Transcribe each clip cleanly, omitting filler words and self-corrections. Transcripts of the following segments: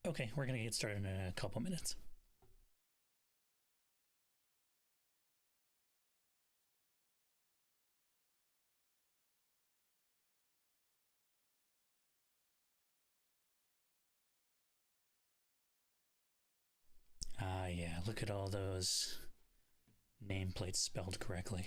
Okay, we're gonna get started in a couple minutes. Ah, yeah, look at all those nameplates spelled correctly.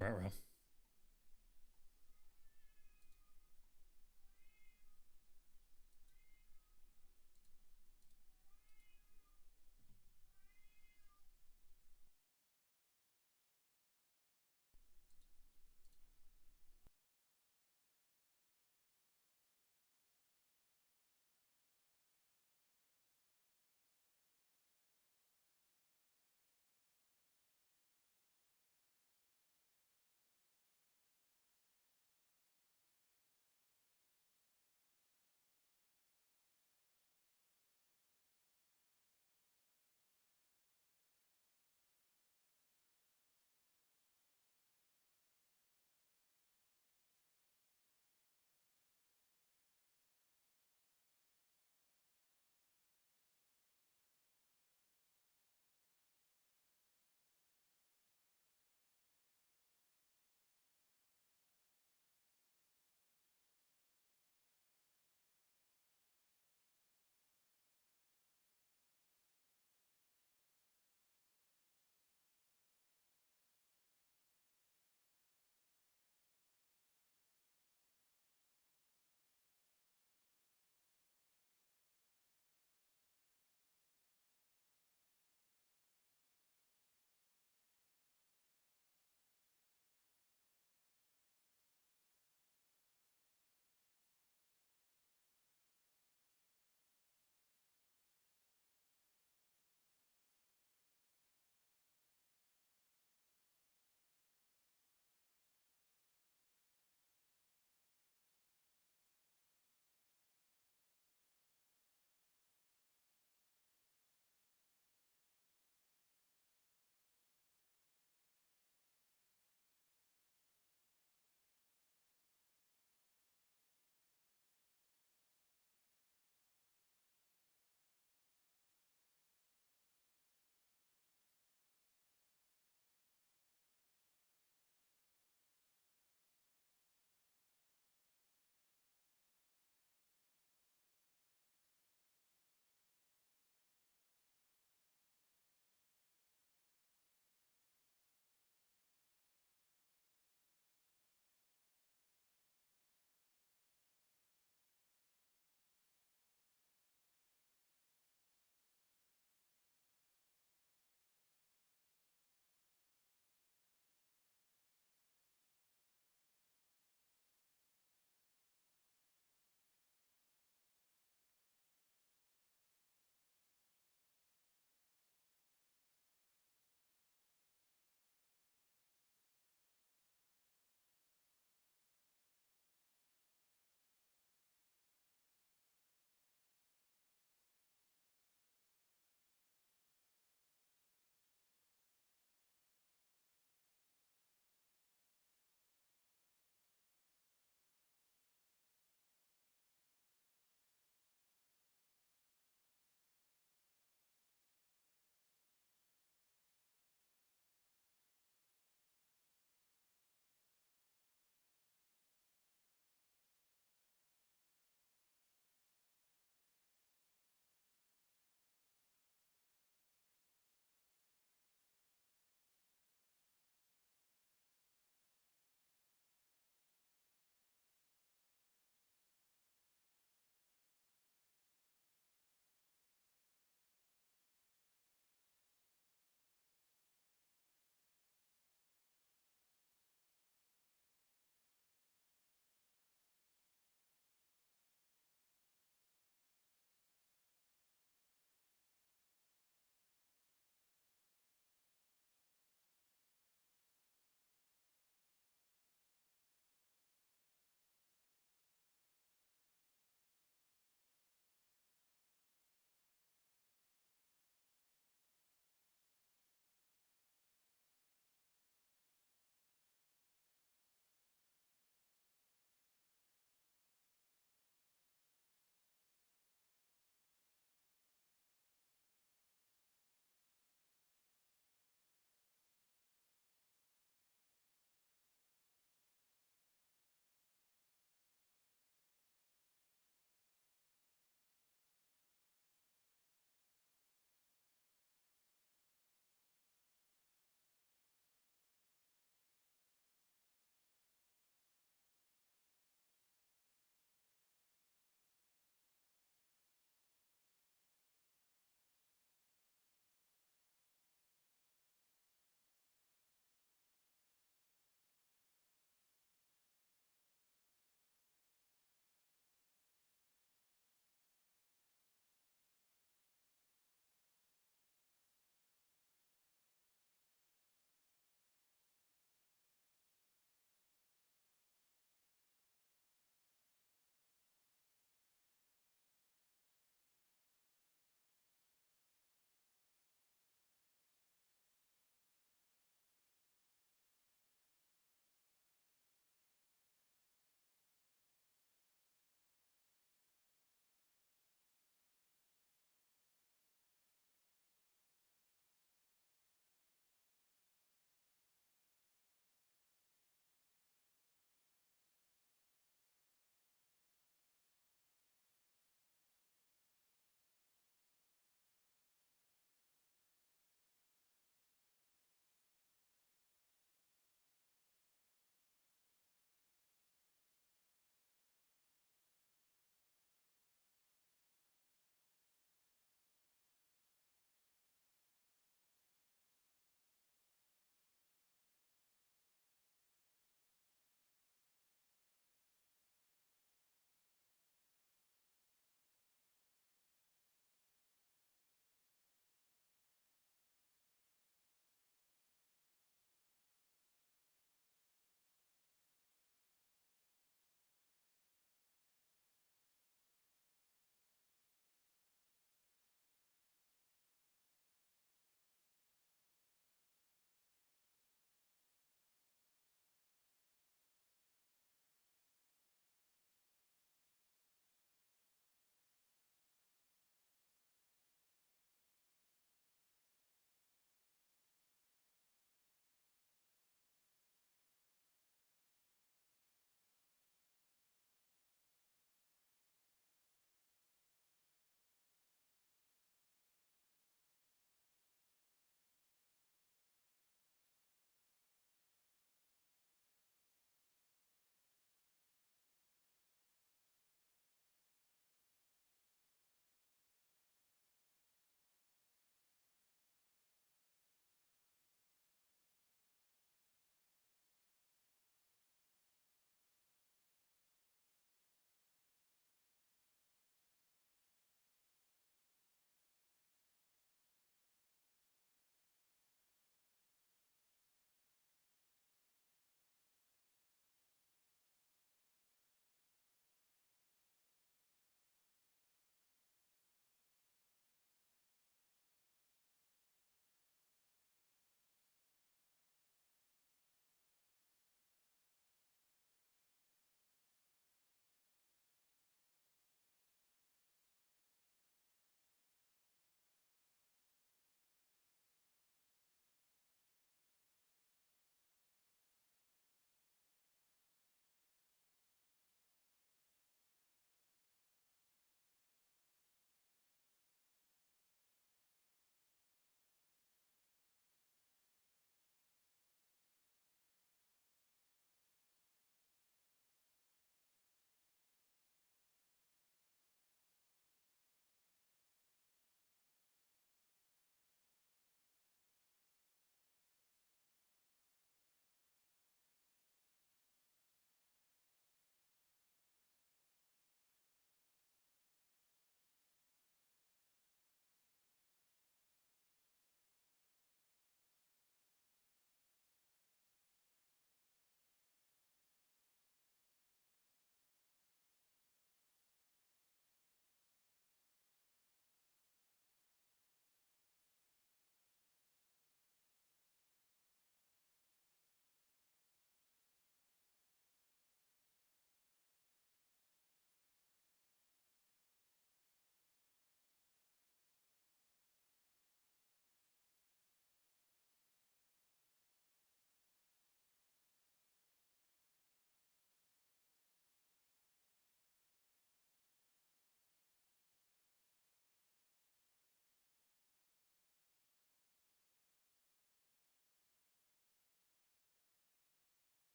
Ruh-roh.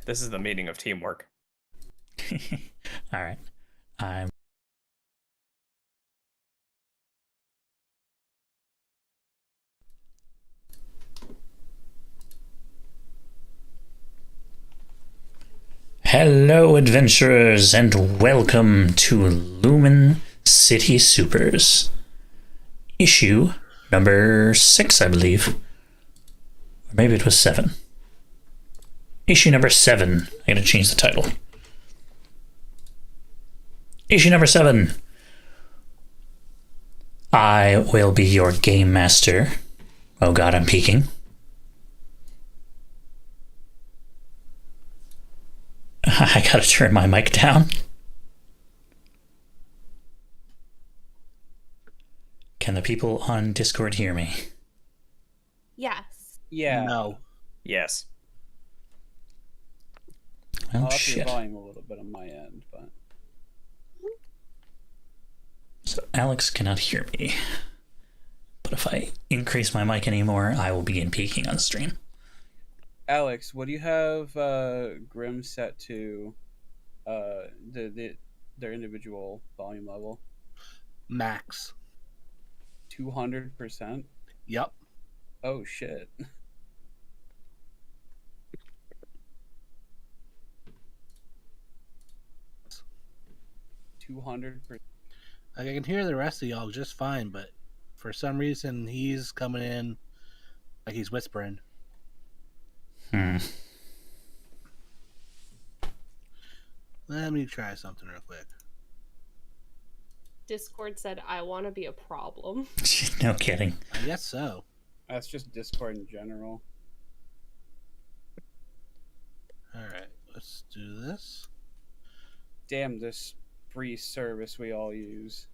This is the meaning of teamwork. All right. I'm. Hello, adventurers, and welcome to Lumen City Supers. Issue number 6, I believe. Or maybe it was 7. Issue number 7. I gotta change the title. Issue number 7. I will be your game master. Oh god, I'm peeking. I gotta turn my mic down. Can the people on Discord hear me? Yes. Yeah. No. Yes. Oh, I'll up your shit. volume a little bit on my end, but So Alex cannot hear me. But if I increase my mic anymore, I will begin peeking on stream. Alex, what do you have Grim set to their individual volume level? Max. 200%? Yep. Oh shit. $200. Like, I can hear the rest of y'all just fine, but for some reason he's coming in like he's whispering. Let me try something real quick. Discord said, I want to be a problem. No kidding. I guess so. That's just Discord in general. Alright, let's do this. Damn this free service we all use.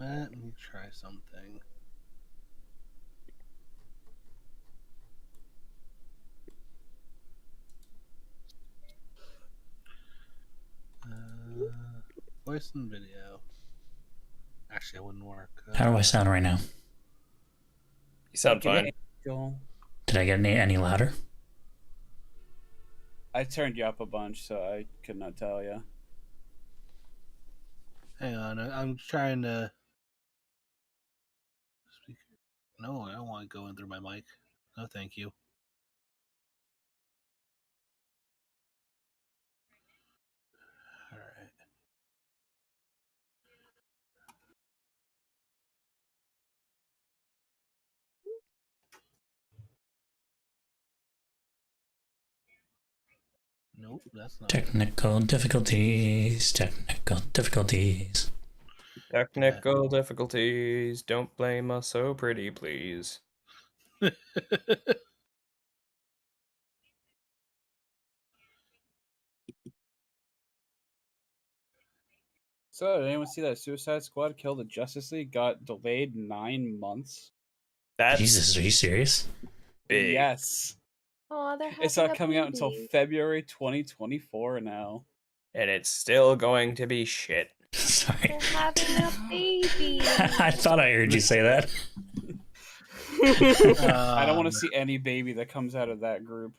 Let me try something. Voice and video. Actually, it wouldn't work. How do I sound right now? You sound fine. Angel. Did I get any louder? I turned you up a bunch, so I could not tell you. Hang on, I'm trying to. No, I don't want to go in through my mic. No, thank you. All right. Nope, that's not. Technical difficulties. Technical difficulties. Technical difficulties. Don't blame us so pretty, please. So, did anyone see that Suicide Squad Kill the Justice League got delayed 9 months? That's Jesus, are you serious? big. Yes. Oh, they're having It's not a coming out until baby. February 2024 now. And it's still going to be shit. Sorry. They're having a baby. I thought I heard you say that. I don't want to see any baby that comes out of that group.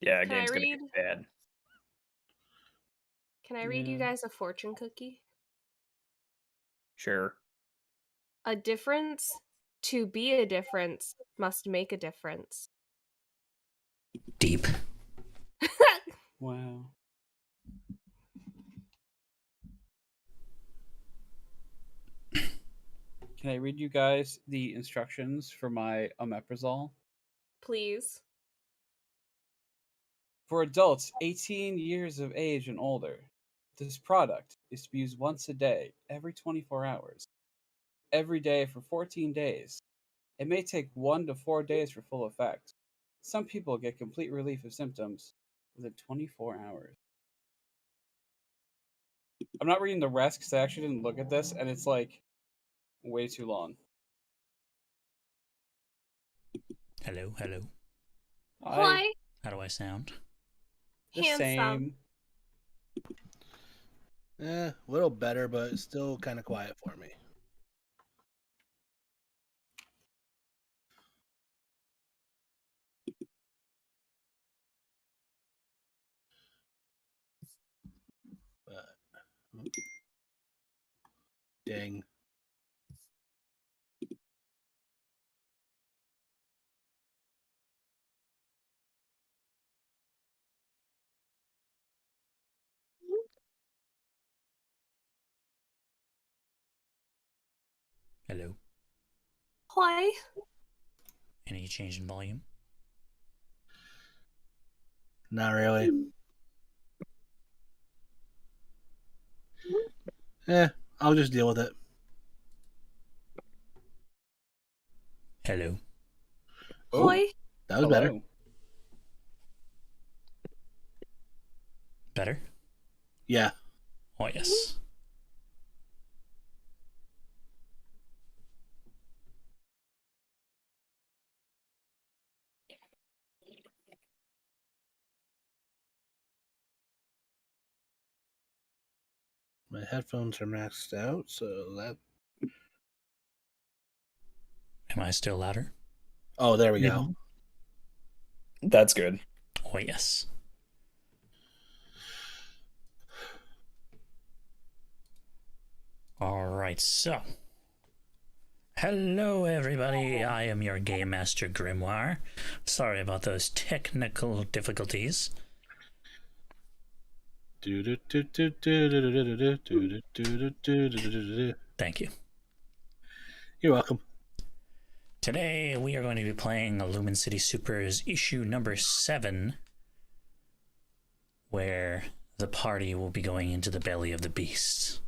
Yeah, Can I game's gonna read? get bad. Can I read you Yeah. guys a fortune cookie? Sure. A difference to be a difference must make a difference. Deep. Wow. Can I read you guys the instructions for my omeprazole? Please. For adults 18 years of age and older, this product is to be used once a day, every 24 hours, every day for 14 days. It may take 1 to 4 days for full effect. Some people get complete relief of symptoms within 24 hours. I'm not reading the rest because I actually didn't look at this, and it's like way too long. Hello, hello. Hi. How do I sound? The Handsome. same. A little better, but still kind of quiet for me. But, dang. Hello. Why? Any change in volume? Not really. I'll just deal with it. Hello. Why? That was better. Hello. Better? Yeah. Oh, yes. My headphones are maxed out, so that. Am I still louder? Oh, there we go. That's good. Oh, yes. All right, so. Hello, everybody. I am your Game Master Grimoire. Sorry about those technical difficulties. Thank you. You're welcome. Today, we are going to be playing Lumen City Supers issue number 7, where the party will be going into the belly of the beast,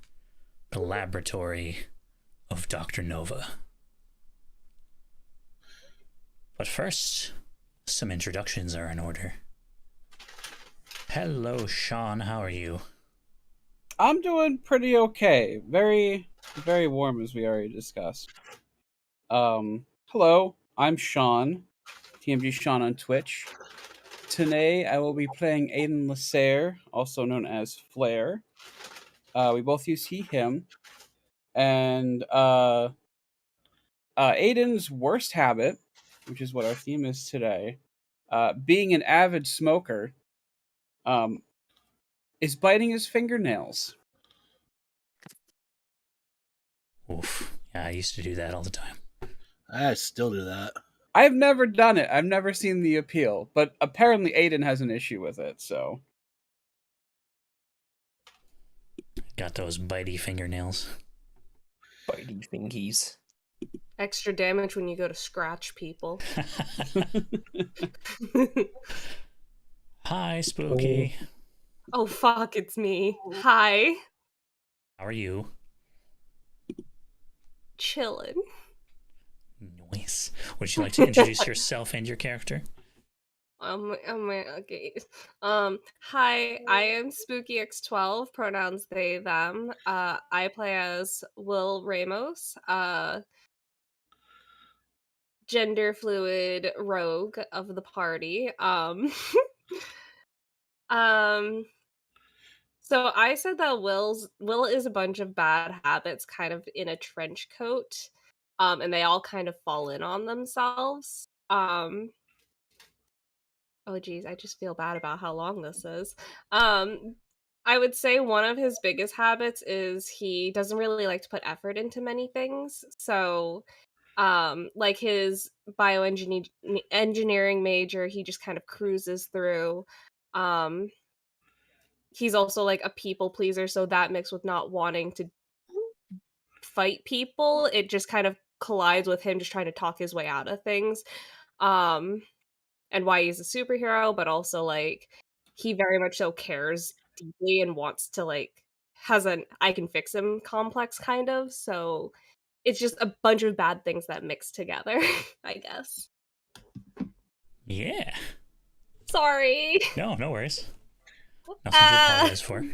the laboratory of Dr. Nova. But first, some introductions are in order. Hello, Sean. How are you? I'm doing pretty okay. Very, very warm, as we already discussed. Hello, I'm Sean, TMG Sean on Twitch. Today, I will be playing Aiden Lasser, also known as Flair. We both use he, him. And Aiden's worst habit, which is what our theme is today, being an avid smoker, is biting his fingernails. Oof. Yeah, I used to do that all the time. I still do that. I've never done it. I've never seen the appeal, but apparently Aiden has an issue with it, so. Got those bitey fingernails. Bitey thingies. Extra damage when you go to scratch people. Hi, Spooky. Oh fuck, it's me. Hi. How are you? Chillin'. Nice. Would you like to introduce yourself and your character? Okay. Hi, I am Spooky X12, pronouns they, them. I play as Will Ramos, gender fluid rogue of the party. Um, so I said that Will is a bunch of bad habits kind of in a trench coat. And they all kind of fall in on themselves. Oh geez, I just feel bad about how long this is. I would say one of his biggest habits is he doesn't really like to put effort into many things. So, like his engineering major, he just kind of cruises through. He's also like a people pleaser, so that mixed with not wanting to fight people, it just kind of collides with him just trying to talk his way out of things. And why he's a superhero, but also like he very much so cares deeply and wants to like has an I can fix him complex kind of. So it's just a bunch of bad things that mix together, I guess. Yeah. Sorry. No worries. Nothing to apologize for.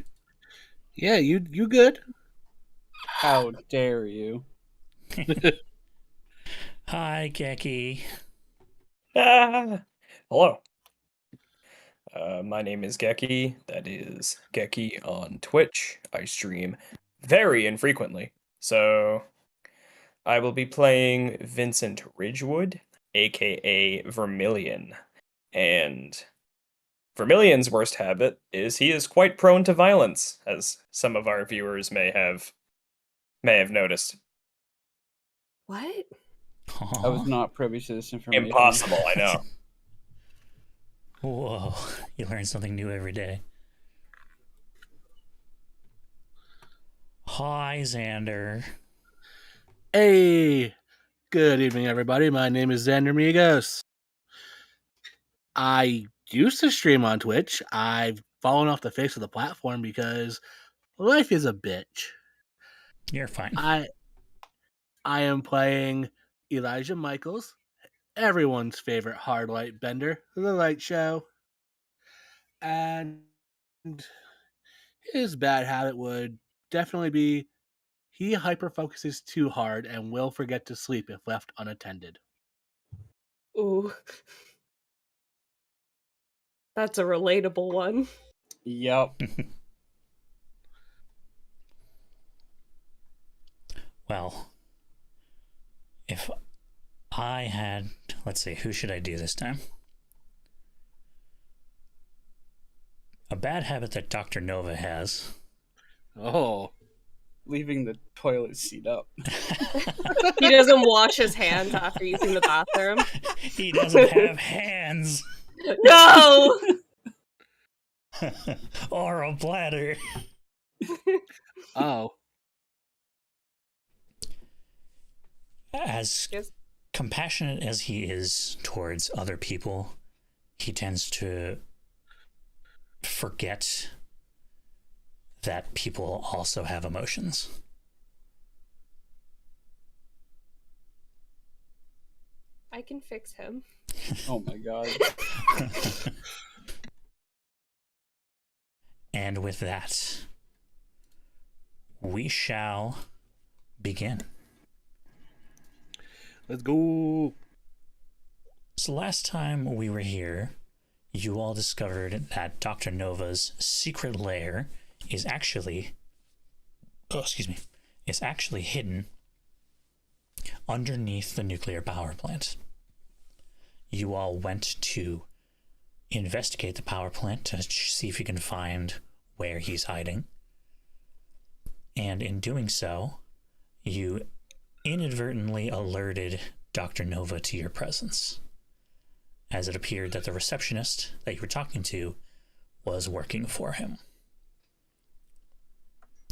Yeah, you good? How dare you? Hi, Geki. Ah, hello. My name is Geki. That is Geki on Twitch. I stream very infrequently. So I will be playing Vincent Ridgewood, aka Vermilion. And Vermilion's worst habit is he is quite prone to violence, as some of our viewers may have noticed. What? I was Aw. not privy to this information. Impossible, I know. Whoa, you learn something new every day. Hi, Xander. Hey, good evening, everybody. My name is Xander Migos. I used to stream on Twitch. I've fallen off the face of the platform because life is a bitch. You're fine. I am playing Elijah Michaels, everyone's favorite hard light bender, The Light Show, and his bad habit would definitely be he hyper focuses too hard and will forget to sleep if left unattended. Ooh. That's a relatable one. Yep. Well, if I had, let's see, who should I do this time? A bad habit that Dr. Nova has. Oh. Leaving the toilet seat up. He doesn't wash his hands after using the bathroom. He doesn't have hands No! or a bladder. Oh. As Yes. compassionate as he is towards other people, he tends to forget that people also have emotions. I can fix him. Oh my god. And with that, we shall begin. Let's go. So last time we were here, you all discovered that Dr. Nova's secret lair is actually, is actually hidden underneath the nuclear power plant. You all went to investigate the power plant to see if you can find where he's hiding. And in doing so, you inadvertently alerted Dr. Nova to your presence, as it appeared that the receptionist that you were talking to was working for him,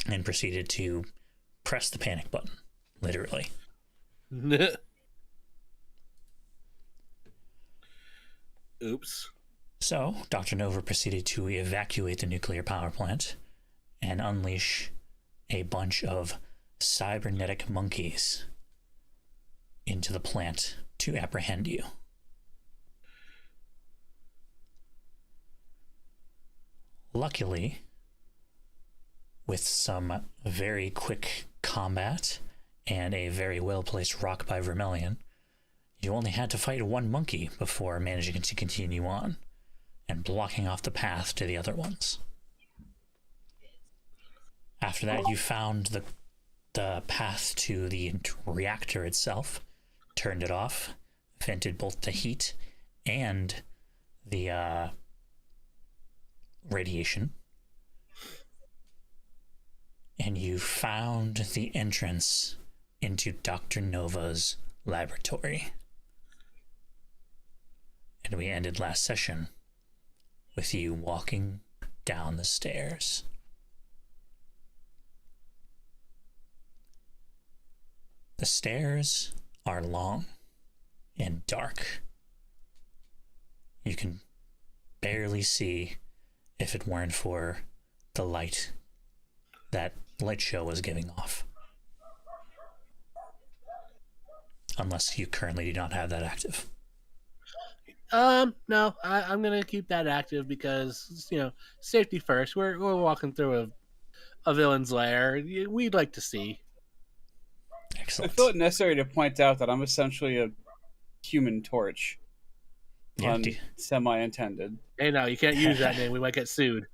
and proceeded to press the panic button, literally. Oops. So, Dr. Nova proceeded to evacuate the nuclear power plant and unleash a bunch of cybernetic monkeys into the plant to apprehend you. Luckily, with some very quick combat and a very well-placed rock by Vermilion, you only had to fight one monkey before managing to continue on and blocking off the path to the other ones. After that, you found the path to the reactor itself, turned it off, vented both the heat and the radiation, and you found the entrance into Dr. Nova's laboratory. And we ended last session with you walking down the stairs. The stairs are long and dark. You can barely see if it weren't for the light that light show was giving off. Unless you currently do not have that active. No, I'm gonna keep that active because safety first. We're walking through a villain's lair. We'd like to see. I Excellent. feel it necessary to point out that I'm essentially a human torch. Yeah, Pun semi-intended. Hey, no, you can't use that name. We might get sued.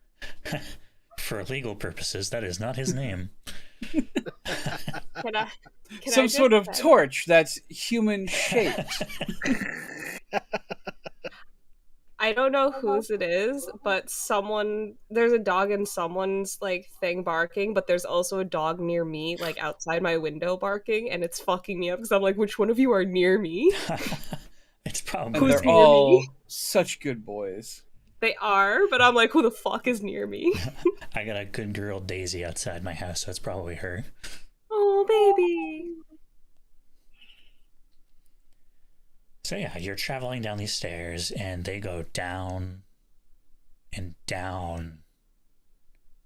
for legal purposes, that is not his name. Can I? Can Some I sort of just say- torch that's human-shaped. I don't know whose it is, but there's a dog in someone's like thing barking, but there's also a dog near me, like outside my window barking, and it's fucking me up because I'm like, which one of you are near me? It's And probably Who's they're near all me? such good boys. They are, but I'm like, who the fuck is near me? I got a good girl Daisy outside my house, so it's probably her. Oh, baby. So yeah, you're traveling down these stairs, and they go down and down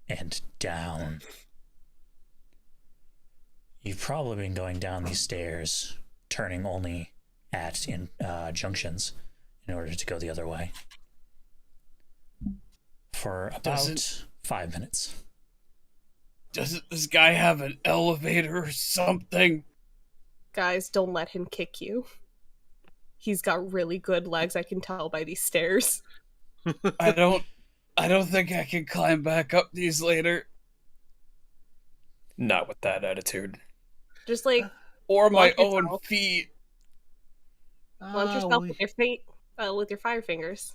and down. You've probably been going down these stairs, turning only at junctions in order to go the other way. For about Doesn't- 5 minutes. Doesn't this guy have an elevator or something? Guys, don't let him kick you. He's got really good legs, I can tell by these stairs. I don't think I can climb back up these later. Not with that attitude. Just like Or my Launch own yourself. feet. launch Oh, yourself with your feet, with your fire fingers.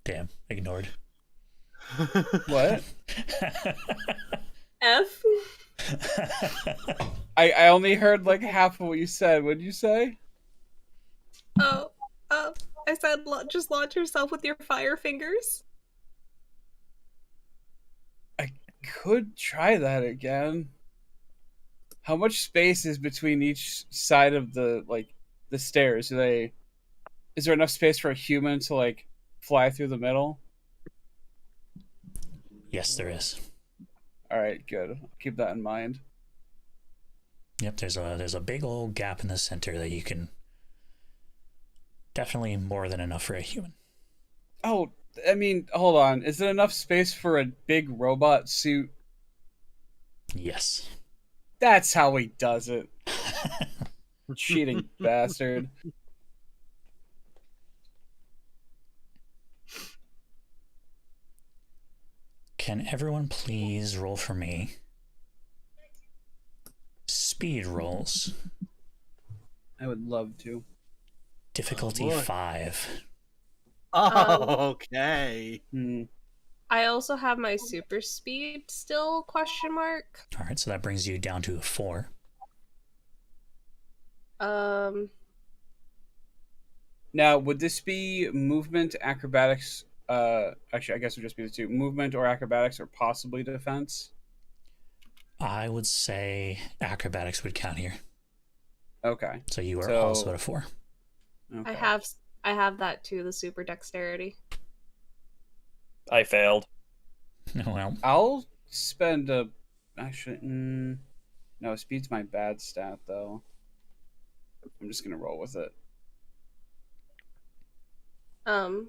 Damn, ignored. What? F. I only heard like half of what you said. What'd you say? Oh, I said just launch yourself with your fire fingers. I could try that again. How much space is between each side of the stairs? Is there enough space for a human to like fly through the middle? Yes, there is. All right, good. I'll keep that in mind. Yep, there's a big old gap in the center that you can definitely more than enough for a human. Oh, I mean, hold on. Is it enough space for a big robot suit? Yes. That's how he does it. Cheating bastard. Can everyone please roll for me? Speed rolls. I would love to. Difficulty boy. 5. Okay. I also have my super speed still, question mark. Alright, so that brings you down to a 4. Now, would this be movement, acrobatics? Actually, I guess it would just be the two: movement or acrobatics, or possibly defense. I would say acrobatics would count here. Okay. So you are So- also at a 4. Okay. I have that too, the super dexterity. I failed. Well, I'll spend a. Actually, no, speed's my bad stat though. I'm just gonna roll with it.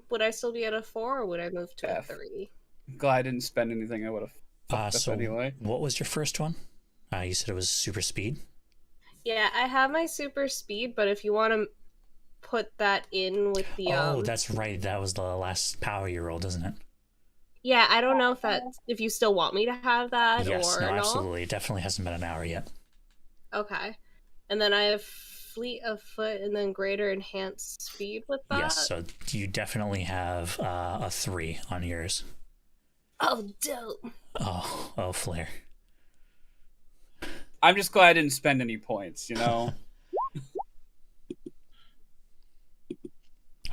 Would I still be at a 4 or would I move to F. a 3? I'm glad I didn't spend anything. I would have fucked up so anyway. what was your first one? You said it was super speed? Yeah, I have my super speed, but if you want to put that in with the Oh, that's right. That was the last power you rolled, isn't it? yeah, I don't know if you still want me to have that Yes, or no, not. absolutely. It definitely hasn't been an hour yet. Okay, and then I have fleet of foot and then greater enhanced speed with that. Yes, so you definitely have a 3 on yours. Oh, dope. Oh, Flare. I'm just glad I didn't spend any points. You know.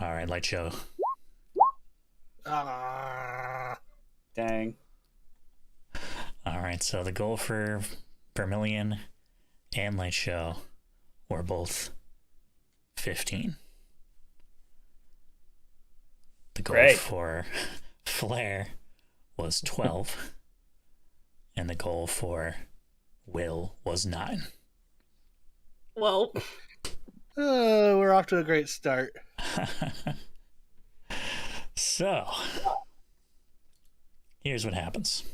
All right, light show. Dang. All right, so the goal for Vermilion and light show were both 15. The goal Great. for Flare was 12, and the goal for Will was 9. Well, Oh, we're off to a great start. So, here's what happens.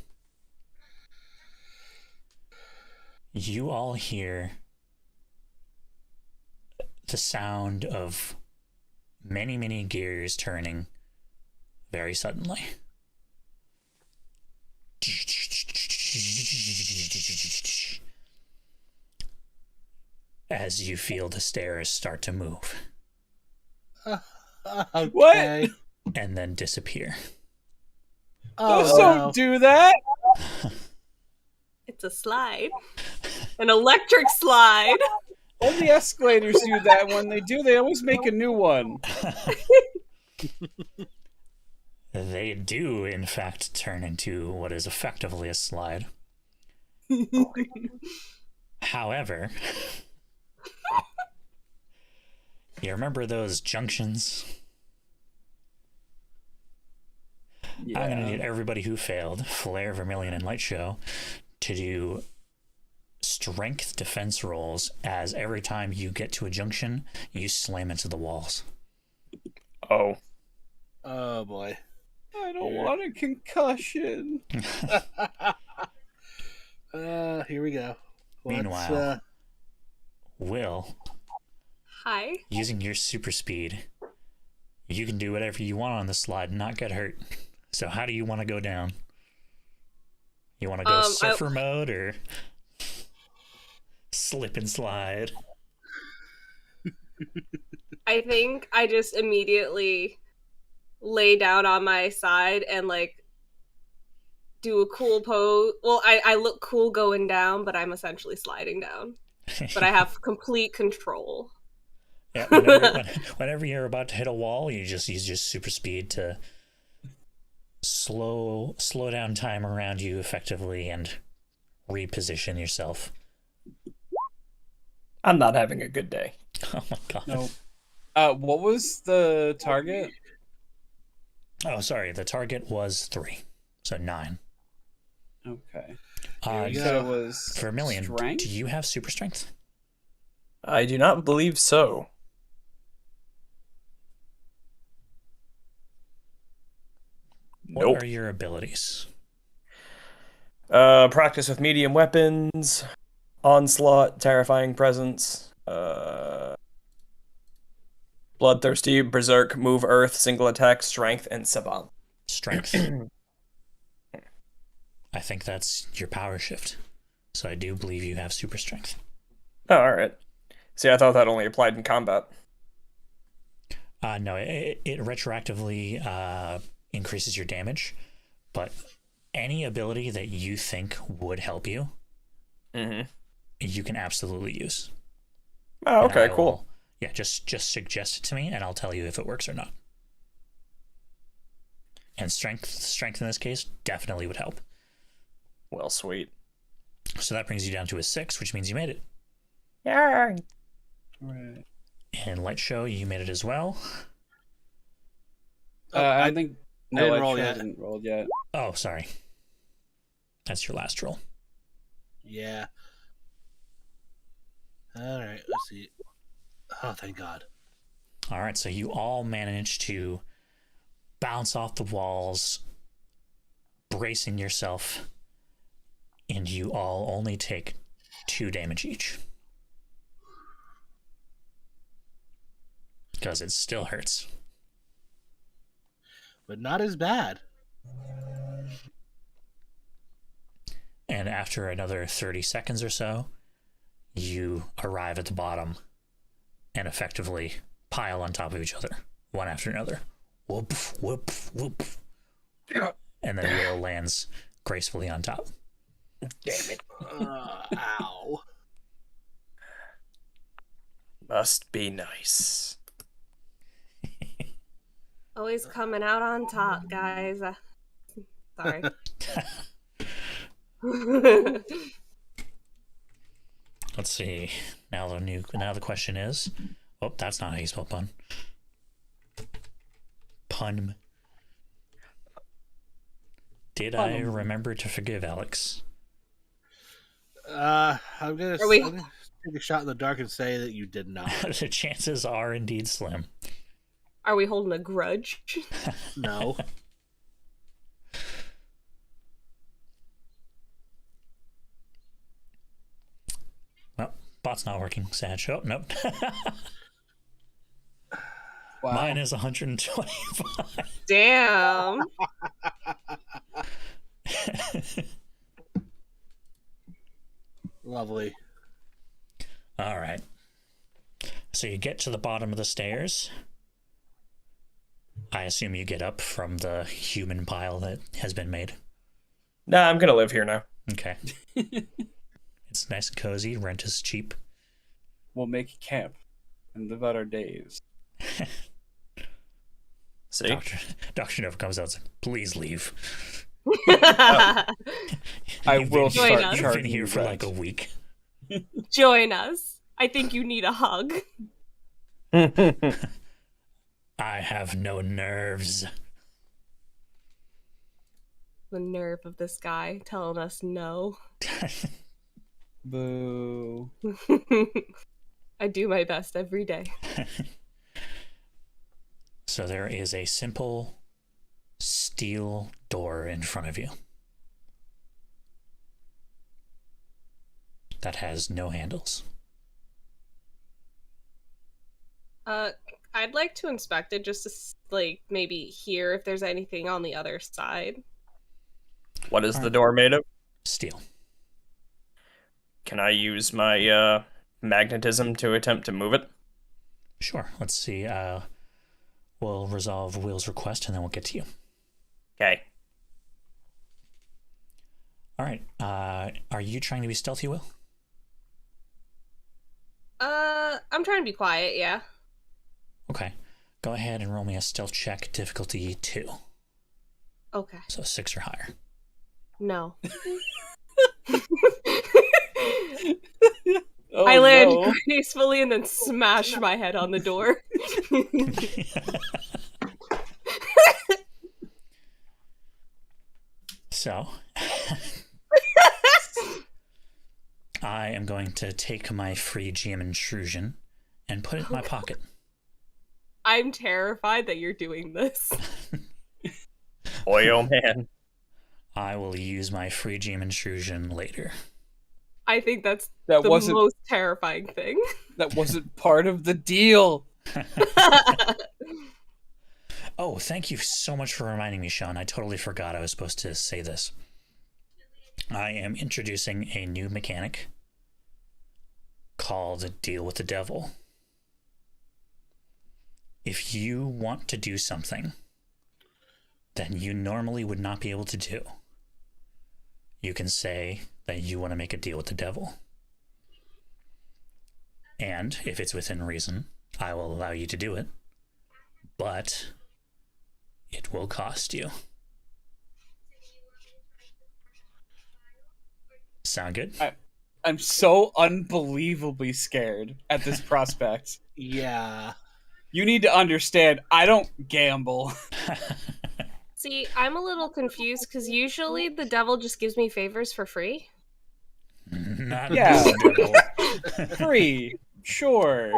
you all hear the sound of many, many gears turning very suddenly. As you feel the stairs start to move Okay. and then disappear. Oh, Those don't do that. It's a slide. An electric slide. Only escalators do that. When they do, they always make a new one. They do, in fact, turn into what is effectively a slide. However, you remember those junctions? Yeah. I'm going to need everybody who failed, Flare, Vermilion, and Light Show, to do strength defense rolls as every time you get to a junction, you slam into the walls. Oh. Oh boy. I don't want a concussion. Here we go. Meanwhile, Will, Hi. using your super speed, you can do whatever you want on the slide and not get hurt. So how do you want to go down? You want to go surfer mode or slip and slide? I think I just immediately lay down on my side and like do a cool pose. Well, I look cool going down, but I'm essentially sliding down. But I have complete control. Yeah, whenever you're about to hit a wall, you just use your super speed to slow down time around you effectively and reposition yourself. I'm not having a good day. Oh my god. No. What was the target? Oh, sorry. The target was 3, so 9. Okay. we So go. it was Vermilion, strength? do you have super strength? I do not believe so. Nope. What are your abilities? Practice with medium weapons, onslaught, terrifying presence, bloodthirsty, berserk, move earth, single attack, strength, and savant. Strength. I think that's your power shift. So I do believe you have super strength. Oh, all right. See, I thought that only applied in combat. No, it retroactively increases your damage, but any ability that you think would help you, you can absolutely use. Oh, And okay, I cool. will- yeah, just suggest it to me, and I'll tell you if it works or not. And strength in this case definitely would help. Well, sweet. So that brings you down to a 6, which means you made it. Yeah. Right. And Light Show, you made it as well. I think I didn't no, roll I yet. didn't roll yet. Oh, sorry. That's your last roll. Yeah. All right. Let's see. Oh, thank God. All right, so you all managed to bounce off the walls, bracing yourself, and you all only take 2 damage each. Because it still hurts. But not as bad. And after another 30 seconds or so, you arrive at the bottom and effectively pile on top of each other, one after another. Whoop, whoop, whoop. And then Will lands gracefully on top. Damn it. Ow. Must be nice. Always coming out on top, guys. Sorry. Let's see. Now the question is, oh, that's not how you spell pun. Pun. Did I remember to forgive Alex? I'm gonna take a shot in the dark and say that you did not. The chances are indeed slim. Are we holding a grudge? No. bot's not working. Sad show. Nope. Wow. Mine is 125. Damn. Lovely. All right. So you get to the bottom of the stairs. I assume you get up from the human pile that has been made. Nah, I'm gonna live here now. Okay. It's nice and cozy. Rent is cheap. We'll make camp and live out our days. See? Dr. Nova comes out and says, please leave. I You've will been- Join start us. You've been charging here you for like rent. a week. Join us. I think you need a hug. I have no nerves. The nerve of this guy telling us no. Boo. I do my best every day. So there is a simple steel door in front of you that has no handles. I'd like to inspect it just to like maybe hear if there's anything on the other side. What is the door made of? Steel. Can I use my magnetism to attempt to move it? Sure. Let's see. We'll resolve Will's request and then we'll get to you. Okay. All right. Are you trying to be stealthy, Will? I'm trying to be quiet, yeah. Okay. Go ahead and roll me a stealth check, difficulty 2. Okay. So 6 or higher. No. Oh, I land no. gracefully and then smash my head on the door. So, I am going to take my free GM intrusion and put it in my pocket. I'm terrified that you're doing this. Boy, oh man. I will use my free GM intrusion later. I think that's That the wasn't most terrifying thing. that wasn't part of the deal. Oh, thank you so much for reminding me, Sean. I totally forgot I was supposed to say this. I am introducing a new mechanic called Deal with the Devil. If you want to do something that you normally would not be able to do, you can say that you want to make a deal with the devil. And if it's within reason, I will allow you to do it. But it will cost you. Sound good? I'm so unbelievably scared at this prospect. Yeah. You need to understand, I don't gamble. See, I'm a little confused because usually the devil just gives me favors for free. Not Yeah. this devil. Free. Sure.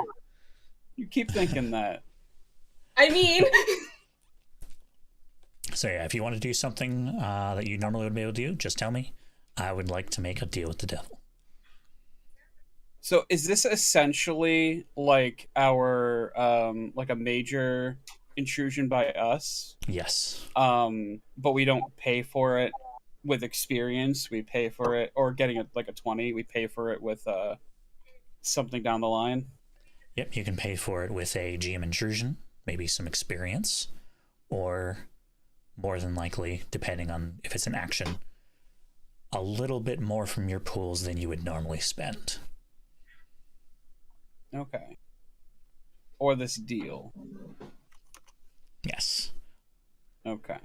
You keep thinking that. I mean, So yeah, if you want to do something that you normally would be able to do, just tell me. I would like to make a deal with the devil. So is this essentially like our like a major intrusion by us? Yes. But we don't pay for it with experience. We pay for it, or getting a 20. We pay for it with something down the line. Yep, you can pay for it with a GM intrusion, maybe some experience, or more than likely, depending on if it's an action, a little bit more from your pools than you would normally spend. Okay. Or this deal. Yes. Okay.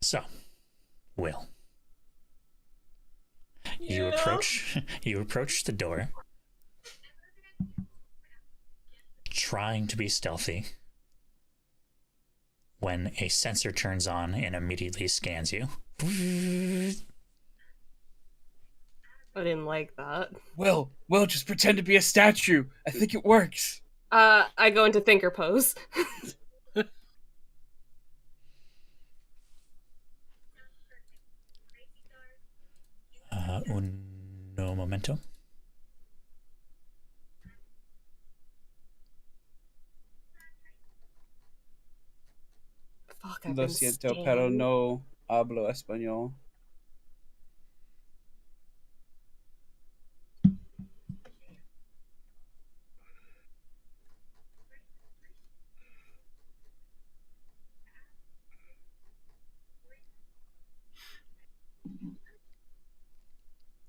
So, Will. You approach the door, trying to be stealthy, when a sensor turns on and immediately scans you. I didn't like that. Will, just pretend to be a statue. I think it works. I go into thinker pose. Uno momento. I've Lo been siento, pero stained. no hablo español.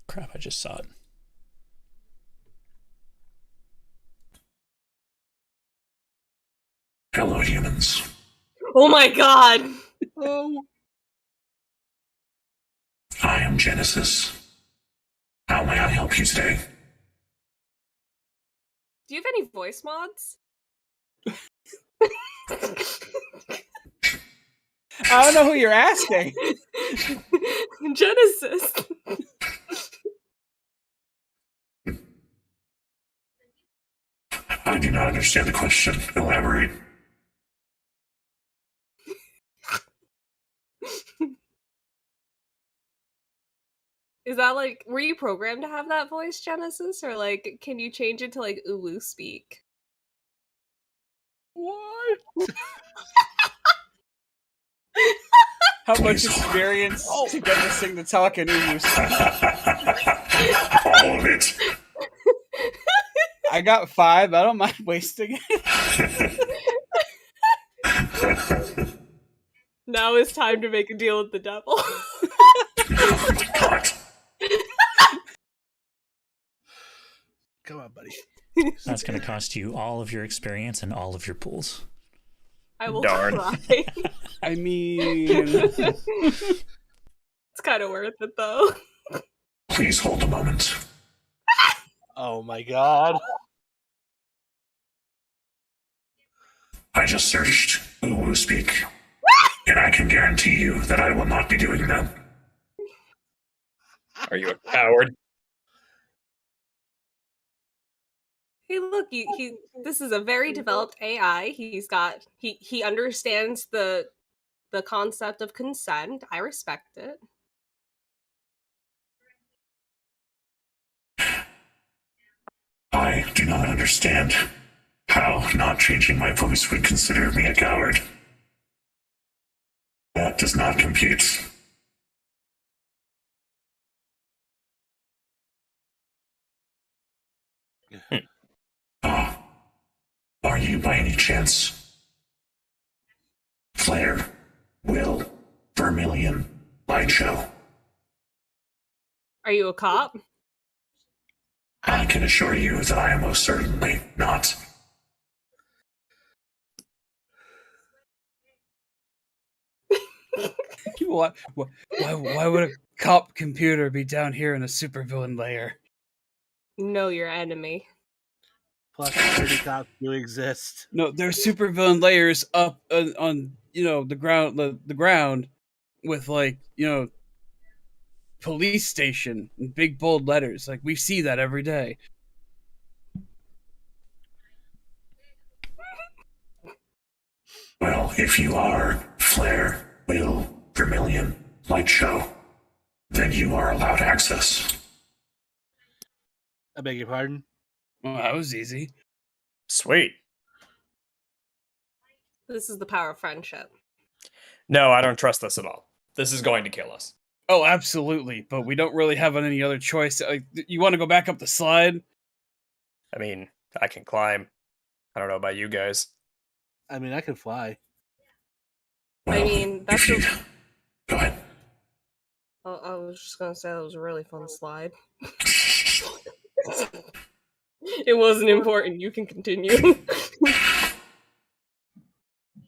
Crap, I just saw it. Hello, humans. Oh my god! Oh, I am Genesis. How may I help you today? Do you have any voice mods? I don't know who you're asking. Genesis. I do not understand the question. Elaborate. Is that like, were you programmed to have that voice, Genesis? Or like, can you change it to like Uwu speak? What? How much Please. experience to get this thing to talk in Uwu speak? All of it. I got 5. I don't mind wasting it. Now it's time to make a deal with the devil. God. come on, buddy. That's going to cost you all of your experience and all of your pools. I will Darn. cry. I mean, It's kind of worth it though. Please hold a moment. Oh my god. I just searched Uwu Speak, and I can guarantee you that I will not be doing that. Are you a coward? Hey, look, this is a very developed AI. He understands the concept of consent. I respect it. I do not understand how not changing my voice would consider me a coward. That does not compute. Are you by any chance Flare, Will, Vermilion, Light Show? Are you a cop? I can assure you that I am most certainly not. why would a cop computer be down here in a supervillain layer? Know your enemy. Plus, security cops do exist. No, there's supervillain layers up on the ground, the ground, with police station in big bold letters. Like we see that every day. Well, if you are Flare, Will, Vermilion, Light Show, then you are allowed access. I beg your pardon? Well, that was easy. Sweet. This is the power of friendship. No, I don't trust this at all. This is going to kill us. Oh, absolutely. But we don't really have any other choice. You want to go back up the slide? I mean, I can climb. I don't know about you guys. I mean, I can fly. Well, I mean, that's if you... Go ahead. I was just gonna say that was a really fun slide. It wasn't important. You can continue.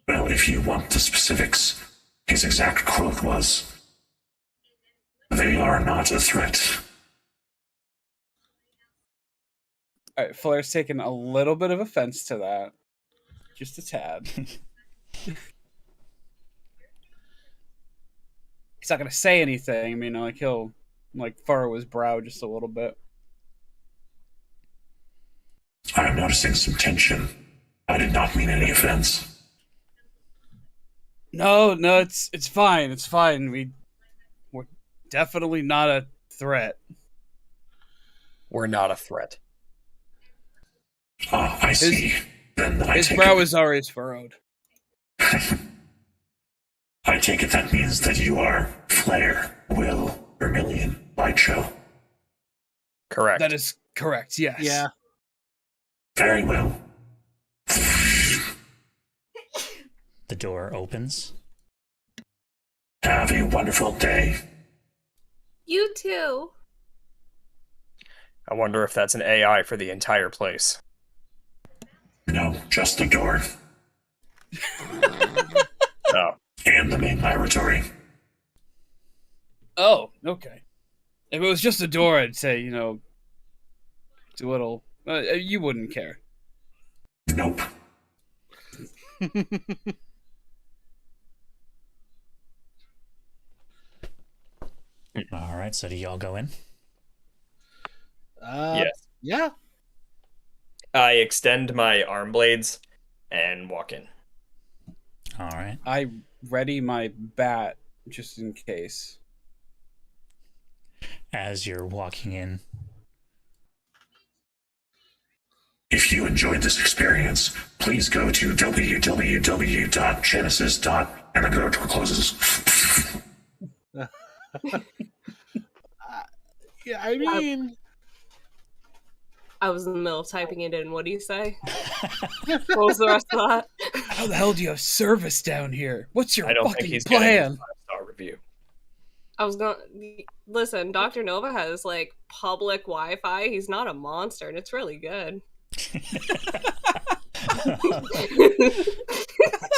Well, if you want the specifics, his exact quote was, "They are not a threat." All right, Flair's taken a little bit of offense to that. Just a tad. He's not going to say anything. I mean, he'll furrow his brow just a little bit. I'm noticing some tension. I did not mean any offense. No, it's fine. It's fine. We're definitely not a threat. We're not a threat. I see. Then I His take brow it. is always furrowed. I take it that means that you are Flare, Will, Vermilion, Lightshow. Correct. That is correct, yes. Yeah. Very well. The door opens. Have a wonderful day. You too. I wonder if that's an AI for the entire place. No, just the door. Oh. And the main laboratory. Oh, okay. If it was just a door, I'd say, it's a little... you wouldn't care. Nope. All right, so do y'all go in? Yes. Yeah. I extend my arm blades and walk in. All right. I ready my bat just in case. As you're walking in, If you enjoyed this experience, please go to www.genesis. And the door closes. Yeah, I mean, I was in the middle of typing it in. What do you say? What was the rest of that? How the hell do you have service down here? What's your I don't think fucking he's getting a plan? 5-star review. I was going to listen. Dr. Nova has like public Wi-Fi. He's not a monster, and it's really good.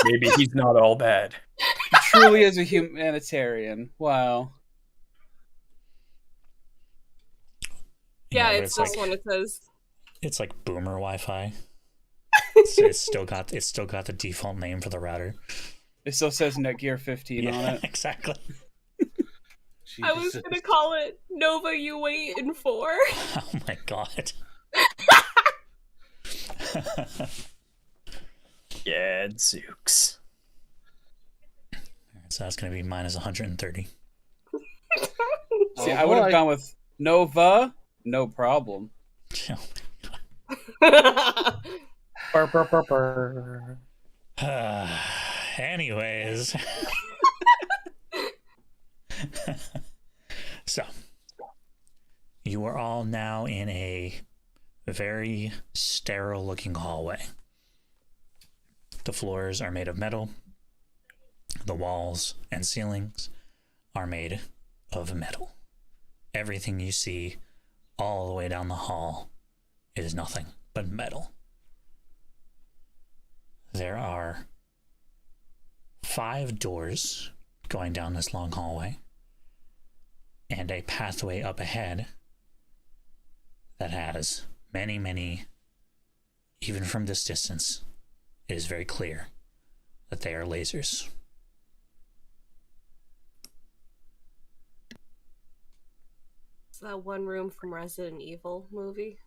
Maybe he's not all bad. He truly is a humanitarian. Wow. Yeah, but it's this like, one. It says it's like boomer Wi-Fi. It's still got the default name for the router. It still says Netgear 15 on Yeah, it. exactly. I was Jesus. gonna call it Nova. You waiting for? Oh my god. Yeah, Zooks. So that's gonna be minus 130. See, Oh, I would have boy. gone with Nova, no problem. Burr, burr, burr, burr. Anyways. So, you are all now in a very sterile looking hallway. The floors are made of metal. The walls and ceilings are made of metal. Everything you see all the way down the hall is nothing but metal. There are 5 doors going down this long hallway and a pathway up ahead that has many, even from this distance, it is very clear that they are lasers. It's that one room from Resident Evil movie.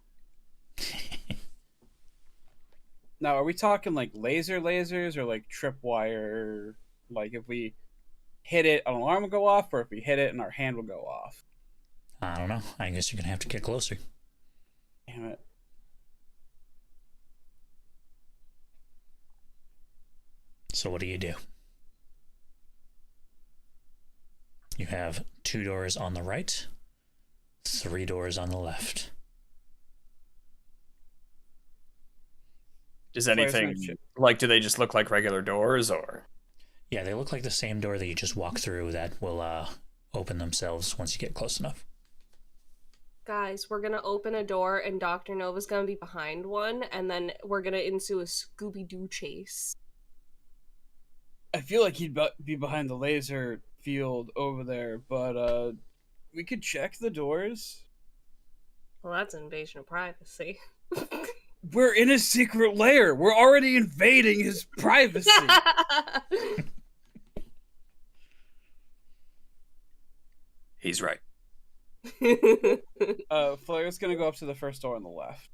Now, are we talking like lasers or like tripwire? Like if we hit it, an alarm will go off, or if we hit it and our hand will go off? I don't know. I guess you're going to have to get closer. Damn it. So what do? You have 2 doors on the right, 3 doors on the left. Does anything, like, do they just look like regular doors, or? Yeah, they look like the same door that you just walk through that will open themselves once you get close enough. Guys, we're gonna open a door and Dr. Nova's gonna be behind one, and then we're gonna ensue a Scooby-Doo chase. I feel like he'd be behind the laser field over there, but we could check the doors. Well, that's an invasion of privacy. We're in a secret lair. We're already invading his privacy. He's right. Flair's gonna go up to the first door on the left.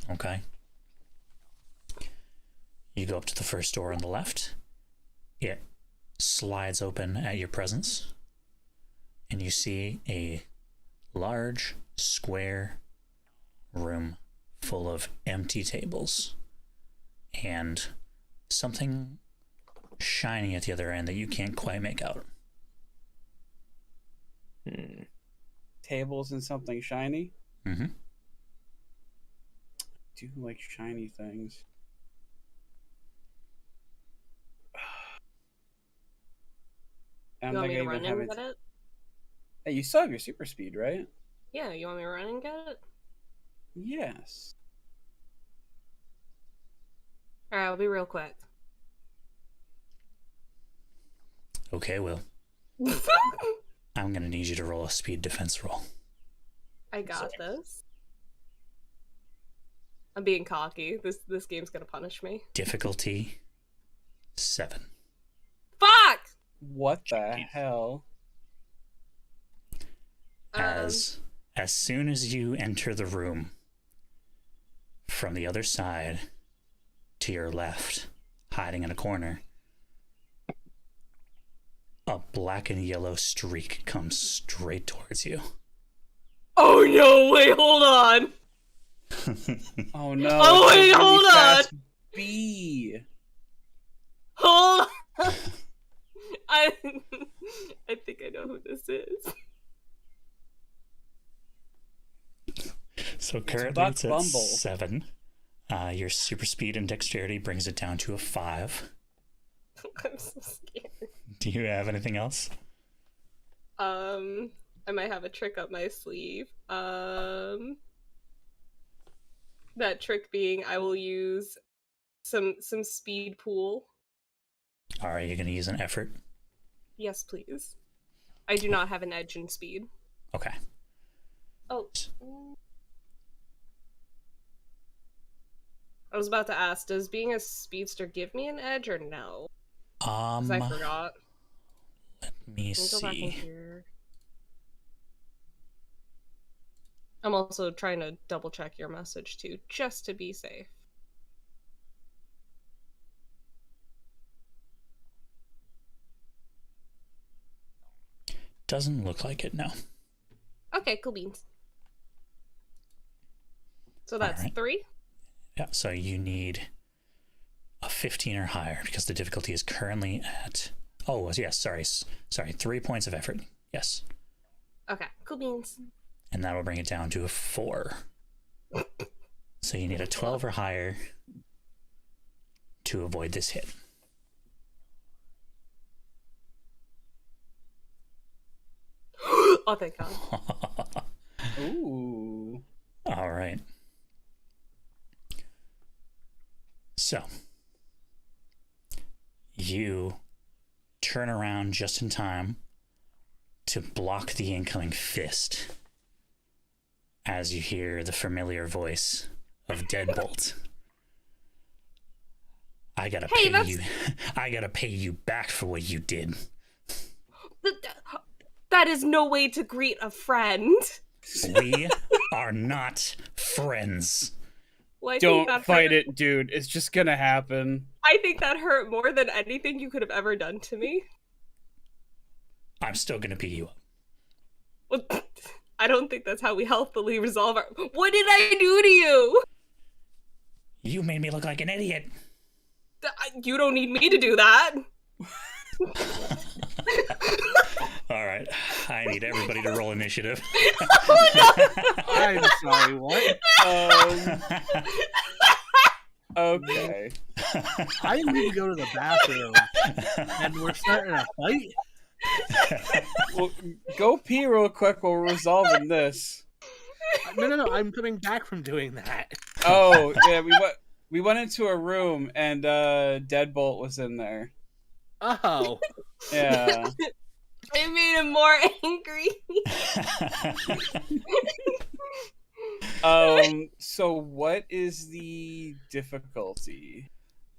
Okay. You go up to the first door on the left. It slides open at your presence. And you see a large, square room full of empty tables. And something shiny at the other end that you can't quite make out. Tables and something shiny. Mm-hmm. Do like shiny things. I You don't want think me I to even run have and it. get it? Hey, you still have your super speed, right? Yeah, you want me to run and get it? Yes. Alright, I'll be real quick. Okay, Will. I'm gonna need you to roll a speed defense roll. I got this. I'm being cocky. This game's gonna punish me. Difficulty 7. Fuck! What the hell? As soon as you enter the room, from the other side to your left, hiding in a corner, a black and yellow streak comes straight towards you. Oh no, wait, hold on. Oh no. Oh, it's a wait, hold on. fast bee. Hold on. I think I know who this is. So currently Buck it's at Bumble. 7. Your super speed and dexterity brings it down to a 5. I'm so scared. Do you have anything else? I might have a trick up my sleeve. That trick being I will use some speed pool. Alright, you're gonna use an effort. Yes, please. I do not have an edge in speed. Okay. Oh. I was about to ask, does being a speedster give me an edge or no? Because I forgot. Let me Let me go back in see. here. I'm also trying to double check your message too, just to be safe. Doesn't look like it, no. Okay, cool beans. So that's Alright. 3? Yeah, so you need a 15 or higher because the difficulty is currently at... Oh, yes, sorry. 3 points of effort. Yes. Okay, cool beans. And that'll bring it down to a 4. So you need a 12 or higher to avoid this hit. Oh, thank God. Ooh. All right. So, you turn around just in time to block the incoming fist as you hear the familiar voice of Deadbolt. I gotta pay you back for what you did. That is no way to greet a friend. We are not friends. Well, I think Don't that fight hurt. it, dude. It's just gonna happen. I think that hurt more than anything you could have ever done to me. I'm still gonna beat you up. Well, I don't think that's how we healthily resolve our... What did I do to you? You made me look like an idiot. You don't need me to do that. All right, I need everybody to roll initiative. I'm sorry, what? Okay. I need to go to the bathroom, and we're starting a fight? Well, go pee real quick while we're resolving this. No, I'm coming back from doing that. Oh, yeah, we went into a room and Deadbolt was in there. Oh. Yeah. It made him more angry. So what is the difficulty?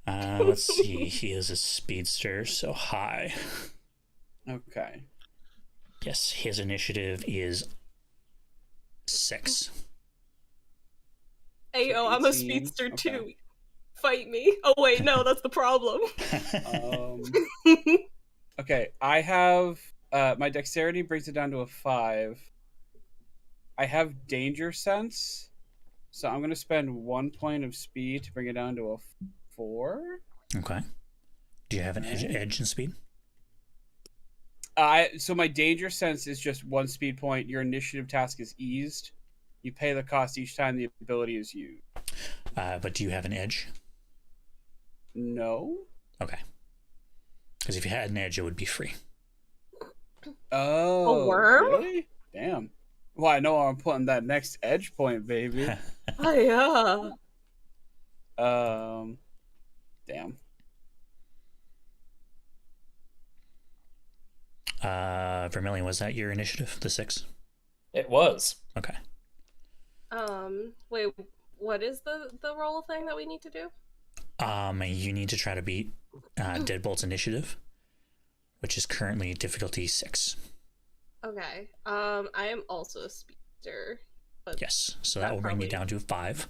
Let's see. He is a speedster, so high. Okay. Yes, his initiative is 6. Hey, So I'm a 18. speedster Okay. too. Fight me. Oh wait, no, that's the problem. Okay, I have my dexterity brings it down to a 5. I have danger sense, so I'm gonna spend 1 point of speed to bring it down to a 4. Okay. Do you have an edge in speed? So my danger sense is just 1 speed point. Your initiative task is eased. You pay the cost each time the ability is used. But do you have an edge? No. Okay. Because if you had an edge, it would be free. Oh, A worm? Really? Damn. Well, I know I'm putting that next edge point, baby. Oh yeah. Damn. Vermilion, was that your initiative, the 6? It was. Okay. Wait, what is the roll thing that we need to do? You need to try to beat Deadbolt's initiative, which is currently difficulty 6. Okay. I am also a speedster. But Yes, so that will bring you down to 5.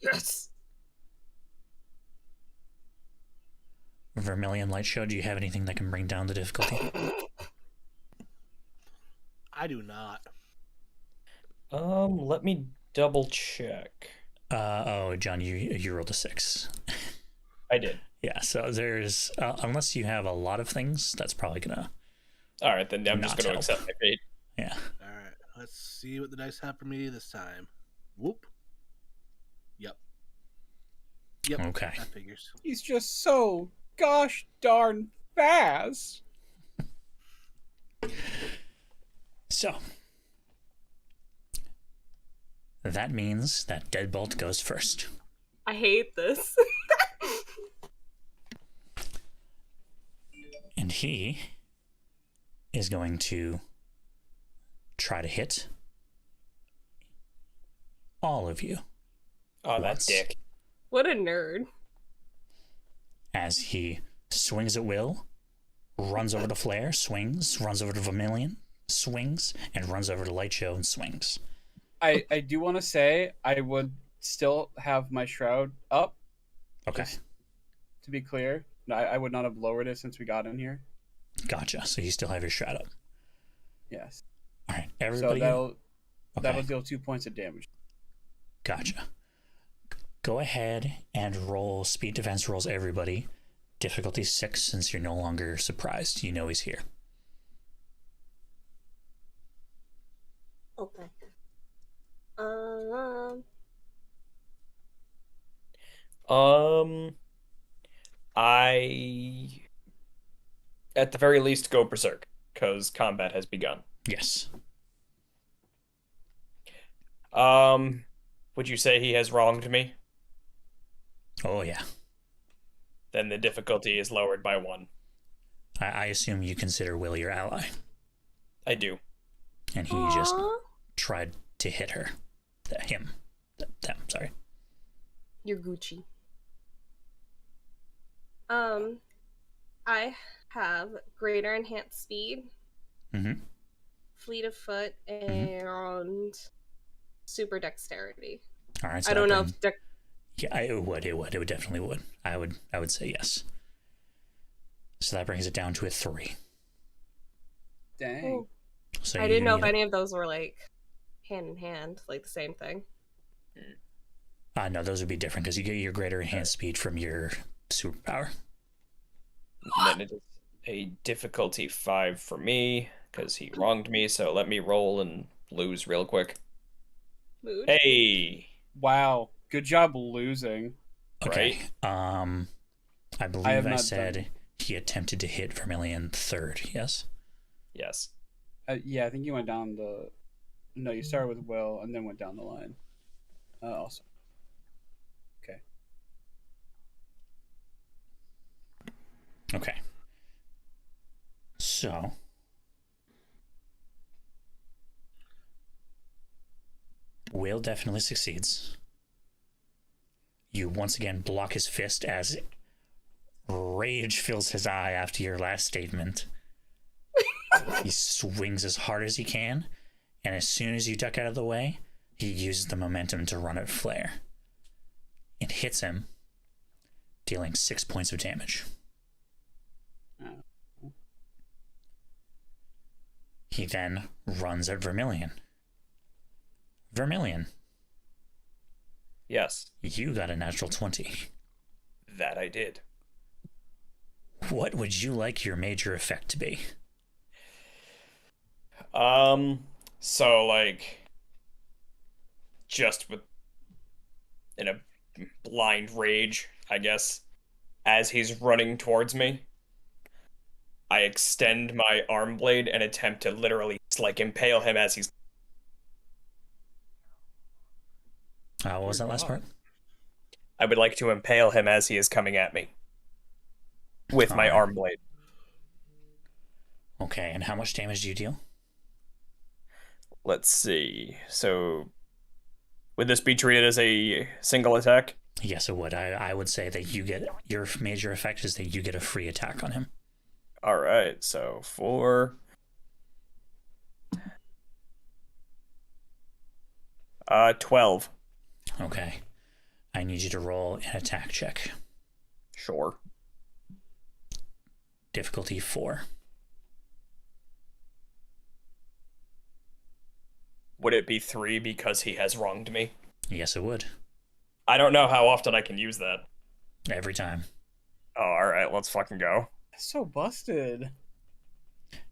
Yes. Vermilion Light Show, do you have anything that can bring down the difficulty? I do not. Let me double check. Oh, John, you rolled a 6. I did. Yeah, so there's unless you have a lot of things, that's probably gonna. All right, then I'm just Not going to help. accept my fate. Yeah. All right, let's see what the dice have for me this time. Whoop. Yep. Okay. That figures. He's just so gosh darn fast. So that means that Deadbolt goes first. I hate this. And he is going to try to hit all of you Oh, that Once. dick. What a nerd. as he swings at will, runs over to Flare, swings, runs over to Vermilion, swings, and runs over to Light Show and swings. I do want to say I would still have my shroud up. Okay, Just to be clear, no, I would not have lowered it since we got in here. gotcha. So you still have your shroud up. Yes. All right, So everybody. that'll deal 2 points of damage. Gotcha. Go ahead and roll speed defense rolls, everybody. Difficulty 6, since you're no longer surprised. You know he's here. Okay. I at the very least go berserk because combat has begun. Yes. Would you say he has wronged me? Oh, yeah. Then the difficulty is lowered by 1. I assume you consider Will your ally. I do. And he just tried to hit her. Them, sorry. You're Gucci. I have greater enhanced speed, Mm-hmm. fleet of foot, and super dexterity. All right. So I don't that know brings- if Yeah, it would definitely would. I would say yes. So that brings it down to a 3. Dang. So I didn't know if need any of those were like hand in hand, like the same thing. no, those would be different because you get your greater enhanced speed from your superpower. And then it is a difficulty 5 for me because he wronged me. So let me roll and lose real quick. Mood. Hey, Wow. Good job losing. Okay. Right. I believe have I not said done- he attempted to hit Vermilion 3rd. Yes. yes. Yeah, I think you went down the. No, you started with Will and then went down the line. Also. Okay. Okay. So. Will definitely succeeds. You once again block his fist as rage fills his eye after your last statement. He swings as hard as he can, and as soon as you duck out of the way, he uses the momentum to run at Flare. It hits him, dealing 6 points of damage. He then runs at Vermilion. Vermilion, Yes. you got a natural 20. That I did. what would you like your major effect to be? So like, just with in a blind rage, I guess, as he's running towards me, I extend my arm blade and attempt to literally like impale him as he's. What was that last part? I would like to impale him as he is coming at me with my Alright. arm blade. Okay, and how much damage do you deal? Let's see. So, would this be treated as a single attack? Yes, it would. I would say that you get your major effect is that you get a free attack on him. All right. So 4. 12. Okay. I need you to roll an attack check. Sure. Difficulty 4. Would it be 3 because he has wronged me? Yes, it would. I don't know how often I can use that. Every time. Oh, all right. Let's fucking go. That's so busted.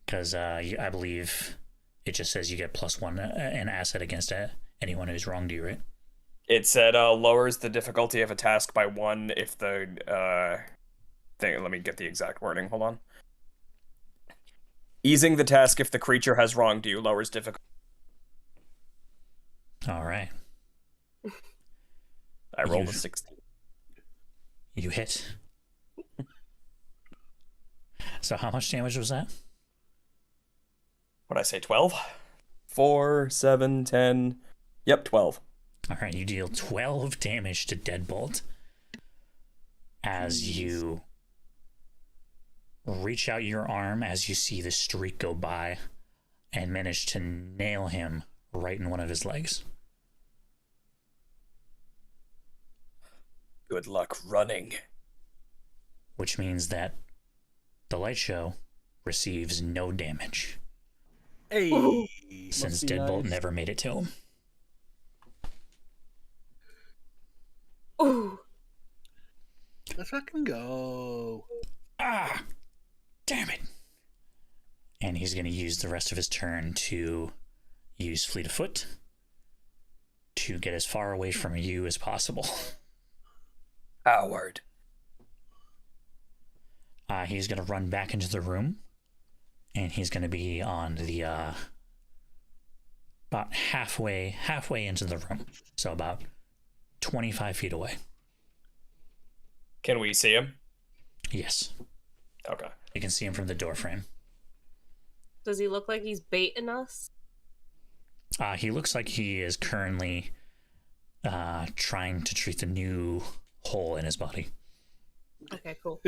Because I believe it just says you get +1 an asset against anyone who's wronged you, right? It said lowers the difficulty of a task by 1 if the thing. Let me get the exact wording. Hold on. Easing the task if the creature has wronged you lowers difficulty. All right. I rolled a 16. You hit. So how much damage was that? What'd I say? 12? 4, 7, 10. Yep, 12. All right, you deal 12 damage to Deadbolt as you reach out your arm as you see the streak go by and manage to nail him right in one of his legs. Good luck running. Which means that the light show receives no damage Hey, since be Deadbolt nice. never made it to him. Ooh. let's fucking go. Ah! Damn it! And he's going to use the rest of his turn to use Fleet of Foot to get as far away from you as possible. Howard. He's going to run back into the room, and he's going to be on the about halfway into the room, so about 25 feet away. Can we see him? Yes, Okay. you can see him from the door frame. Does he look like he's baiting us? He looks like he is currently trying to treat the new hole in his body. Okay, cool.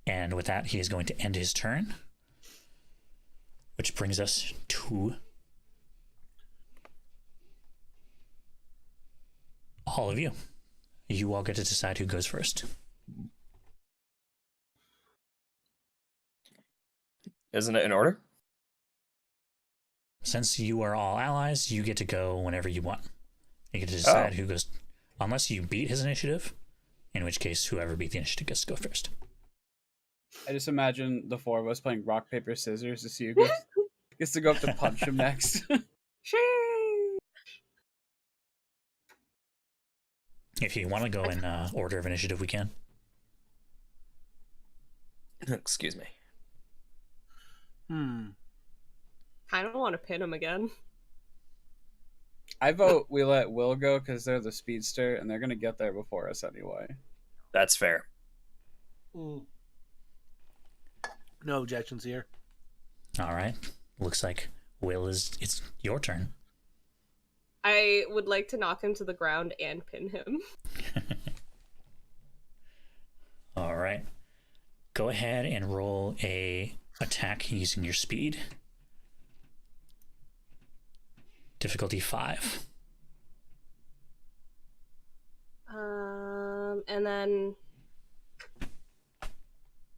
And with that, he is going to end his turn, which brings us to all of you. You all get to decide who goes first. Isn't it in order? Since you are all allies, you get to go whenever you want. You get to decide who goes, unless you beat his initiative, in which case whoever beat the initiative gets to go first. I just imagine the 4 of us playing rock, paper, scissors to see who gets to go up to punch him next. Sheesh. If you want to go in order of initiative, we can. Excuse me. I don't want to pin him again. I vote we let Will go because they're the speedster and they're going to get there before us anyway. That's fair. No objections here. All right. Looks like it's your turn. I would like to knock him to the ground and pin him. All right. Go ahead and roll a attack using your speed. Difficulty 5. And then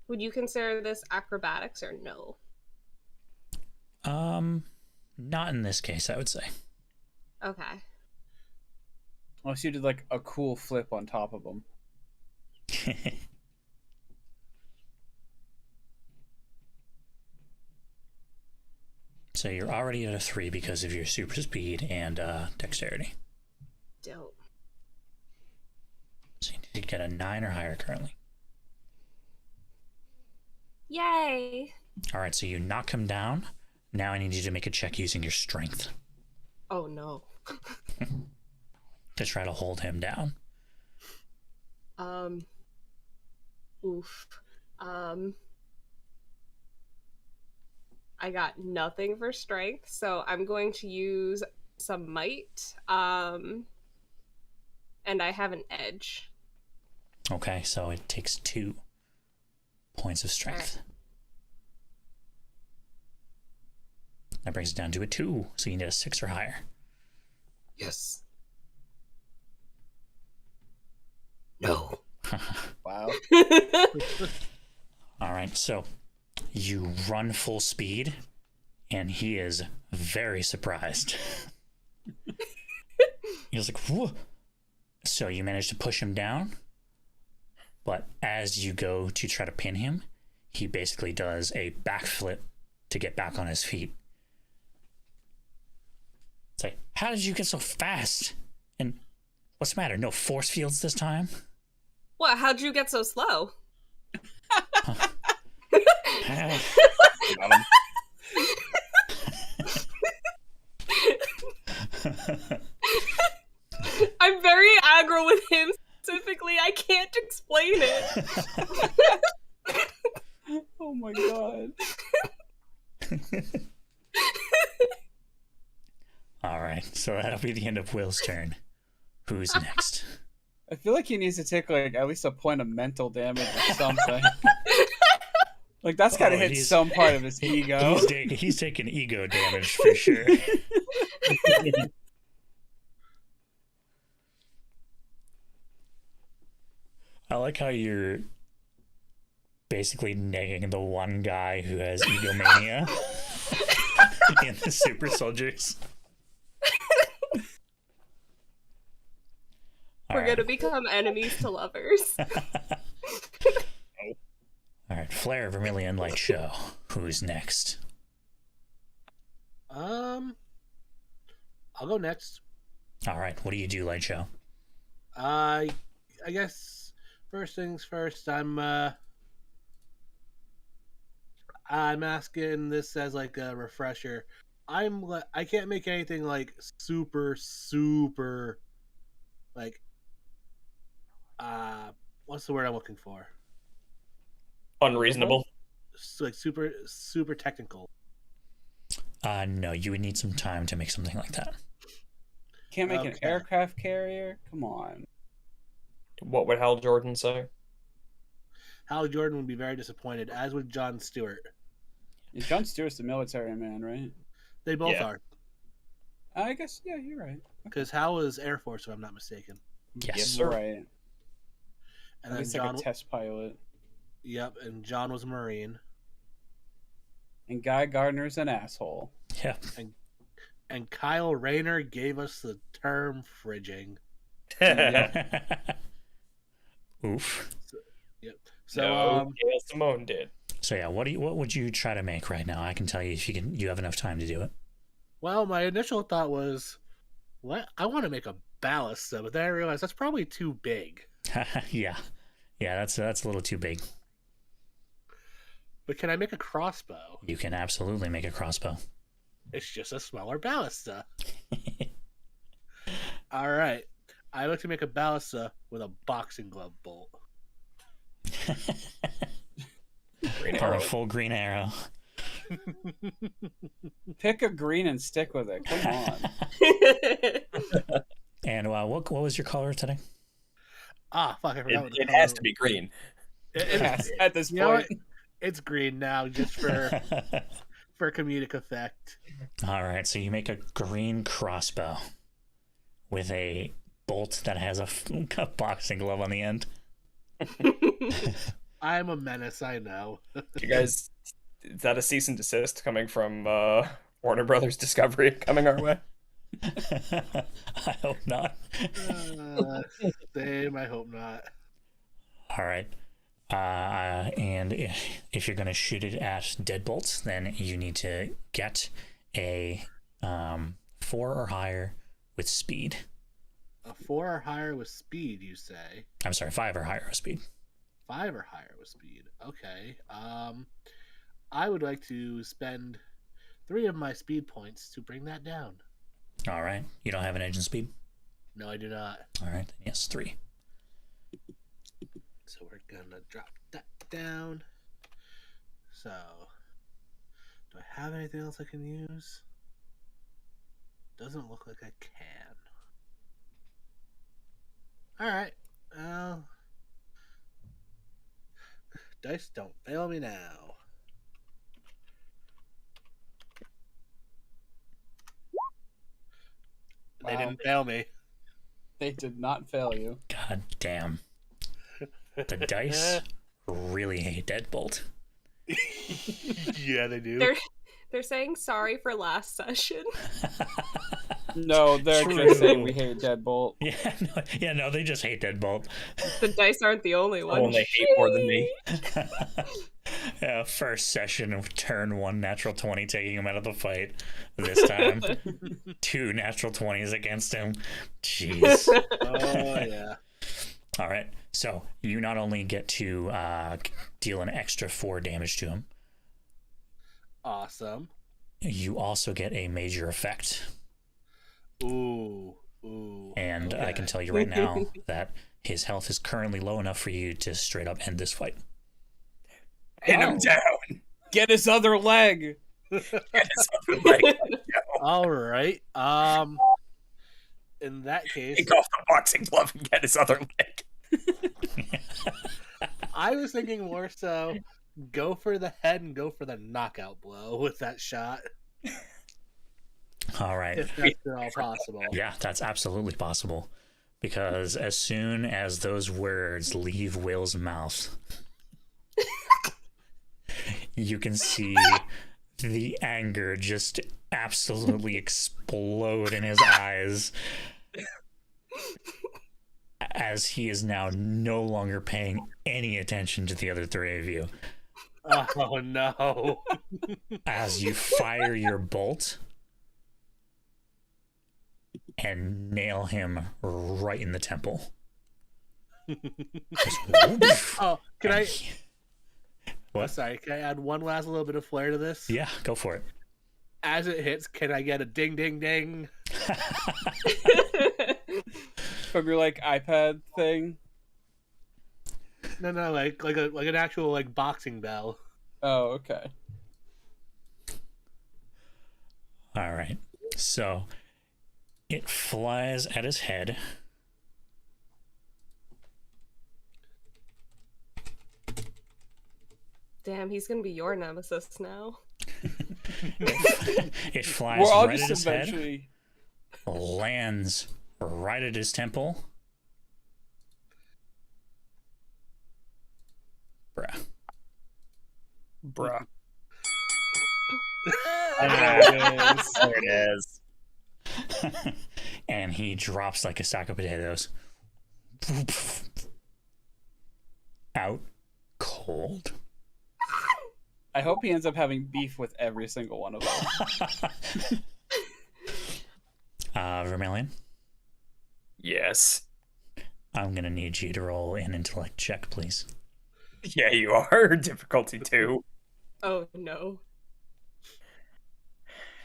would you consider this acrobatics or no? Not in this case, I would say. Okay. Unless you did like a cool flip on top of him. So you're already at a 3 because of your super speed and dexterity. Dope. So you need to get a 9 or higher currently. Yay! Alright, so you knock him down. Now I need you to make a check using your strength Oh no. to try to hold him down. Oof. I got nothing for strength, so I'm going to use some might. And I have an edge. Okay, so it takes 2 points of strength. That brings it down to a 2, so you need a 6 or higher. Yes. No. Wow. Alright, so you run full speed, and he is very surprised. He's like, whoa. So you manage to push him down, but as you go to try to pin him, he basically does a backflip to get back on his feet. It's like, how did you get so fast? And what's the matter? No force fields this time? What? How'd you get so slow? I'm very aggro with him specifically. I can't explain it. Oh my god. Alright, so that'll be the end of Will's turn. Who's next? I feel like he needs to take like at least a point of mental damage or something. Like that's gotta hit some part of his ego. He's taking ego damage for sure. I like how you're basically negging the one guy who has egomania in the super soldiers. We're gonna become enemies to lovers. Alright, Flare, Vermilion, Light Show. Who's next? I'll go next. Alright, what do you do, Light Show? I guess first things first, I'm asking this as like a refresher. I can't make anything like super like what's the word I'm looking for? Unreasonable. So, like super technical. No, you would need some time to make something like that. Can't make an aircraft carrier? Come on. What would Hal Jordan say? Hal Jordan would be very disappointed, as would John Stewart. Yeah, John Stewart's the military man, right? They both Yeah. are. I guess, yeah, you're right. Because Hal was Air Force, if I'm not mistaken. Yes, sir. Right. And At then least John, like a test pilot. yep, and John was a Marine. And Guy Gardner's an asshole. Yeah. And Kyle Rayner gave us the term fridging. Oof. Yep. So No, Gail Simone did. So yeah, what would you try to make right now? I can tell you if you have enough time to do it. well, my initial thought was, what? I want to make a ballista, but then I realized that's probably too big. Yeah, that's a little too big. But can I make a crossbow? You can absolutely make a crossbow. It's just a smaller ballista. All right. I look to make a ballista with a boxing glove bolt. Green Or a arrow. full green arrow. Pick a green and stick with it. Come on. And what was your color today? Ah, fuck! I forgot. It has to be green. At this You know what? point. It's green now, just for comedic effect. All right, so you make a green crossbow with a bolt that has a boxing glove on the end. I'm a menace, I know. You guys, is that a cease and desist coming from Warner Brothers Discovery coming our way? I hope not. Same, I hope not. All right. And if you're going to shoot it at deadbolts, then you need to get a 4 or higher with speed. A 4 or higher with speed, you say? I'm sorry, 5 or higher with speed. 5 or higher with speed. Okay. I would like to spend 3 of my speed points to bring that down. All right. You don't have an engine speed? No, I do not. All right. Then yes, 3. So we're gonna drop that down. So, do I have anything else I can use? Doesn't look like I can. Alright. Well, dice don't fail me now. They Wow. didn't fail me. They did not fail you. God damn. The dice really hate deadbolt. Yeah, they do. They're saying sorry for last session. No, they're True. just saying we hate Deadbolt. No, they just hate deadbolt. The dice aren't the only one. Someone they hate more than me. First session of turn 1 natural 20 taking him out of the fight. This time 2 natural 20s against him. Jeez. Oh, yeah. All right, so you not only get to deal an extra 4 damage to him, Awesome. you also get a major effect. Ooh. And I can Okay. tell you right now that his health is currently low enough for you to straight up end this fight. Pin him down. Get his other leg. Get his other leg. All right. In that case, Take off the boxing glove and get his other leg. I was thinking more so go for the head and go for the knockout blow with that shot. All right. If that's at all possible. Yeah, that's absolutely possible. Because as soon as those words leave Will's mouth, you can see the anger just absolutely explode in his eyes as he is now no longer paying any attention to the other 3 of you. Oh no. As you fire your bolt and nail him right in the temple. Just whoop. Oh, can And I he- What? Sorry, can I add one last little bit of flair to this? Yeah, go for it. As it hits, can I get a ding ding ding? From your like iPad thing. No, like an actual like boxing bell. Oh, okay. All right. So it flies at his head. Damn, he's gonna be your nemesis now. It flies We're all right at just his head, eventually. lands right at his temple. Bruh. Bruh. There it is. There it is. And he drops like a sack of potatoes. Out cold. I hope he ends up having beef with every single one of them. Vermilion, Yes. I'm gonna need you to roll an intellect check, please. Yeah, you are. Difficulty 2. Oh no.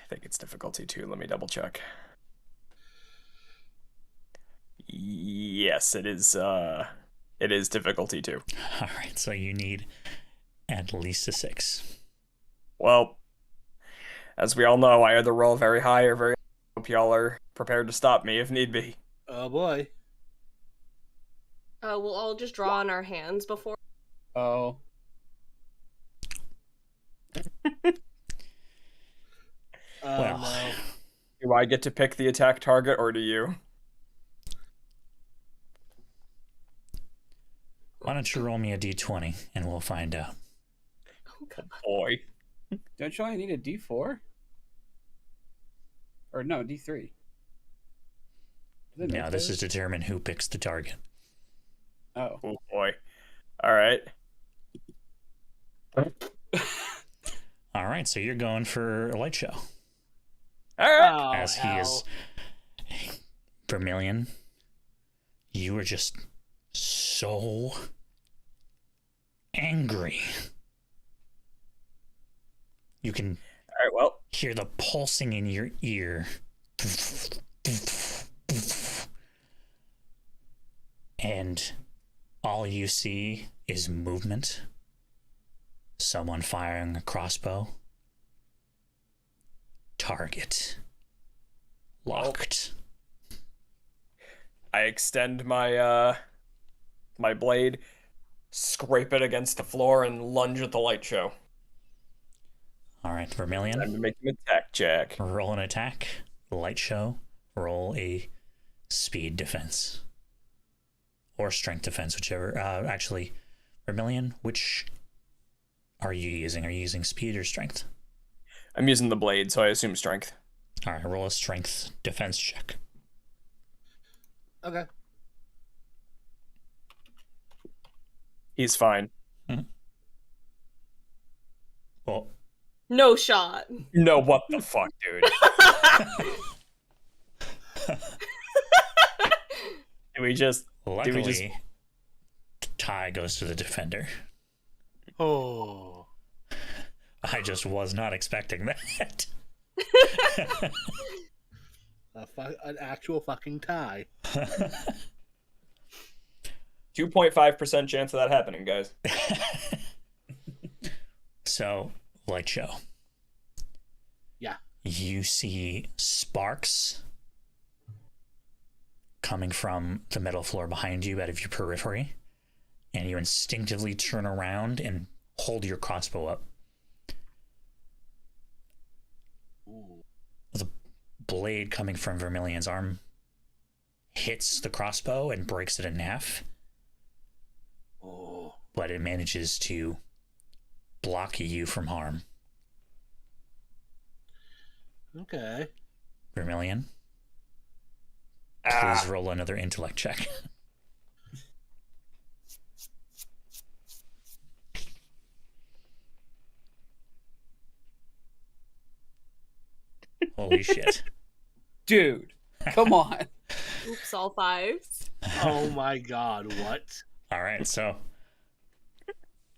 I think it's difficulty 2. Let me double check. Yes, it is. It is difficulty 2. All right, so you need at least a 6. Well, as we all know, I either roll very high or very low. Hope y'all are prepared to stop me if need be. Oh boy. We'll all just draw on our hands before. Oh. Well. No. Do I get to pick the attack target, or do you? Why don't you roll me a d20 and we'll find out. Oh god. Boy. Don't you only need a D4? Or no, D3. Now, this is to determine who picks the target. Oh. Oh boy. All right. All right, so you're going for a light show. All right. Oh, As he is Vermilion, you are just so angry. You can All right. Well, hear the pulsing in your ear. And all you see is movement. Someone firing a crossbow. Target. Locked. I extend my my blade, scrape it against the floor, and lunge at the light show. All right, Vermilion. Time to make an attack check. Roll an attack. Light show. Roll a speed defense. Or strength defense, whichever. Actually, Vermilion, which are you using? Are you using speed or strength? I'm using the blade, so I assume strength. All right, roll a strength defense check. Okay. He's fine. Well, No shot. No, what the fuck, dude? Do we just... luckily, tie goes to the defender. Oh. I just was not expecting that. An actual fucking tie. 2.5% chance of that happening, guys. So, light show. Yeah. You see sparks coming from the metal floor behind you out of your periphery, and you instinctively turn around and hold your crossbow up. Ooh. The blade coming from Vermilion's arm hits the crossbow and breaks it in half, Oh. but it manages to block you from harm. Okay. Vermilion, please roll another intellect check. Holy shit. Dude, come on. Oops, all fives. Oh my god, what? All right, so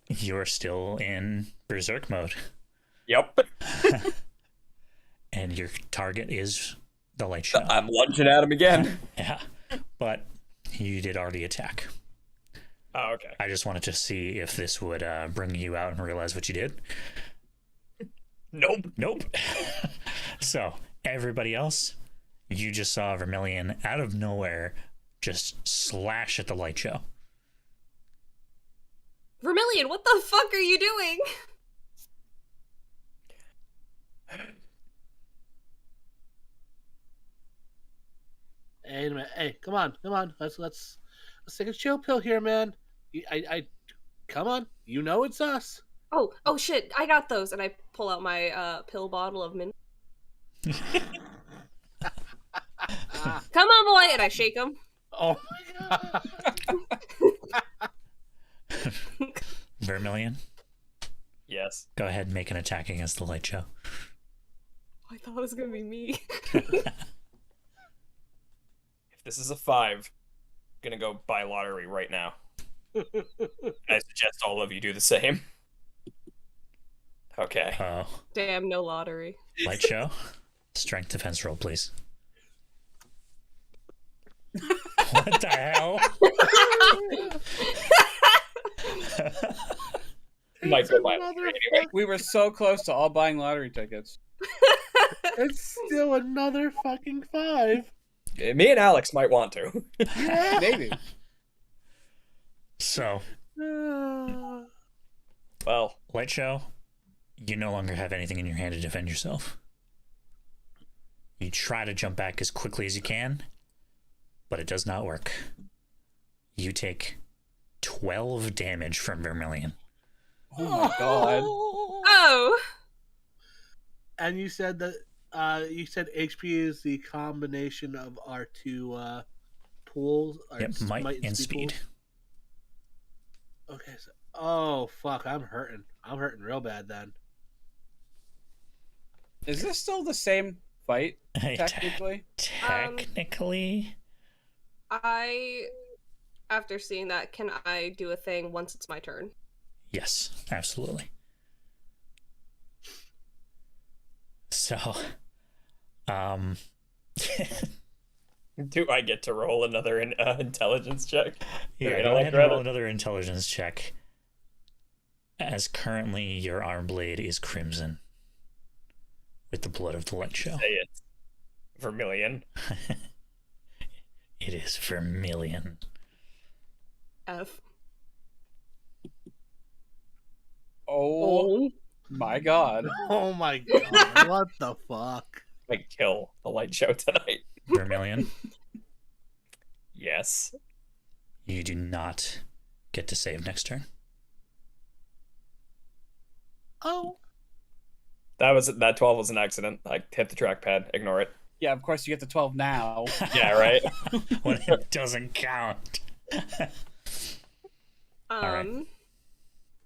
you're still in berserk mode, Yep. and your target is the light show. I'm lunging at him again. Yeah, but you did already attack. Oh, okay. I just wanted to see if this would bring you out and realize what you did. Nope. So, everybody else, you just saw Vermilion out of nowhere just slash at the light show. Vermilion, what the fuck are you doing? Hey, man. Hey, come on. Let's take a chill pill here, man. Come on. You know it's us. Oh shit, I got those, and I pull out my pill bottle of mint. Come on, boy, and I shake him. Oh my god. Vermilion, Yes. go ahead and make an attack against the light show. I thought it was gonna be me. If this is a 5, I'm gonna go buy lottery right now. I suggest all of you do the same. Okay. Oh, Damn, no lottery. light show, strength defense roll, please. What the hell? Might go buy lottery anyway. We were so close to all buying lottery tickets. It's still another fucking 5. Me and Alex might want to. Yeah. Maybe. So, Well, light show, you no longer have anything in your hand to defend yourself. You try to jump back as quickly as you can, but it does not work. You take 12 damage from Vermilion. Oh my god. Oh! And you said that HP is the combination of our two pools. Our Yep, might and speed. pools. Okay, so oh fuck, I'm hurting. I'm hurting real bad then. Is this still the same fight, technically? Technically, After seeing that, can I do a thing once it's my turn? yes, absolutely. So, um, Do I get to roll another intelligence check? yeah, Or go intellect, ahead and roll rather? another intelligence check. As currently your arm blade is crimson with the blood of the light show. Say it. Vermilion. It is vermilion. F. Oh my god. Oh my god, what the fuck? I kill the light show tonight. Vermilion, Yes. you do not get to save next turn. Oh. That 12 was an accident. I hit the trackpad. Ignore it. Yeah, of course you get the 12 now. Yeah, right. When it doesn't count. right.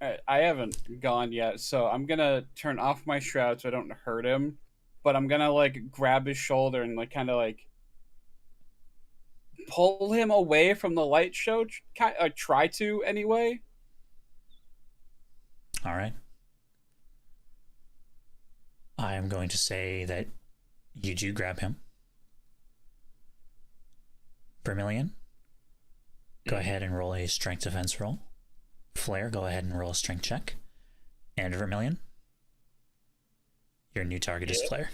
Alright, I haven't gone yet, so I'm gonna turn off my shroud so I don't hurt him. But I'm gonna like grab his shoulder and like kind of like pull him away from the light show. Try to anyway. All right. I am going to say that you do grab him. Vermilion, go ahead and roll a strength defense roll. Flare, go ahead and roll a strength check. And Vermilion, your new target is Flare.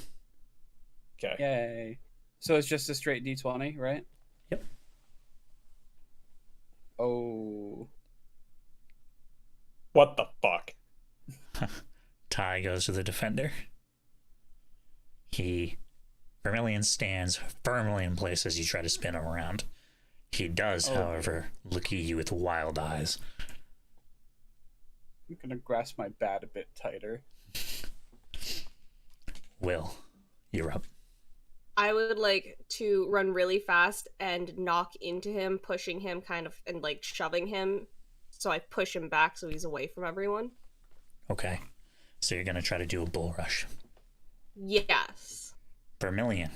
Okay. Yay! So it's just a straight D20, right? Yep. Oh. What the fuck? Ty goes to the defender. Vermilion stands firmly in place as you try to spin him around. He does, however, look at you with wild eyes. I'm gonna grasp my bat a bit tighter. Will, you're up. I would like to run really fast and knock into him, pushing him kind of and like shoving him. So I push him back so he's away from everyone. Okay. So you're going to try to do a bull rush. Yes. Vermilion,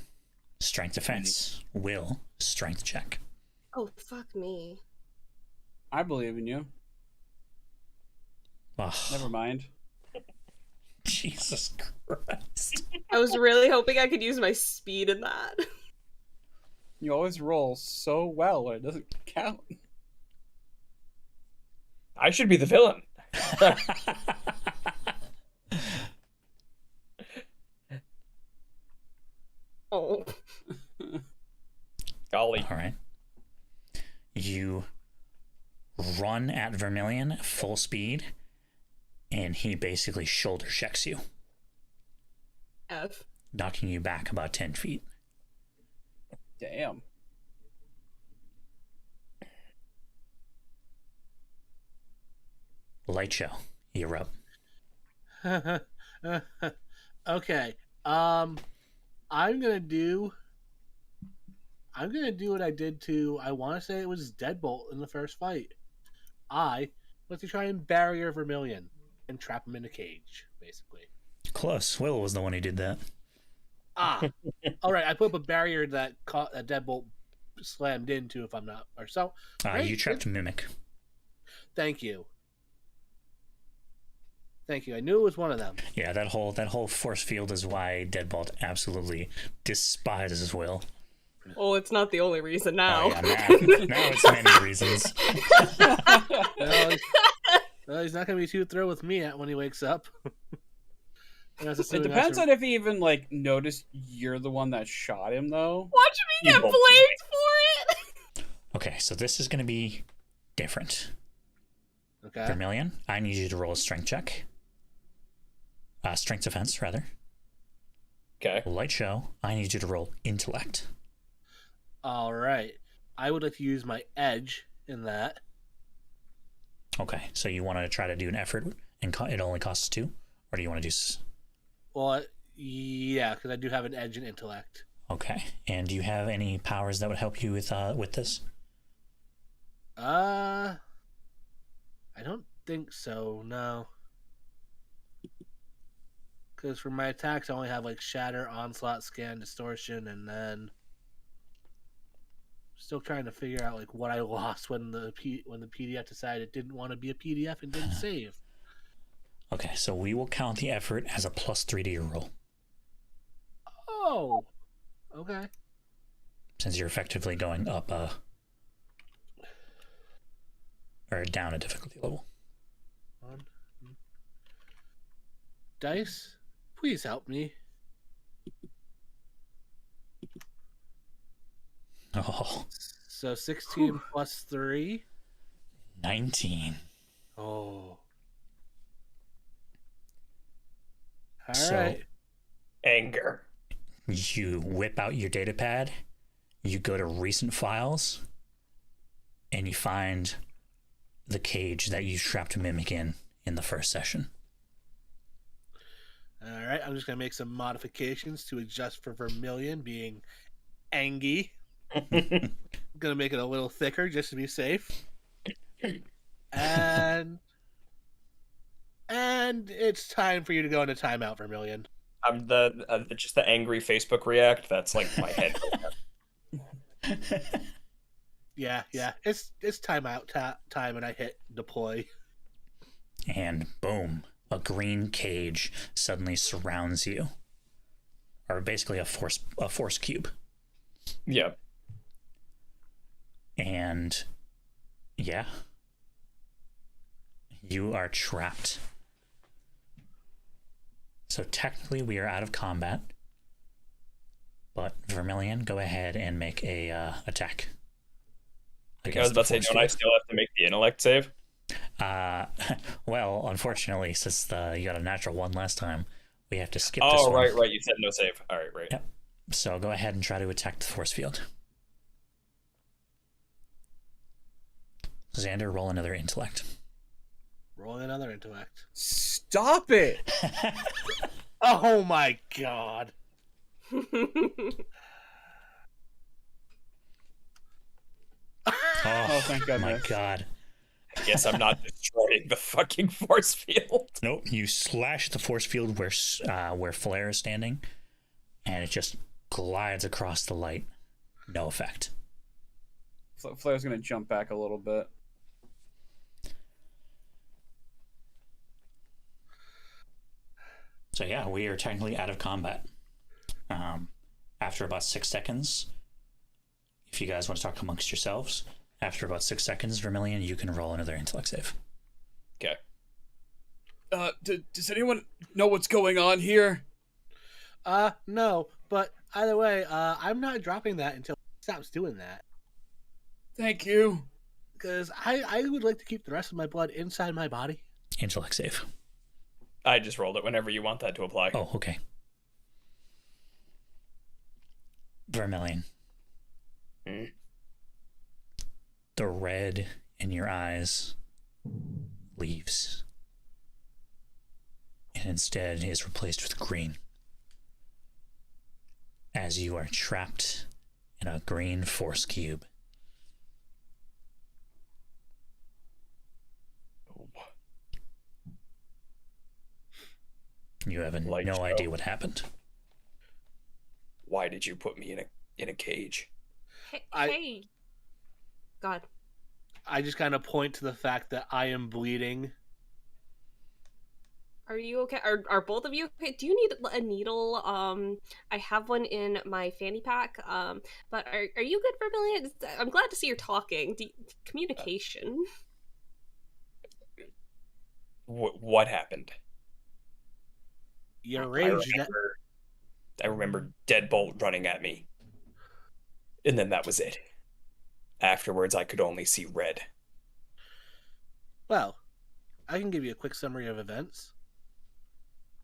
strength defense. Will, strength check. Oh, fuck me. I believe in you. Oh, Never mind. Jesus Christ. I was really hoping I could use my speed in that. You always roll so well when it doesn't count. I should be the villain. Oh. Golly. All right. You run at Vermilion full speed, and he basically shoulder checks you, F. knocking you back about 10 feet. Damn. Light show, you're up. Okay. I'm gonna do what I did to, I want to say it was Deadbolt in the first fight. I was to try and barrier Vermilion and trap him in a cage, basically. Close. Will was the one who did that. All right. I put up a barrier that caught a Deadbolt slammed into, if I'm not, or so. Right? You trapped Mimic. Thank you. Thank you. I knew it was one of them. Yeah, that whole force field is why Deadbolt absolutely despises Will. Oh, it's not the only reason now. Oh, yeah, now it's many reasons. Well, he's not going to be too thrilled with me when he wakes up. It depends on if he even like noticed you're the one that shot him, though. Watch me get blamed for it. Okay, so this is going to be different. Okay. Vermilion, I need you to roll a strength check. Strength defense, rather. Okay. Light show, I need you to roll intellect. All right. I would like to use my edge in that. Okay, so you want to try to do an effort, and it only costs 2? Or do you want to do... Well, yeah, because I do have an edge in intellect. Okay, and do you have any powers that would help you with this? I think so, no. Because for my attacks, I only have like Shatter, Onslaught, Scan, Distortion, and then still trying to figure out like what I lost when the PDF decided it didn't want to be a PDF and didn't save. Okay, so we will count the effort as a +3 to your roll. Oh, okay. Since you're effectively going up or down a difficulty level. One. Dice, please help me. Oh, So 16 plus 3. 19. Oh. All So- right. Anger. You whip out your data pad, you go to recent files, and you find the cage that you trapped a mimic in the first session. All right. I'm just gonna make some modifications to adjust for Vermilion being Angie. Gonna make it a little thicker just to be safe. And it's time for you to go into timeout, Vermilion. I'm just the angry Facebook react. That's like my head. Yeah. It's timeout time, and I hit deploy. And boom, a green cage suddenly surrounds you. Or basically a force cube. Yeah. And yeah, you are trapped. So technically we are out of combat, but Vermilion, go ahead and make a attack. I was about to say, don't I still have to make the intellect save? Well, unfortunately, since you got a natural 1 last time, we have to skip this Oh, one. right. You said no save. All right. Yep. So go ahead and try to attack the force field. Xander, roll another intellect. Rolling another intellect. Stop it! Oh my god. Oh, thank my goodness. god. I guess I'm not destroying the fucking force field. Nope, you slash the force field where Flare is standing, and it just glides across the light. No effect. Flair's gonna jump back a little bit. So yeah, we are technically out of combat. After about 6 seconds, if you guys want to talk amongst yourselves, after about 6 seconds, Vermilion, you can roll another intellect save. Okay. Does anyone know what's going on here? No, but either way, I'm not dropping that until it stops doing that. Thank you. Because I would like to keep the rest of my blood inside my body. Intellect save. I just rolled it whenever you want that to apply. Oh, okay. Vermilion. Mm. The red in your eyes leaves. And instead is replaced with green. As you are trapped in a green force cube. You have Light no show. idea what happened. Why did you put me in a cage? Hey. God. I just kind of point to the fact that I am bleeding. Are you okay? Are both of you okay? Do you need a needle? I have one in my fanny pack. But are you good, Vermilion? I'm glad to see you're talking. Communication. What happened? Your I rage. remember Deadbolt running at me. And then that was it. Afterwards, I could only see red. Well, I can give you a quick summary of events.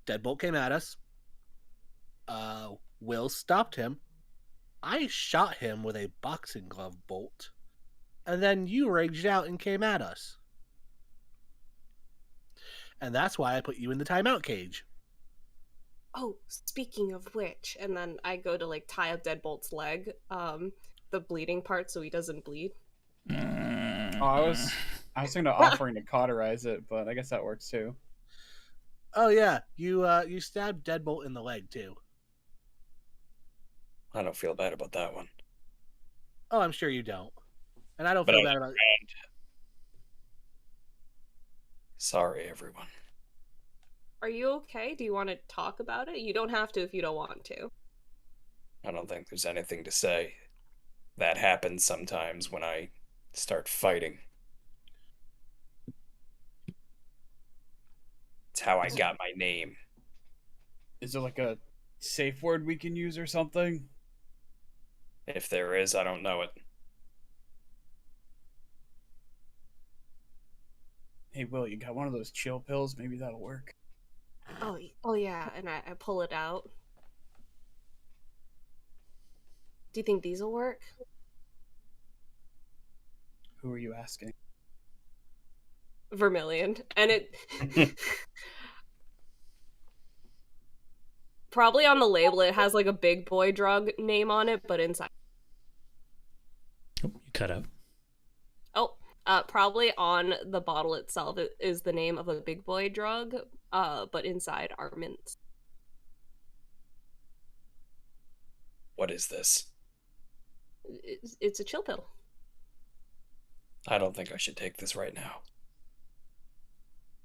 Deadbolt came at us. Will stopped him. I shot him with a boxing glove bolt. And then you raged out and came at us. And that's why I put you in the timeout cage. Oh, speaking of which, and then I go to like tie up Deadbolt's leg, the bleeding part, so he doesn't bleed. Oh, I was thinking of offering to cauterize it, but I guess that works too. Oh yeah, you stabbed Deadbolt in the leg too. I don't feel bad about that one. Oh, I'm sure you don't, and I don't But feel I bad about. Sorry, everyone. Are you okay? Do you want to talk about it? You don't have to if you don't want to. I don't think there's anything to say. That happens sometimes when I start fighting. It's how I got my name. Is there like a safe word we can use or something? If there is, I don't know it. Hey, Will, you got one of those chill pills? Maybe that'll work. Oh yeah, and I pull it out. Do you think these will work? Who are you asking? Vermilion. And it probably on the label it has like a big boy drug name on it, but inside Oh, you cut out. probably on the bottle itself is the name of a big boy drug, but inside are mints. What is this? It's a chill pill. I don't think I should take this right now.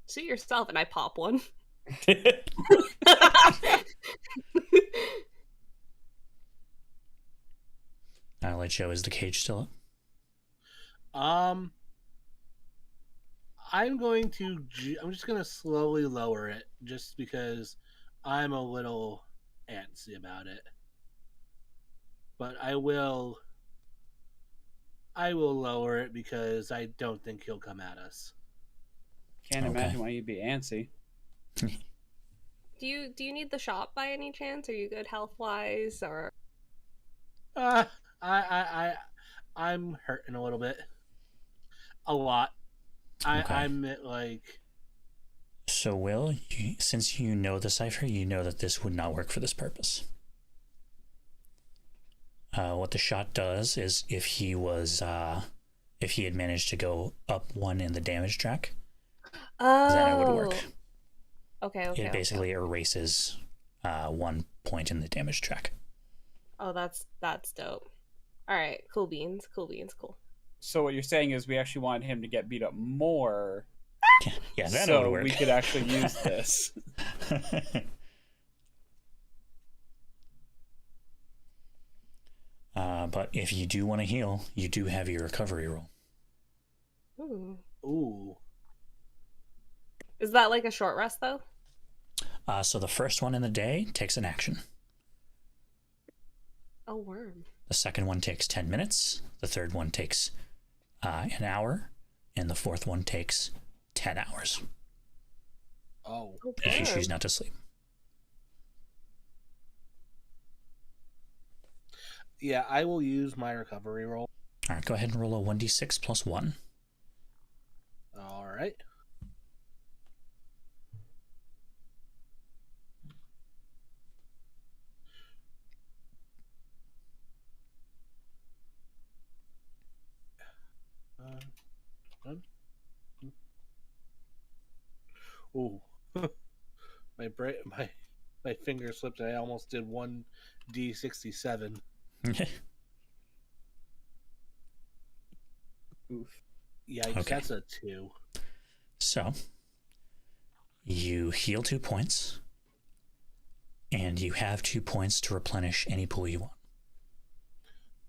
Suit yourself, and I pop one. I'll let you. Is the cage still up? I'm just gonna slowly lower it, just because I'm a little antsy about it. But I will lower it because I don't think he'll come at us. Can't Okay. imagine why you'd be antsy. Do you need the shop by any chance? Are you good health wise, or? I'm hurting a little bit, a lot. Okay. I'm at like. So, Will, since you know the cipher, you know that this would not work for this purpose. What the shot does is if he had managed to go up one in the damage track, then it would work. Okay. It basically erases 1 point in the damage track. Oh, that's dope. All right, cool beans. Cool. So what you're saying is we actually wanted him to get beat up more, Yeah, that so would work. we could actually use this. But if you do want to heal, you do have your recovery roll. Ooh. Is that like a short rest though? So the first one in the day takes an action. Oh, worm. The second one takes 10 minutes. The third one takes an hour. And the fourth one takes 10 hours. Oh. If you choose not to sleep. Yeah, I will use my recovery roll. All right, go ahead and roll a 1d6 plus 1. All right. Ooh. my finger slipped and I almost did 1d67. Oof. Yikes, Okay. that's a 2. So, you heal 2 points, and you have 2 points to replenish any pool you want.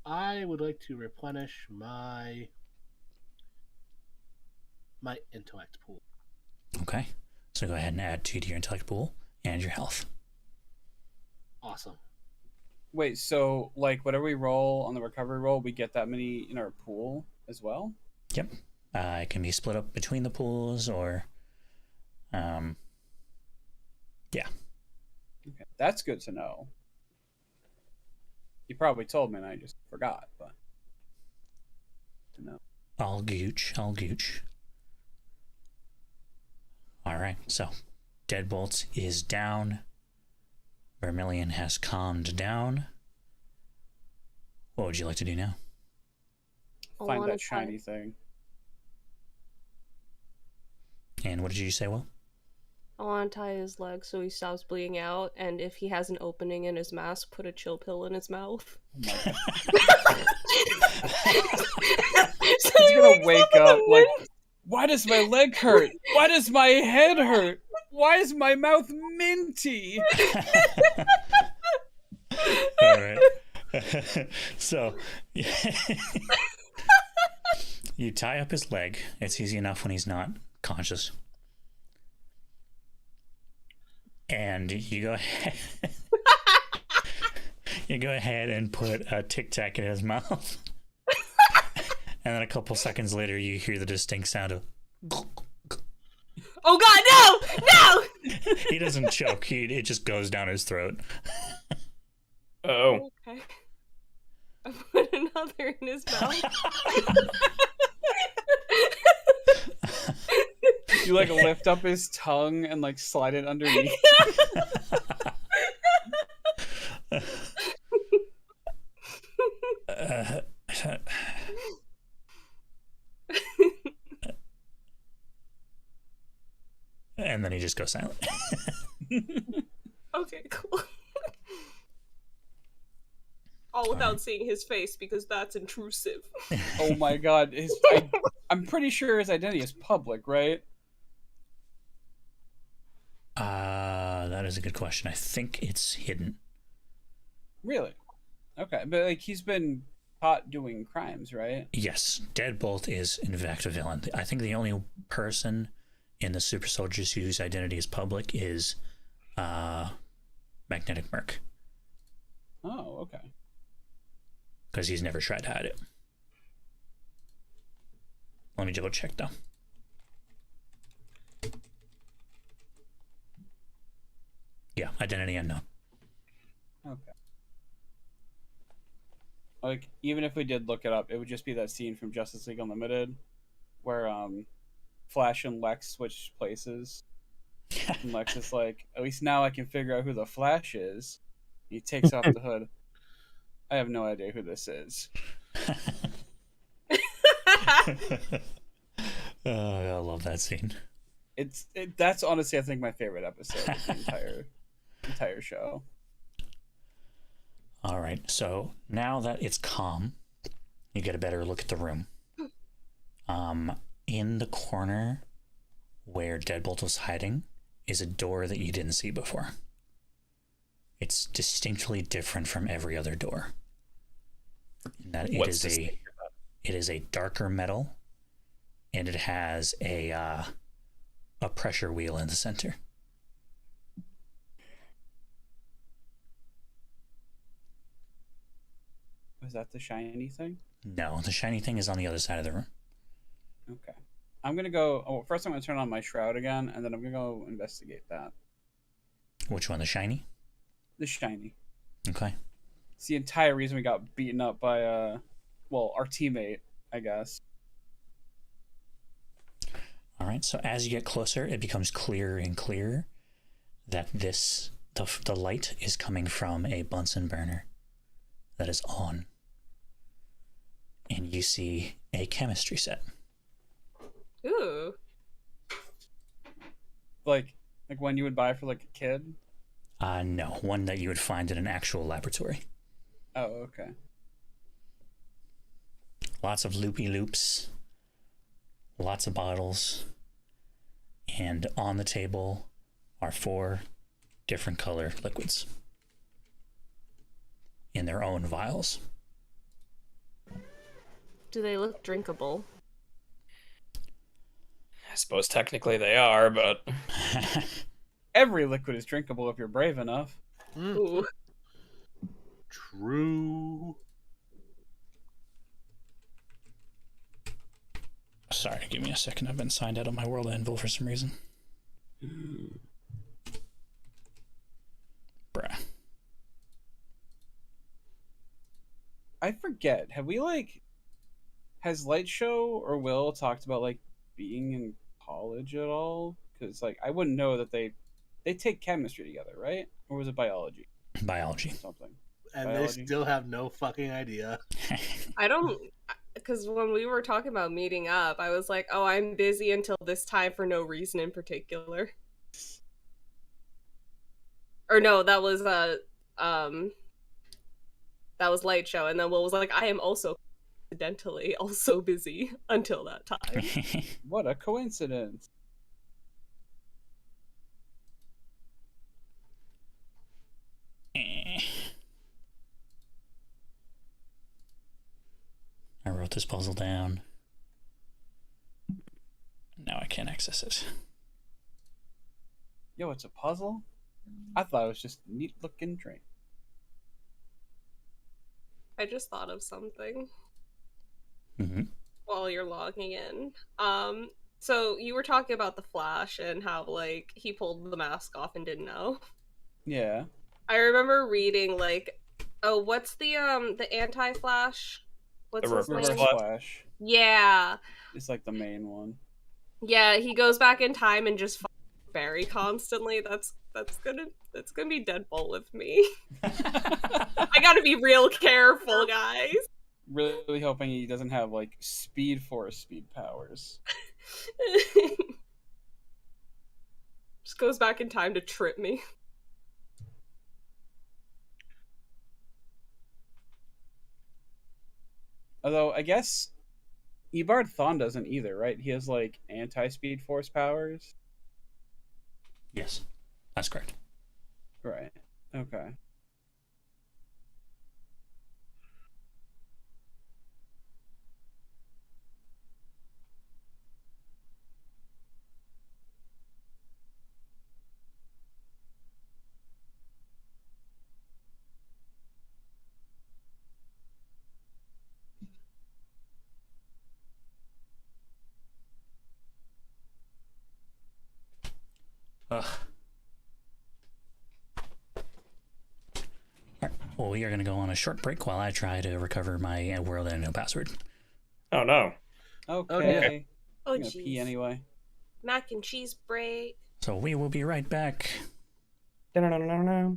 I would like to replenish my intellect pool. Okay? So go ahead and add 2 to your intellect pool and your health. Awesome. Wait, so like whatever we roll on the recovery roll, we get that many in our pool as well? Yep. It can be split up between the pools or... yeah. Okay, that's good to know. You probably told me and I just forgot, but... No. All gooch. Alright, so Deadbolt is down. Vermilion has calmed down. What would you like to do now? I Find wanna that shiny thing. And what did you say, Will? I'll untie his leg so he stops bleeding out, and if he has an opening in his mask, put a chill pill in his mouth. Oh my god. So He's he gonna wakes wake in the up like, mid- why does my leg hurt? Why does my head hurt? Why is my mouth minty? All right. So you tie up his leg. It's easy enough when he's not conscious. And you go ahead. You go ahead and put a Tic Tac in his mouth. And then a couple seconds later, you hear the distinct sound of. Oh god, no! No! He doesn't choke. It just goes down his throat. Oh. Okay. I put another in his mouth. You like lift up his tongue and like slide it underneath. And then he just goes silent. Okay, cool. All without seeing his face because that's intrusive. Oh my god. I'm pretty sure his identity is public, right? That is a good question. I think it's hidden. Really? Okay. But like he's been caught doing crimes, right? Yes, Deadbolt is in fact a villain. I think the only person in the Super Soldiers whose identity is public is Magnetic Merc. Oh, okay. Because he's never tried to hide it. Let me double check though. Yeah, identity unknown. Okay. Like, even if we did look it up, it would just be that scene from Justice League Unlimited where Flash and Lex switch places. And Lex is like, at least now I can figure out who the Flash is. He takes off the hood. I have no idea who this is. Oh, I love that scene. That's honestly, I think, my favorite episode of the entire show. All right, so now that it's calm, you get a better look at the room. In the corner where Deadbolt was hiding is a door that you didn't see before. It's distinctly different from every other door. In that it is a darker metal, and it has a pressure wheel in the center. Was that the shiny thing? No, the shiny thing is on the other side of the room. Okay. I'm gonna go. Oh, first I'm gonna turn on my shroud again, and then I'm gonna go investigate that. Which one, the shiny? The shiny. Okay. It's the entire reason we got beaten up by our teammate, I guess. All right, so as you get closer, it becomes clearer and clearer that the light is coming from a Bunsen burner that is on. And you see a chemistry set. Ooh. Like one you would buy for like a kid? No, one that you would find in an actual laboratory. Oh, okay. Lots of loopy loops, lots of bottles, and on the table are 4 different color liquids in their own vials. Do they look drinkable? I suppose technically they are, but Every liquid is drinkable if you're brave enough. Ooh. True. Sorry, give me a second. I've been signed out of my World Anvil for some reason. Bruh. I forget. Has Light Show or Will talked about like being in college at all? Because like I wouldn't know that they take chemistry together, right? Or was it biology? Biology. Something. And Biology. they still have no fucking idea. I don't. because when we were talking about meeting up, I was like, "Oh, I'm busy until this time for no reason in particular." Or no, um that was Light Show, and then Will was like, "I am also accidentally also busy until that time." What a coincidence. I wrote this puzzle down. Now I can't access it. Yo, it's a puzzle? I thought it was just a neat looking drink. I just thought of something Mm-hmm. while you're logging in. So you were talking about the Flash and how like he pulled the mask off and didn't know. Yeah. I remember reading like, oh, what's the anti-Flash? What's The his Reverse name? Reverse Flash. Flash Yeah, is like the main one. yeah. He goes back in time and just Barry constantly. That's gonna be Deadbolt with me. I gotta be real careful, guys. Really hoping he doesn't have like Speed Force speed powers. Just goes back in time to trip me. Although I guess Eobard Thawne doesn't either, right? He has like anti-Speed Force powers. Yes, that's correct. Right. Okay. Ugh. Alright, well, we are going to go on a short break while I try to recover my world and no password. Oh no. Okay. Oh I'm gonna pee jeez. anyway. Mac and cheese break. So we will be right back. Da-na-na-na-na.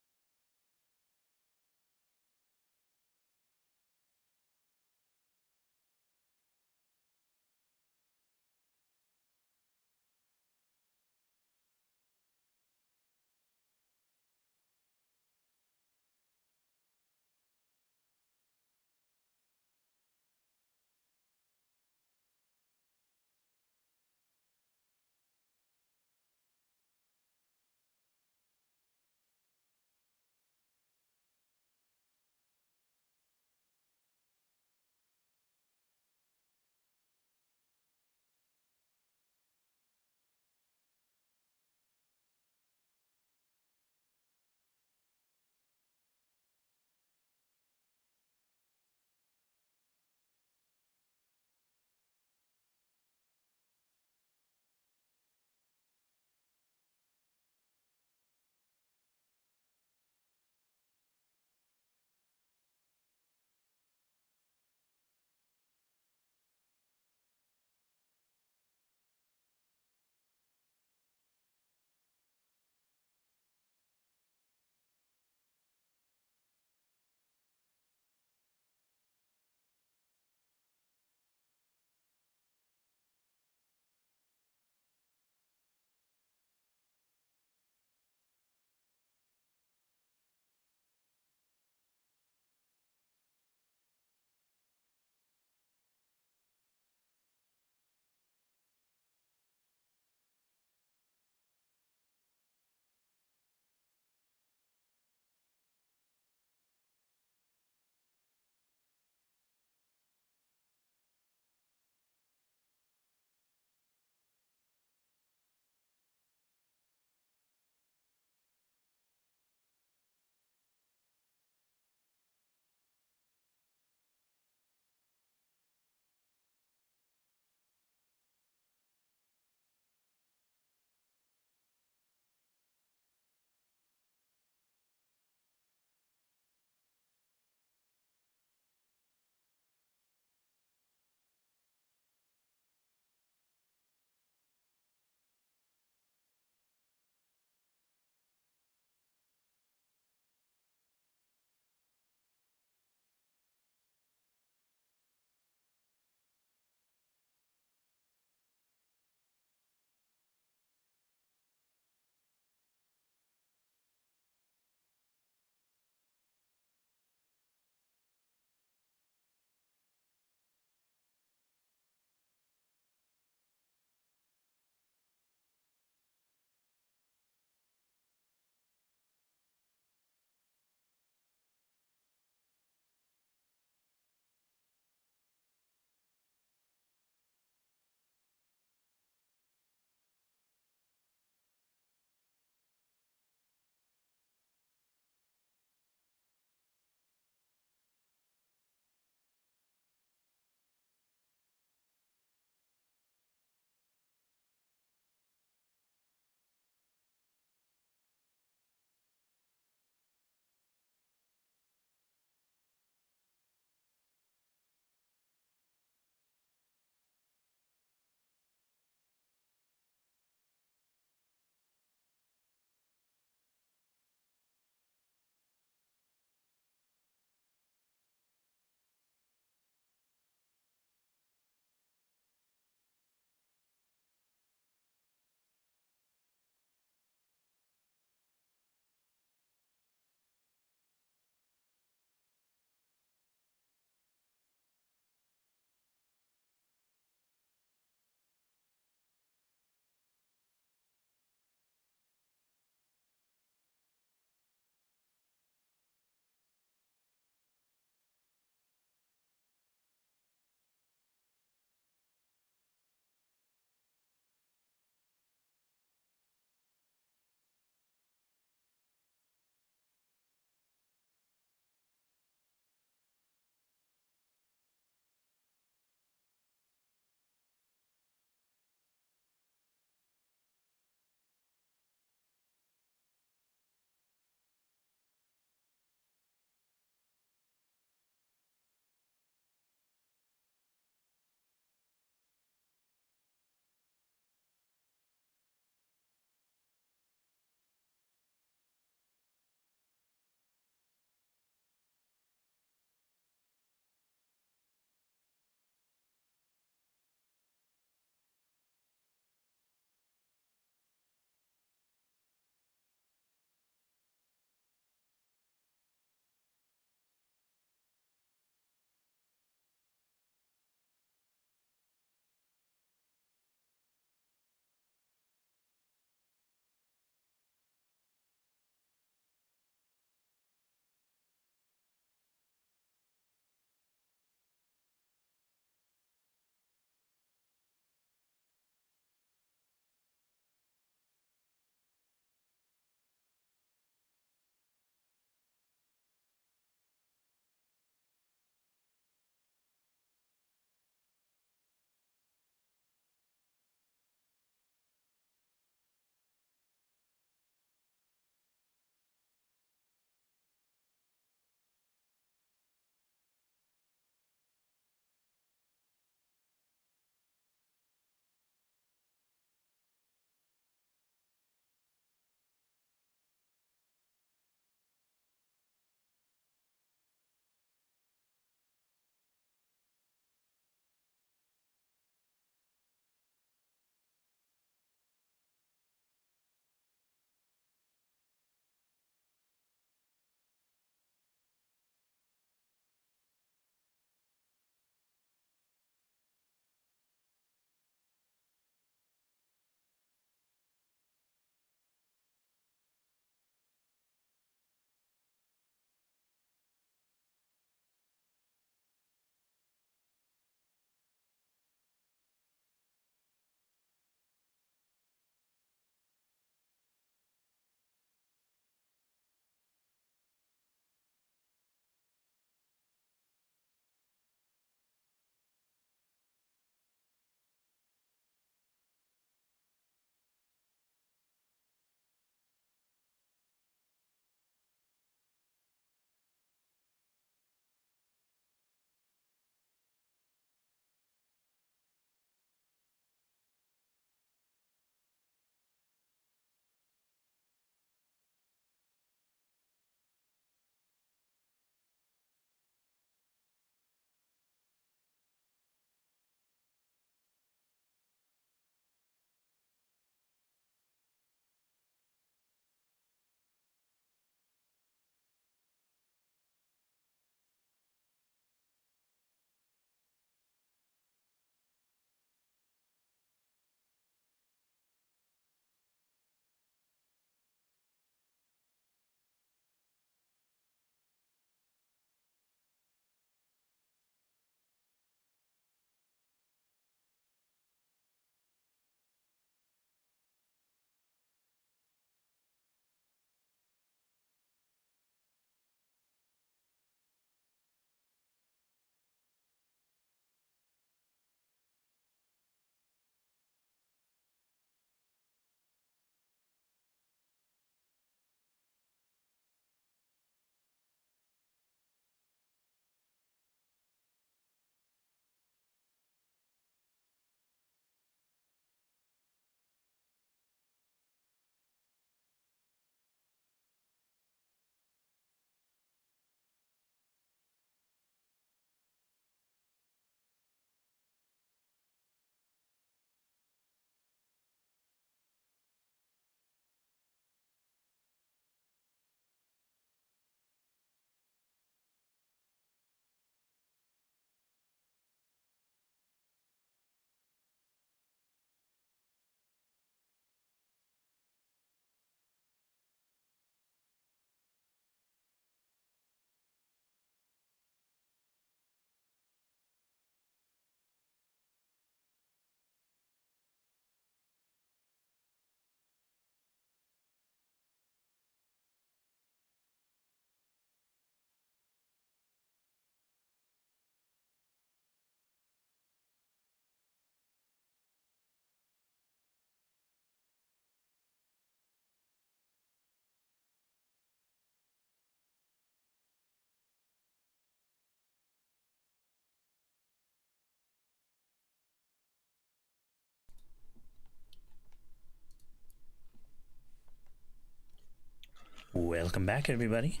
Welcome back, everybody.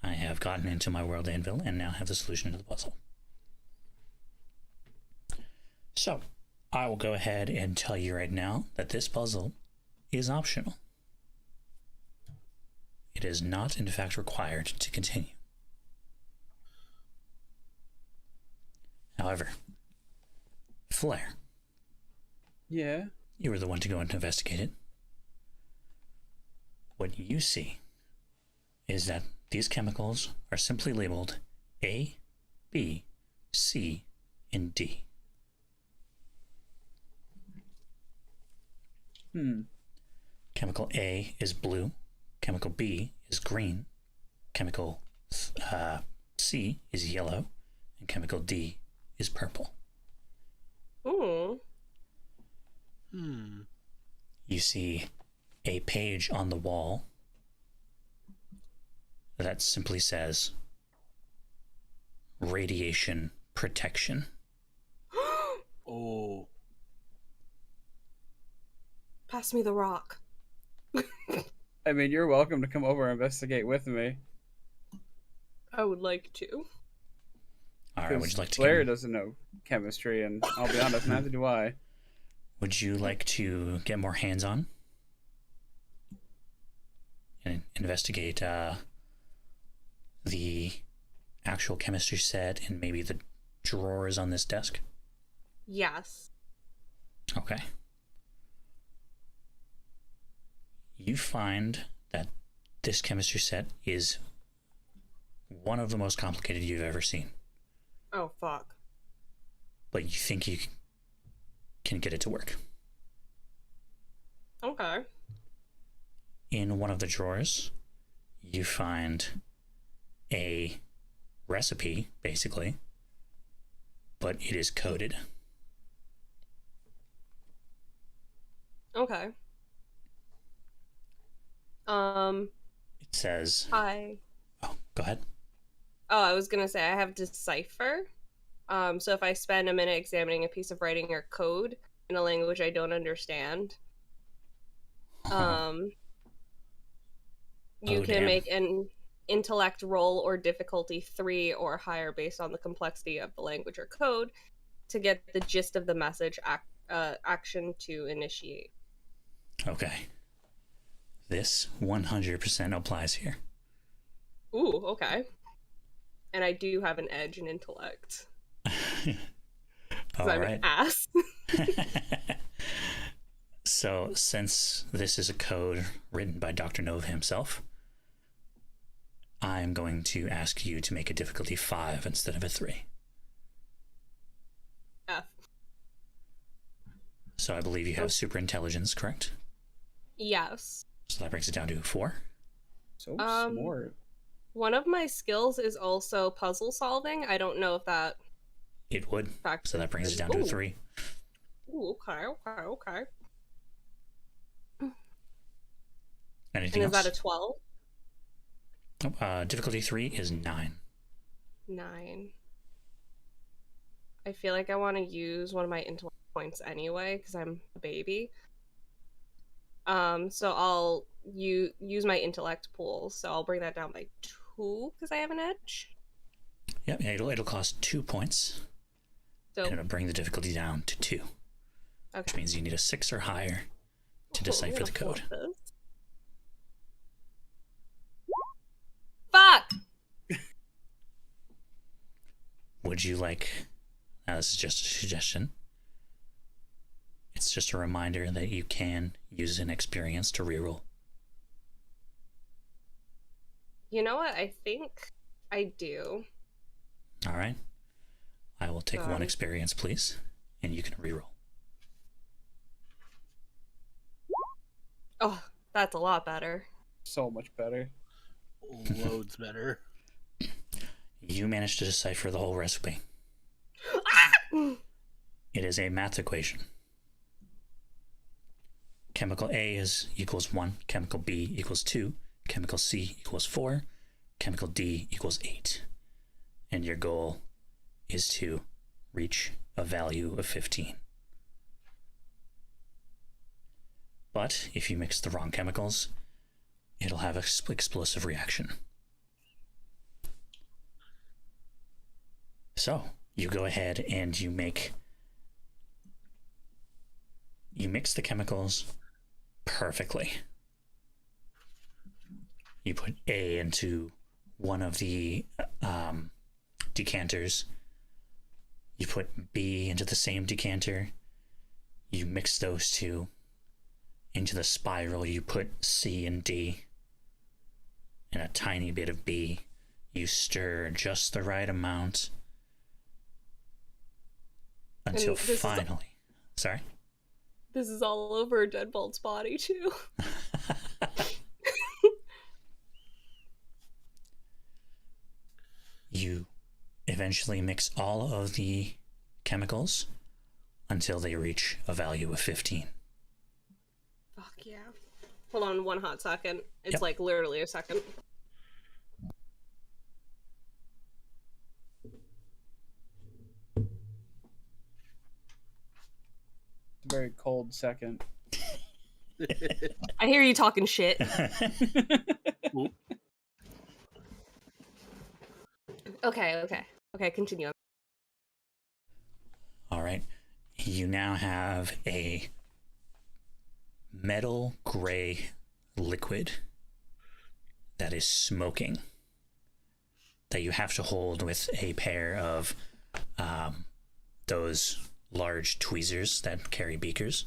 I have gotten into my world anvil and now have the solution to the puzzle. So, I will go ahead and tell you right now that this puzzle is optional. It is not, in fact, required to continue. However, Flair, Yeah. you were the one to go and investigate it. What you see is that these chemicals are simply labeled A, B, C, and D. Chemical A is blue, chemical B is green, chemical C is yellow, and chemical D is purple. Ooh. You see a page on the wall that simply says radiation protection. Oh. Pass me the rock. I mean, you're welcome to come over and investigate with me. I would like to. All right, would you like to Blair doesn't know chemistry, and I'll be honest, neither do I. Would you like to get more hands-on and investigate the actual chemistry set and maybe the drawers on this desk? Yes. Okay. You find that this chemistry set is one of the most complicated you've ever seen, Oh, fuck. but you think you can get it to work. Okay. In one of the drawers, you find a recipe, basically, but it is coded. Okay. It says, I oh, go ahead. Oh, I was gonna say I have Decipher. So if I spend a minute examining a piece of writing or code in a language I don't understand, you Oh, can damn. make an intellect roll or difficulty 3 or higher based on the complexity of the language or code to get the gist of the message action to initiate. Okay. This 100% applies here. Ooh, okay. And I do have an edge in intellect. All I'm right. an ass. So, since this is a code written by Dr. Nova himself, I'm going to ask you to make a difficulty 5 instead of a 3. F. So I believe you have super intelligence, correct? Yes. So that brings it down to 4. So Um, smart. One of my skills is also puzzle solving. I don't know if that It would. factors So that brings it down to a 3. Ooh, okay. Anything And is else? that a 12? Difficulty 3 is 9. 9. I feel like I want to use one of my intellect points anyway, because I'm a baby. So I'll use my intellect pool, so I'll bring that down by 2, because I have an edge. Yep, it'll cost 2 points, So, and it'll bring the difficulty down to 2, which okay. means you need a 6 or higher to decipher I'm the gonna code. flip this. Fuck! Would you like, now this is just a suggestion, it's just a reminder that you can use an experience to reroll. You know what? I think I do. All right. I will take one Got it. experience, please, and you can reroll. Oh, that's a lot better. So much better. Loads better. You managed to decipher the whole recipe. It is a math equation. Chemical A is equals 1, chemical B equals 2, chemical C equals 4, chemical D equals 8. And your goal is to reach a value of 15. But if you mix the wrong chemicals, it'll have an explosive reaction. So you go ahead and you mix the chemicals perfectly. You put A into one of the decanters. You put B into the same decanter. You mix those two. Into the spiral, you put C and D and a tiny bit of B. You stir just the right amount until finally... Sorry? This is all over Deadbolt's body, too. You eventually mix all of the chemicals until they reach a value of 15. Fuck yeah. Hold on one hot second. It's Yep. like literally a second. It's a very cold second. I hear you talking shit. Okay, continue. All right. You now have a metal gray liquid that is smoking that you have to hold with a pair of those large tweezers that carry beakers.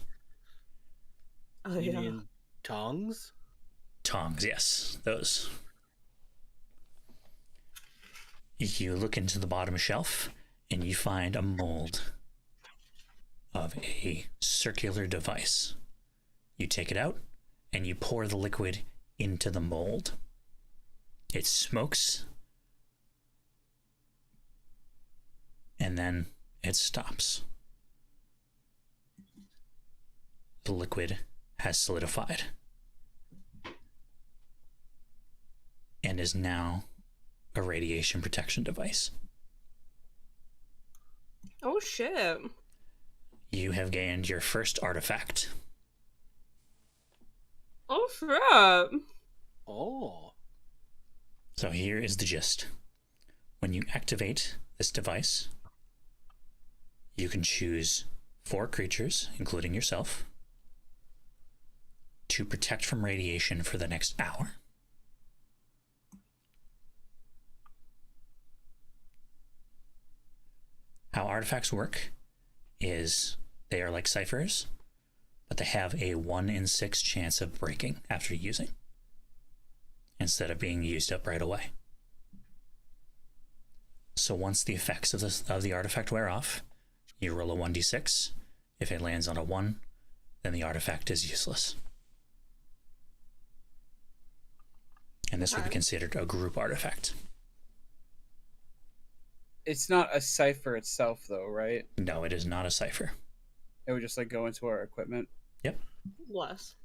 Oh, You yeah. mean tongs? Tongs, yes, those. You look into the bottom shelf and you find a mold of a circular device. You take it out and you pour the liquid into the mold. It smokes and then it stops. The liquid has solidified and is now a radiation protection device. Oh shit. You have gained your first artifact. Oh shit. Oh. So here is the gist. When you activate this device, you can choose 4 creatures, including yourself, to protect from radiation for the next hour. How artifacts work is they are like ciphers, but they have a 1 in 6 chance of breaking after using, instead of being used up right away. So once the effects of the artifact wear off, you roll a 1d6. If it lands on a 1, then the artifact is useless. And this would be considered a group artifact. It's not a cipher itself, though, right? No, it is not a cipher. It would just like go into our equipment. Yep. Bless.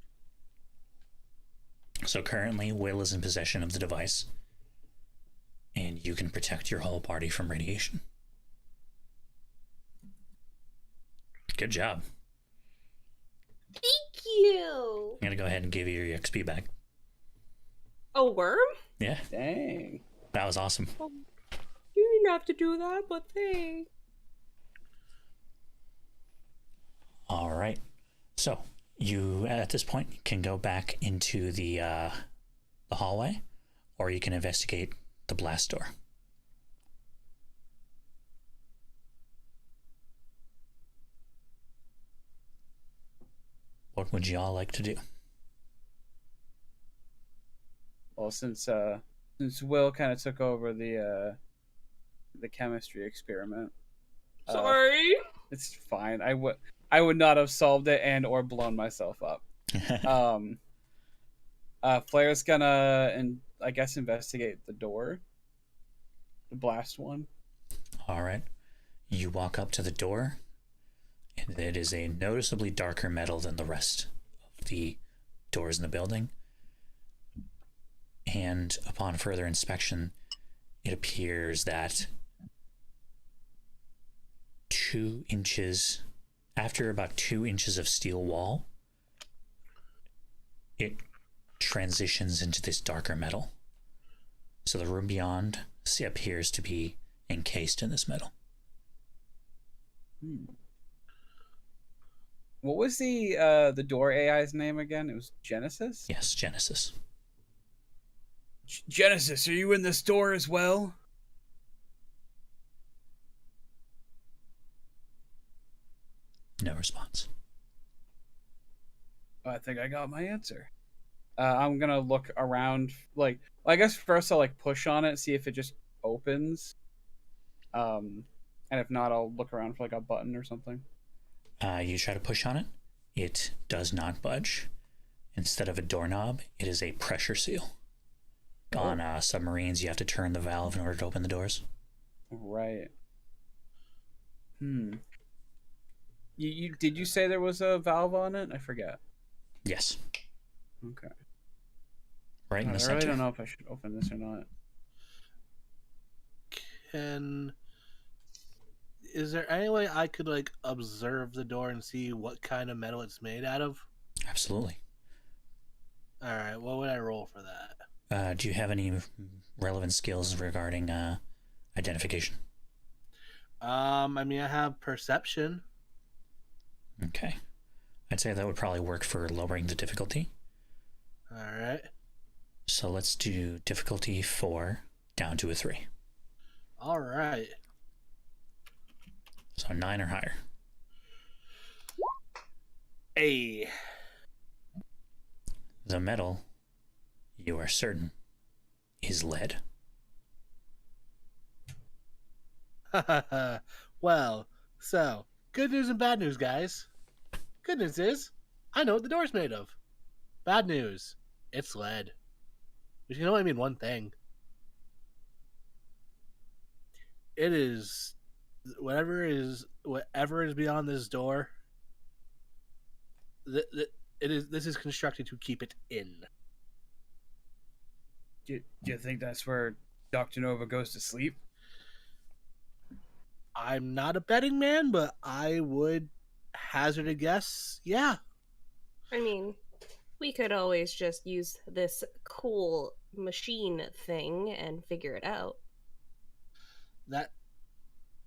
So currently, Will is in possession of the device, and you can protect your whole party from radiation. Good job. Thank you. I'm gonna go ahead and give you your XP back. A worm? Yeah, Dang. that was awesome. You didn't have to do that, but thanks. All right. So you, at this point, can go back into the hallway, or you can investigate the blast door. What would you all like to do? Well, since Will kind of took over the chemistry experiment, Sorry. it's fine. I would not have solved it and or blown myself up. Flair's gonna I guess investigate the door, the blast one. All right. You walk up to the door, and it is a noticeably darker metal than the rest of the doors in the building. And upon further inspection, it appears that 2 inches, after about 2 inches of steel wall, it transitions into this darker metal. So the room beyond appears to be encased in this metal. What was the door AI's name again? It was Genesis? Yes, Genesis. Genesis, are you in this door as well? No response. I think I got my answer. I'm gonna look around, like, well, I guess first I'll like push on it, see if it just opens. And if not, I'll look around for like a button or something. You try to push on it. It does not budge. Instead of a doorknob, it is a pressure seal. On submarines, you have to turn the valve in order to open the doors. Right. You did you say there was a valve on it? I forget. Yes. Okay. Right in the I center. really don't know if I should open this or not. Is there any way I could like observe the door and see what kind of metal it's made out of? Absolutely. All right, what would I roll for that? Do you have any relevant skills regarding identification? I mean, I have perception. Okay. I'd say that would probably work for lowering the difficulty. All right. So let's do difficulty 4 down to a 3. All right. So 9 or higher. Hey. The metal, you are certain, is lead. Well, so good news and bad news, guys. Good news is I know what the door's made of. Bad news, it's lead. Which can only mean one thing. It is whatever is beyond this door. This is constructed to keep it in. Do you think that's where Dr. Nova goes to sleep? I'm not a betting man, but I would hazard a guess. Yeah. I mean, we could always just use this cool machine thing and figure it out. That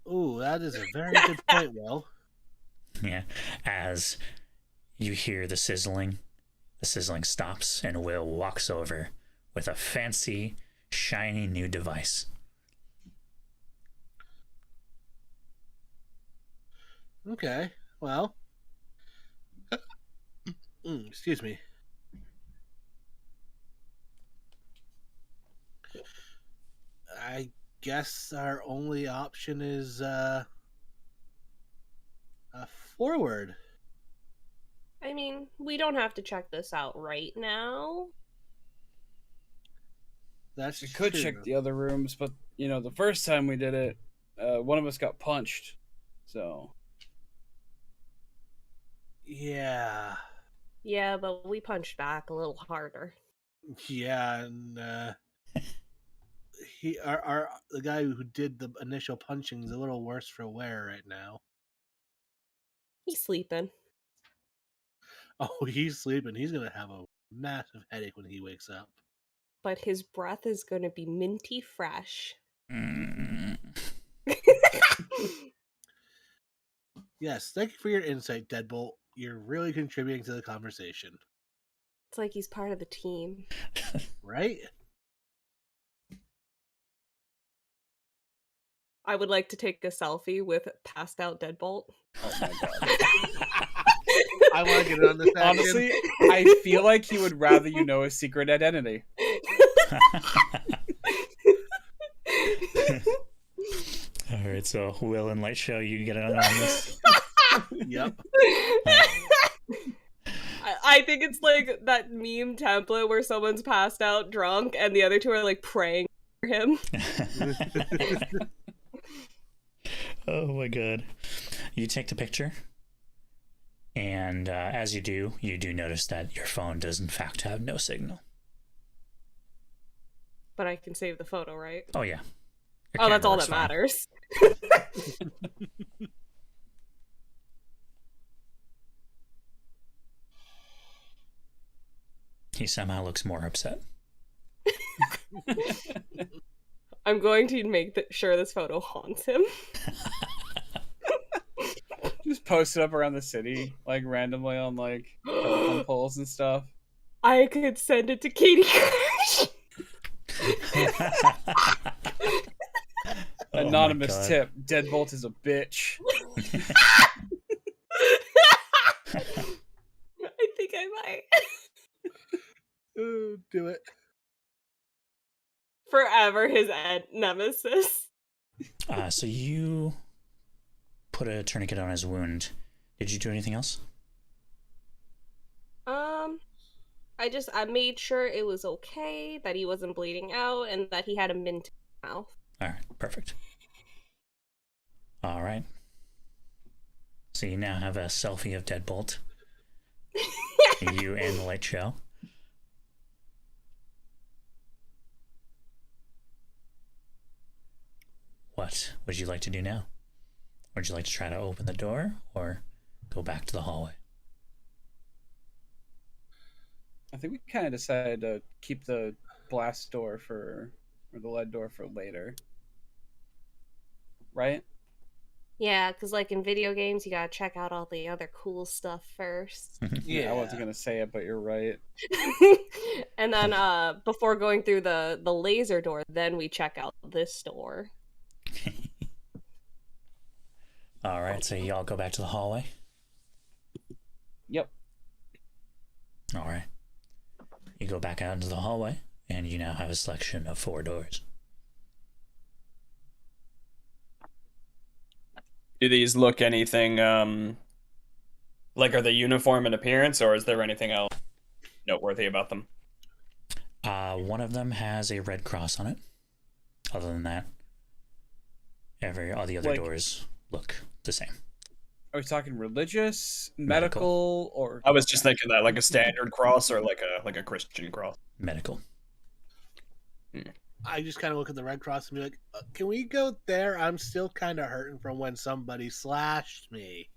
is a very good point, Will. Yeah. As you hear the sizzling stops and Will walks over with a fancy, shiny new device. Okay, well, excuse me. I guess our only option is forward. I mean, we don't have to check this out right now. That's We could true. check the other rooms, but the first time we did it, one of us got punched. So Yeah, Yeah, but we punched back a little harder. yeah, and the guy who did the initial punching is a little worse for wear right now. He's sleeping. Oh, he's sleeping. He's gonna have a massive headache when he wakes up. But his breath is going to be minty fresh. Mm. Yes, thank you for your insight, Deadbolt. You're really contributing to the conversation, It's like he's part of the team. right? I would like to take a selfie with passed out Deadbolt. oh my god. I want to get in on this action. Honestly, I feel like he would rather you know his secret identity. All right, so Will and Light Show, you get on this. Yep. I think it's like that meme template where someone's passed out drunk and the other two are like praying for him. Oh my god. You take the picture, and as you do notice that your phone does in fact have no signal. But I can save the photo, right? Oh yeah. Oh, that's all works that fine. matters. He somehow looks more upset. I'm going to make sure this photo haunts him. Just post it up around the city, like randomly on like telephone poles and stuff. I could send it to Katie Crush. Anonymous God. tip: Deadbolt is a bitch. I think I might. Do it. Forever his nemesis. So you put a tourniquet on his wound. Did you do anything else? I made sure it was okay, that he wasn't bleeding out, and that he had a mint mouth. Alright, perfect. Alright. So you now have a selfie of Deadbolt. You and the light show. What would you like to do now? Would you like to try to open the door or go back to the hallway? I think we kind of decided to keep the blast door or the lead door for later. Right? Yeah, because like in video games, you gotta check out all the other cool stuff first. Yeah, I wasn't gonna say it, but you're right. And then before going through the laser door, then we check out this door. Alright, so you all go back to the hallway? Yep. Alright. You go back out into the hallway, and you now have a selection of 4 doors. Do these look anything, like, are they uniform in appearance, or is there anything else noteworthy about them? One of them has a red cross on it. Other than that, all the other doors look the same. Are we talking religious, medical, or? I was just thinking that, like a standard cross or like a Christian cross. Medical. I just kind of look at the Red Cross and be like, can we go there? I'm still kind of hurting from when somebody slashed me.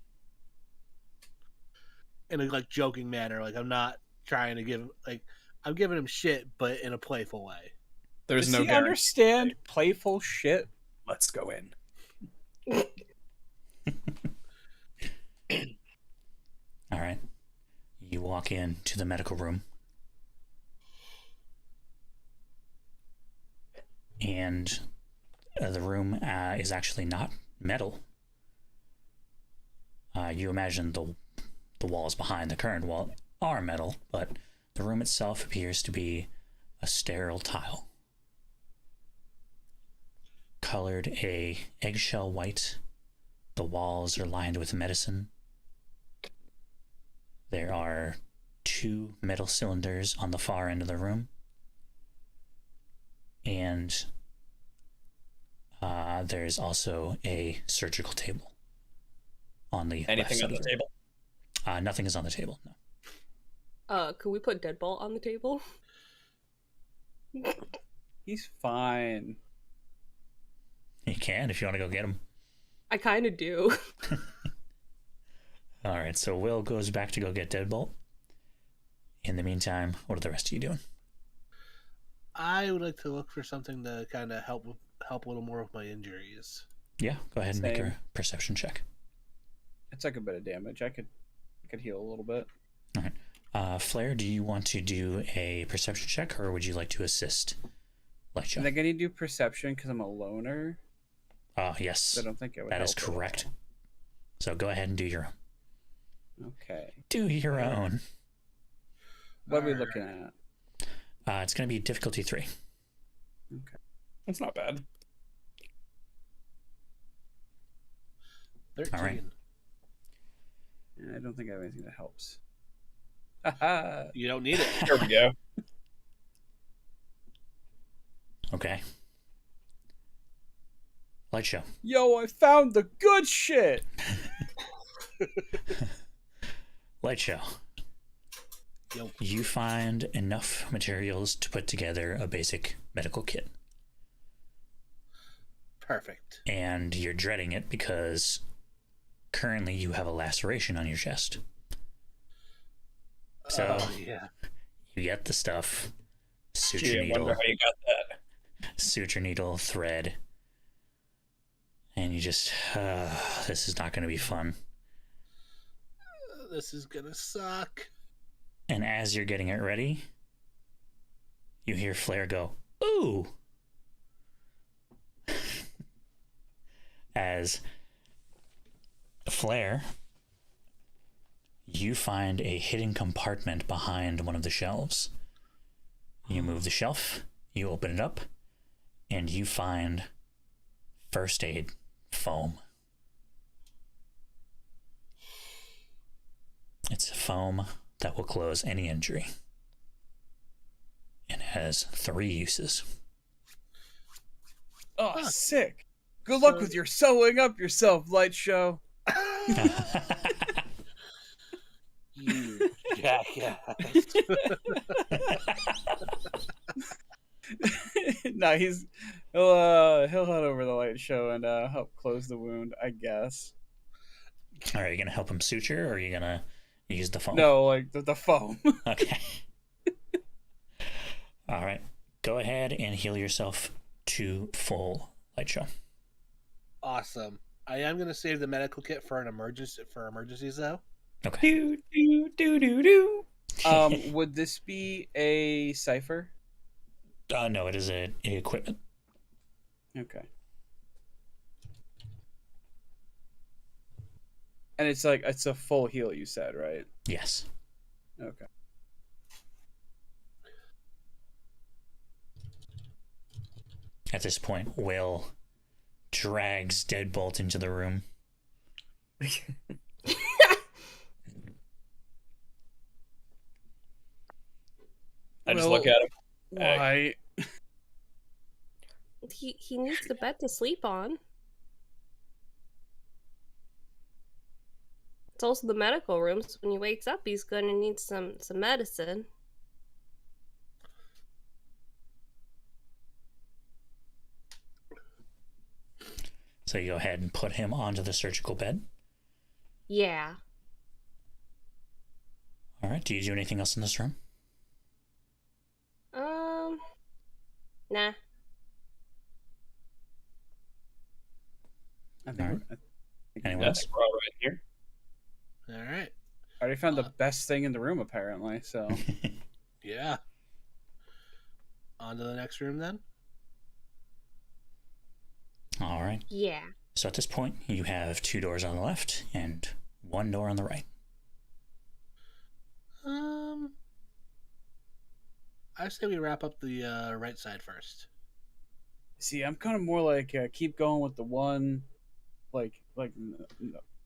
In a like joking manner. Like, I'm not trying to give, like, I'm giving him shit, but in a playful way. There's Does no he guarantee. understand playful shit? Let's go in. All right. You walk in to the medical room. And the room is actually not metal. You imagine the walls behind the current wall are metal, but the room itself appears to be a sterile tile. Colored a eggshell white. The walls are lined with medicine. There are 2 metal cylinders on the far end of the room. And there's also a surgical table on the Anything left on side the of the table? room. Nothing is on the table, no. Could we put Deadbolt on the table? He's fine. You can if you want to go get him. I kind of do. Alright, so Will goes back to go get Deadbolt. In the meantime, what are the rest of you doing? I would like to look for something to kind of help a little more with my injuries. Yeah, go ahead and make Same. a perception check. It's like a bit of damage. I could heal a little bit. Alright. Flair, do you want to do a perception check, or would you like to assist I Lightshow? think I need to do perception because I'm a loner. Yes. So I don't think it would That is help at all. correct. So go ahead and do your own. Okay. Do your own. What are we looking at? It's going to be difficulty 3. Okay. That's not bad. 13. All right. Yeah, I don't think I have anything that helps. Haha. You don't need it. Here we go. Okay. Lightshow. Yo, I found the good shit. Lightshow. Yo. You find enough materials to put together a basic medical kit. Perfect. And you're dreading it because currently you have a laceration on your chest. So Yeah. You get the stuff. Suture Gee, I needle. wonder how you got that. Suture needle, thread. And you just, this is not going to be fun. This is gonna suck. And as you're getting it ready, you hear Flare go, ooh! As Flare, you find a hidden compartment behind one of the shelves. You move the shelf, you open it up, and you find first aid foam. It's a foam that will close any injury. And has 3 uses. Oh, sick. Good luck with your sewing up yourself, Light Show. You jackass. No, he'll head over to the Light Show and help close the wound, I guess. Are you gonna help him suture, or are you gonna use the foam? No, like the foam. Okay. All right. Go ahead and heal yourself to full Light Show. Awesome. I am gonna save the medical kit for emergencies though. Okay. Do do do do do. Would this be a cipher? No, it is a equipment. Okay. And it's a full heal, you said, right? Yes. Okay. At this point, Will drags Deadbolt into the room. I just Well, look at him. Why? He needs the bed to sleep on. It's also the medical room, so when he wakes up, he's gonna need some medicine. So you go ahead and put him onto the surgical bed. Yeah. All right. Do you do anything else in this room? Nah. I think, All right. I think Anyone I else? think we're all right here. All right. I already found the best thing in the room, apparently. So Yeah. On to the next room then. All right. Yeah. So at this point, you have 2 doors on the left and 1 door on the right. I say we wrap up the right side first. see, I'm kind of more like keep going with the one,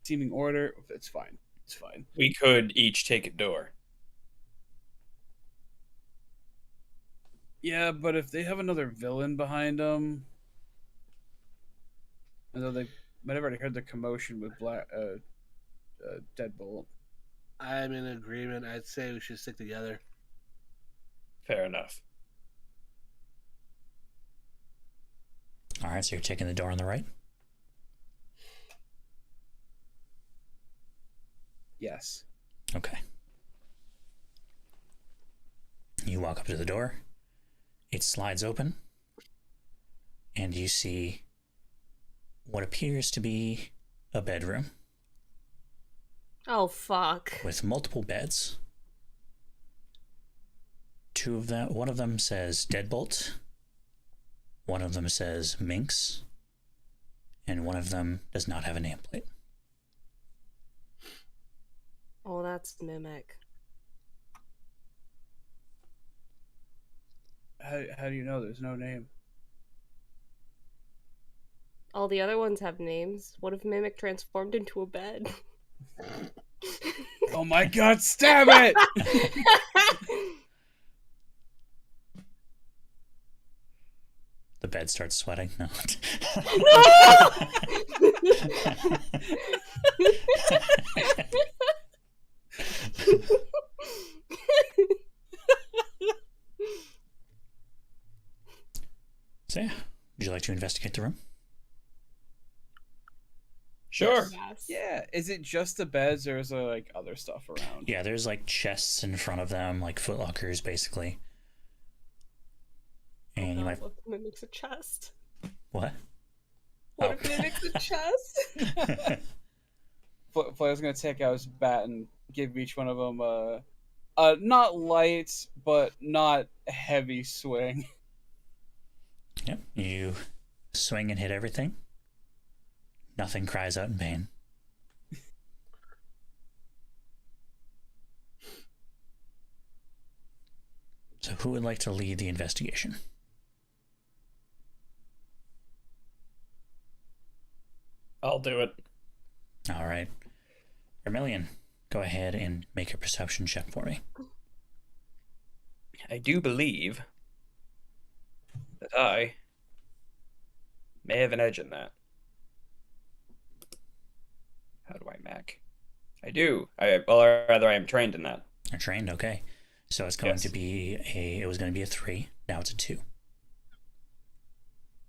seeming order. It's fine. It's fine. We could each take a door. Yeah, but if they have another villain behind them, although they might have already heard the commotion with Deadbolt. I'm in agreement. I'd say we should stick together. Fair enough. All right. So you're taking the door on the right. Yes. Okay. You walk up to the door. It slides open. And you see what appears to be a bedroom Oh, fuck. with multiple beds. 2 of them, one of them says Deadbolt. One of them says Minx. And one of them does not have a nameplate. Oh, that's Mimic. How do you know there's no name? All the other ones have names. What if Mimic transformed into a bed? Oh my god, stab it! The bed starts sweating. No. So yeah, would you like to investigate the room? Sure. Yes. Yeah. Is it just the beds, or is there like other stuff around? Yeah, there's like chests in front of them, like footlockers, basically. And you might What if it mimics a chest? what? What Oh. if it mimics a chest? Flair's gonna take out his bat and give each one of them a not light but not heavy swing. Yep, you swing and hit everything. Nothing cries out in pain. So who would like to lead the investigation? I'll do it. All right. Vermilion, go ahead and make a perception check for me. I do believe that I may have an edge in that. How do I Mac? I do. Or rather, I am trained in that. You're trained, okay. So it's going Yes. to be it was going to be a 3. Now it's a 2.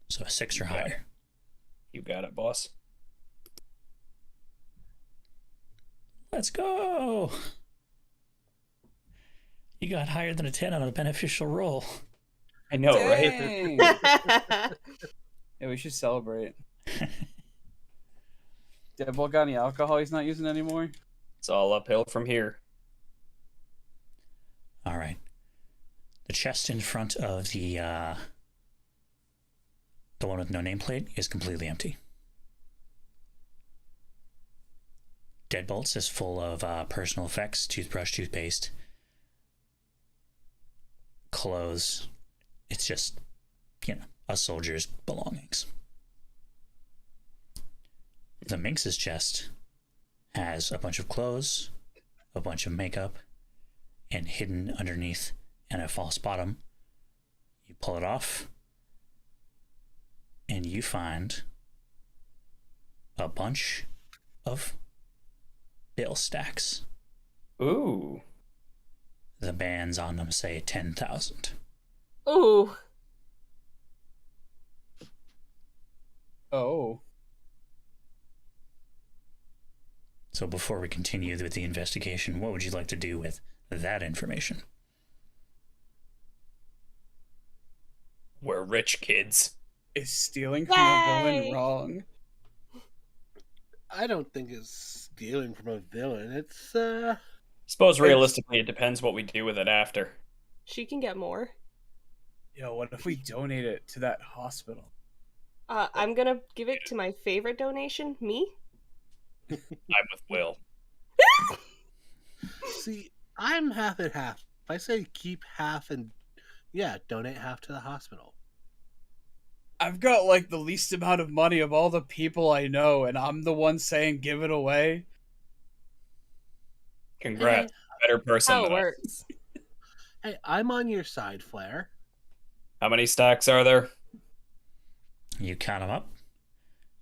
So a 6 or got it. higher. You got it, boss. Let's go! You got higher than a 10 on a beneficial roll. I know, right? Dang. Yeah, we should celebrate. Deadbolt got any alcohol he's not using anymore? It's all uphill from here. All right. The chest in front of the one with no nameplate is completely empty. Deadbolts is full of personal effects, toothbrush, toothpaste, clothes. It's just, a soldier's belongings. The Minx's chest has a bunch of clothes, a bunch of makeup, and hidden underneath and a false bottom. You pull it off, and you find a bunch of bill stacks. Ooh. The bands on them say 10,000. Ooh. Oh. So before we continue with the investigation, what would you like to do with that information? We're rich kids. Is stealing from a villain Yay! wrong? I don't think it's stealing from a villain. It's Suppose realistically, it depends what we do with it after. She can get more. Yo, what if we donate it to that hospital? I'm gonna give it to my favorite donation, me. I'm with Will. see, I'm half and half. If I say keep half and donate half to the hospital. I've got like the least amount of money of all the people I know, and I'm the one saying give it away. Congrats. Better person How it than us. works. Hey, I'm on your side, Flair. How many stacks are there? You count them up,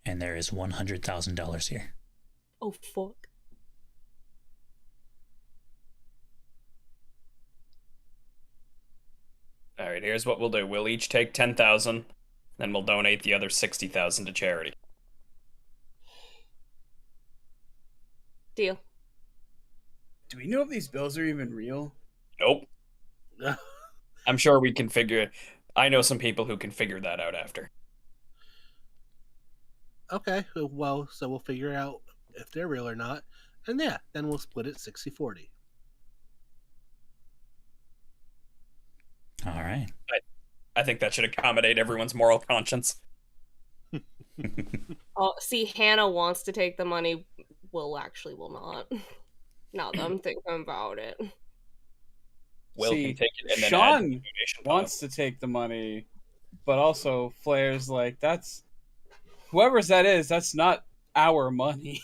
and there is $100,000 here. Oh fuck. All right, here's what we'll do. We'll each take 10,000, then we'll donate the other 60,000 to charity. Deal. Do we know if these bills are even real? Nope. I'm sure we can figure it. I know some people who can figure that out after. Okay, well, so we'll figure out if they're real or not. And then we'll split it 60-40. All right. I think that should accommodate everyone's moral conscience. Oh, see, Hannah wants to take the money. Will not. Now that I'm thinking about it. Will See, can take it and then add to the Sean donation pile. wants to take the money, but also Flair's like, that's whoever's that is, that's not our money.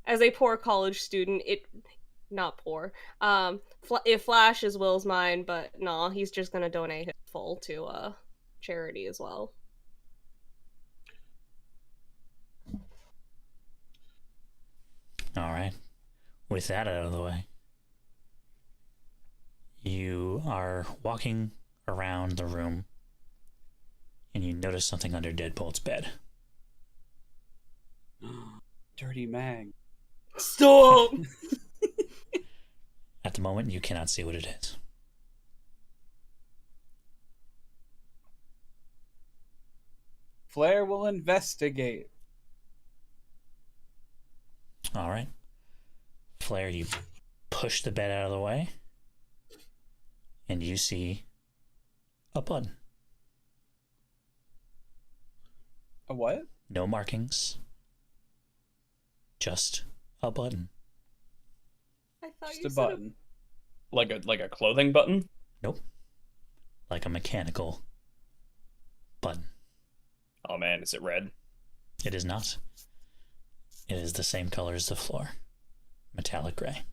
As a poor college student, not poor. If Flash is Will's mine, but nah, he's just gonna donate it full to charity as well. All right. With that out of the way, you are walking around the room and you notice something under Deadbolt's bed. Marty Mang. Stop! At the moment, you cannot see what it is. Flair will investigate. All right. Flair, you push the bed out of the way, and you see a button. A what? No markings. Just a button. I thought Just you a said button. Like a clothing button? Nope. Like a mechanical button. Oh man, is it red? It is not. It is the same color as the floor. Metallic gray.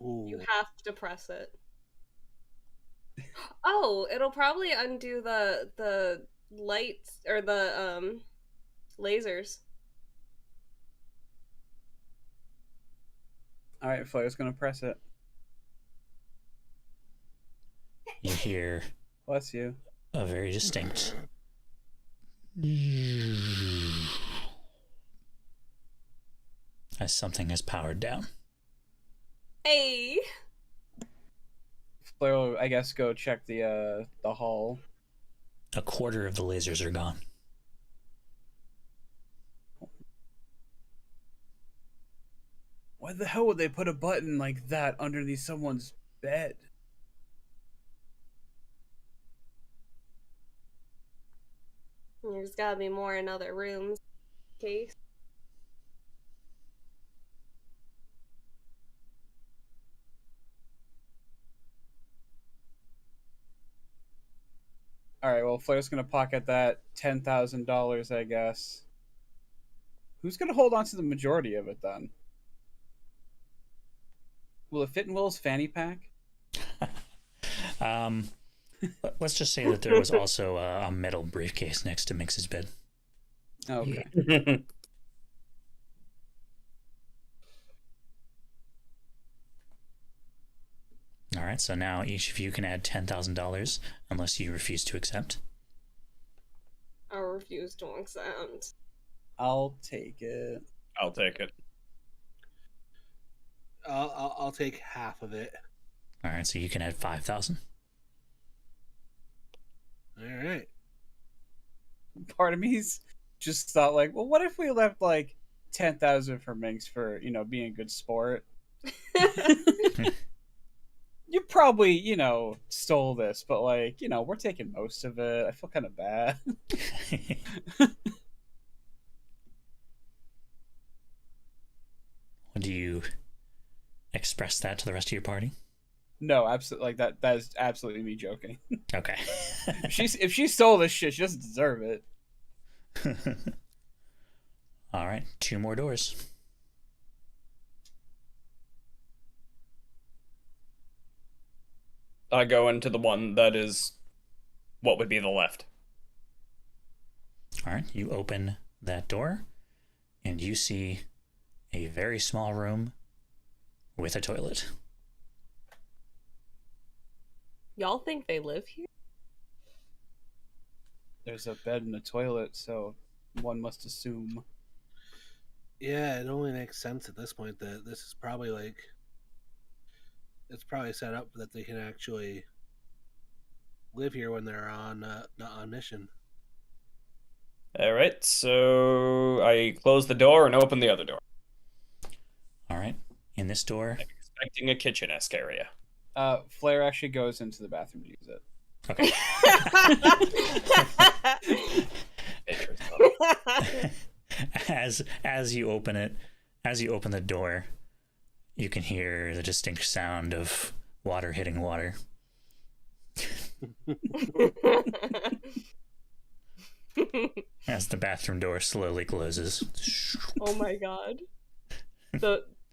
Ooh. You have to press it. Oh, it'll probably undo the lights or the lasers. Alright, Flair's gonna press it. You hear Bless you. a very distinct as something is powered down. Hey. Flair will, I guess, go check the hall. A quarter of the lasers are gone. Why the hell would they put a button like that underneath someone's bed? There's gotta be more in other rooms. Case. Alright, well, Flair's gonna pocket that $10,000, I guess. Who's gonna hold on to the majority of it then? Will it fit in Will's fanny pack? Let's just say that there was also a metal briefcase next to Mix's bed. Oh, okay. All right, so now each of you can add $10,000 unless you refuse to accept. I refuse to accept. I'll take it. I'll take it. I'll take half of it. All right, so you can add 5,000. All right. Part of me's just thought like, well, what if we left like 10,000 for Minx for, being a good sport? You probably, stole this, but like, we're taking most of it. I feel kind of bad. Do you express that to the rest of your party? No, absolutely. Like that is absolutely me joking. Okay. If she stole this shit, she doesn't deserve it. All right, 2 more doors. I go into the one that is what would be the left. All right, you open that door, and you see a very small room with a toilet. Y'all think they live here? There's a bed and a toilet, so one must assume. Yeah, it only makes sense at this point that this is probably it's probably set up that they can actually live here when they're not on mission. All right, so I close the door and open the other door. All right, in this door. I'm expecting a kitchen-esque area. Flair actually goes into the bathroom to use it. Okay. As you open it, as you open the door, you can hear the distinct sound of water hitting water. As the bathroom door slowly closes. Oh my god.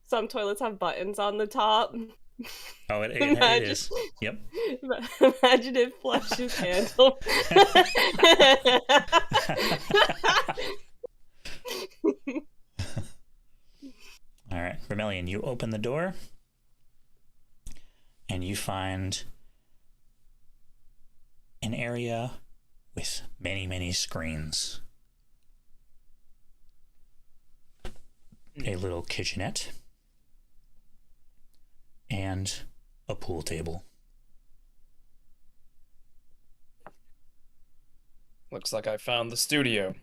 Some toilets have buttons on the top. Oh, it is. Yep. Imagine it flushes handle. All right, Vermilion, you open the door and you find an area with many, many screens. a little kitchenette and a pool table. Looks like I found the studio.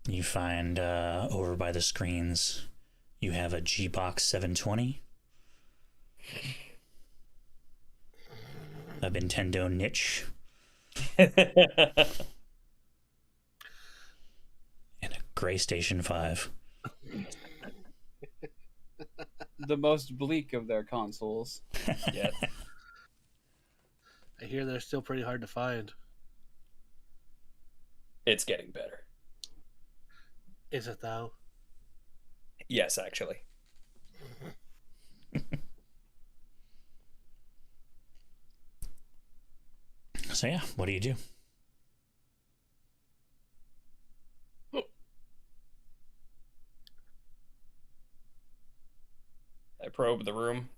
You find over by the screens, you have a G-Box 720, a Nintendo niche, and a Gray Station 5. The most bleak of their consoles. Yeah. I hear they're still pretty hard to find. It's getting better. Is it though? Yes, actually. So yeah, what do you do? I probe the room.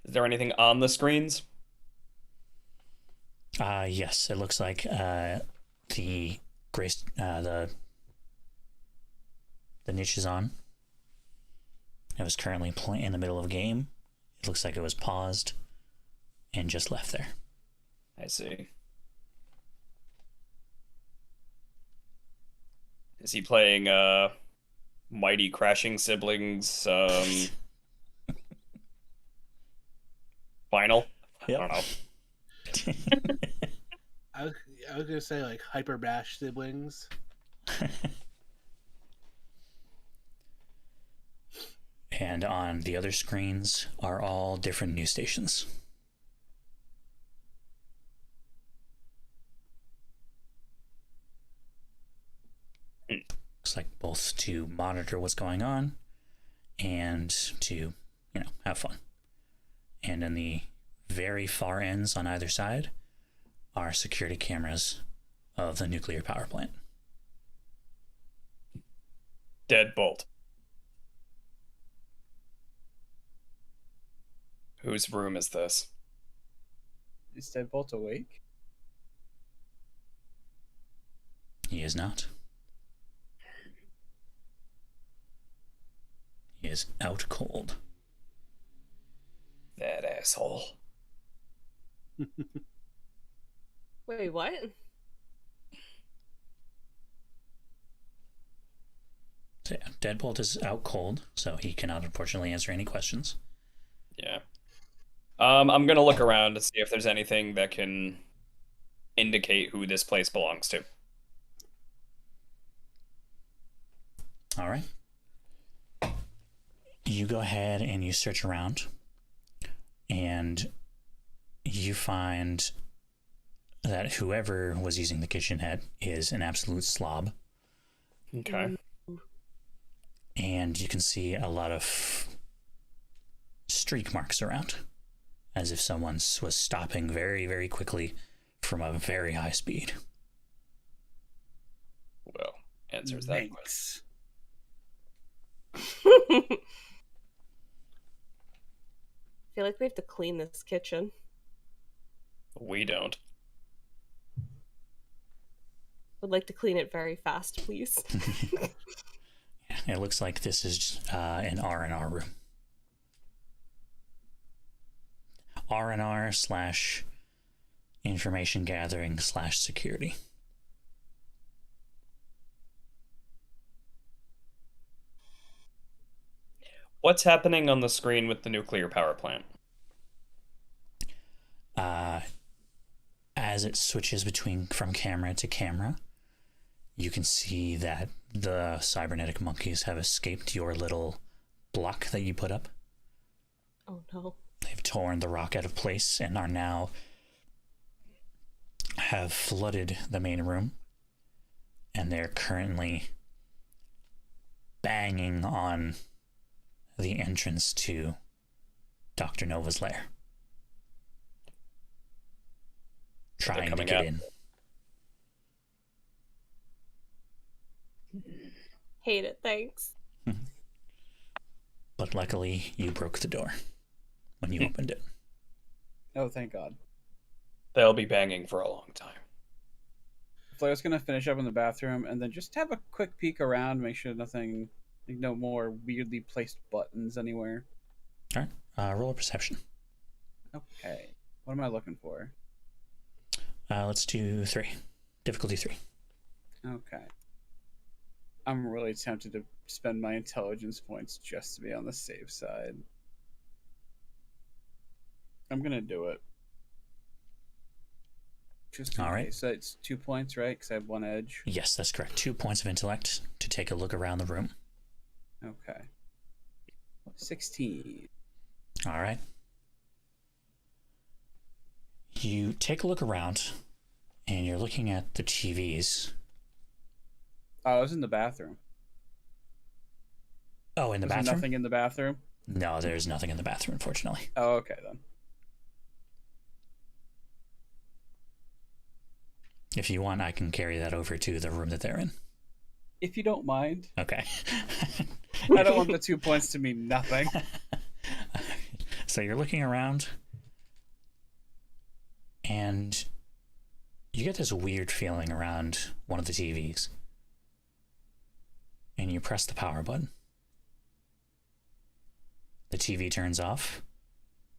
Is there anything on the screens? Yes, it looks like the Grace the niche is on. It was currently in the middle of a game. It looks like it was paused and just left there. I see. Is he playing Mighty Crashing Siblings final? Yep. I don't know. I was gonna say like Hyper Bash Siblings. And on the other screens are all different news stations. Looks like both to monitor what's going on and to, have fun. And in the very far ends on either side are security cameras of the nuclear power plant. Deadbolt. Whose room is this? Is Deadbolt awake? He is not. He is out cold. That asshole. Wait, what? So yeah, Deadbolt is out cold, so he cannot unfortunately answer any questions. Yeah. I'm gonna look around to see if there's anything that can indicate who this place belongs to. All right. You go ahead and you search around, and you find that whoever was using the kitchen head is an absolute slob. Okay. And you can see a lot of streak marks around, as if someone was stopping very, very quickly from a very high speed. Well, answers that question. I feel like we have to clean this kitchen. We don't. Would like to clean it very fast, please. It looks like this is an R&R room. R&R / information gathering / security. What's happening on the screen with the nuclear power plant? As it switches from camera to camera, you can see that the cybernetic monkeys have escaped your little block that you put up. Oh no. They've torn the rock out of place and have flooded the main room, and they're currently banging on the entrance to Dr. Nova's lair, trying to get in. Hate it, thanks. But luckily, you broke the door when you opened it. Oh, thank God. They'll be banging for a long time. Flair's gonna finish up in the bathroom and then just have a quick peek around, make sure nothing, like no more weirdly placed buttons anywhere. All right. Roll a perception. Okay. What am I looking for? Let's do 3. Difficulty 3. Okay. I'm really tempted to spend my intelligence points just to be on the safe side. I'm gonna do it. Just in All right. case. So it's 2 points, right? Because I have 1 edge. Yes, that's correct. 2 points of intellect to take a look around the room. Okay. 16. All right. You take a look around, and you're looking at the TVs. Oh, I was in the bathroom. Oh, in the Was there bathroom? nothing in the bathroom? No, there's nothing in the bathroom, unfortunately. Oh, okay then. If you want, I can carry that over to the room that they're in. If you don't mind. Okay. I don't want the 2 points to mean nothing. So you're looking around, and you get this weird feeling around one of the TVs. And you press the power button. The TV turns off,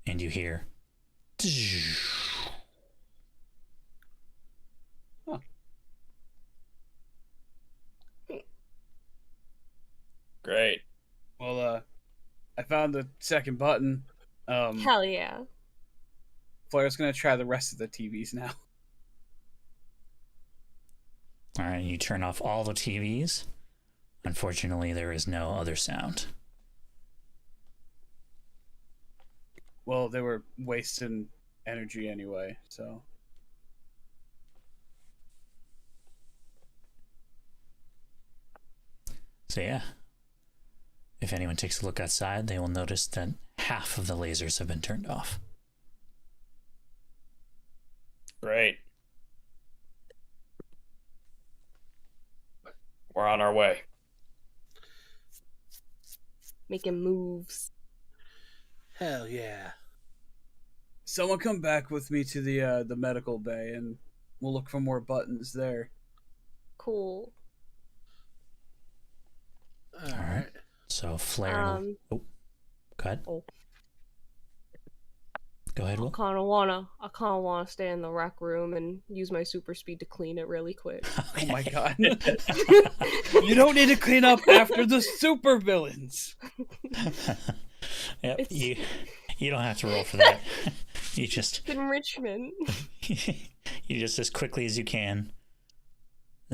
and you hear... Huh. Great. Well, I found the second button. Hell yeah. Flair's gonna try the rest of the TVs now. All right, you turn off all the TVs. Unfortunately, there is no other sound. Well, they were wasting energy anyway, so. So yeah, if anyone takes a look outside, they will notice that half of the lasers have been turned off. Great. We're on our way. Making moves. Hell yeah. Someone come back with me to the medical bay, and we'll look for more buttons there. Cool. All right. So Flare... Oh, go ahead. Oh. Go ahead, I Will. kind of wanna stay in the rec room and use my super speed to clean it really quick. Oh my god. You don't need to clean up after the super villains. Yep, It's- you don't have to roll for that. You just Enrichment. you just as quickly as you can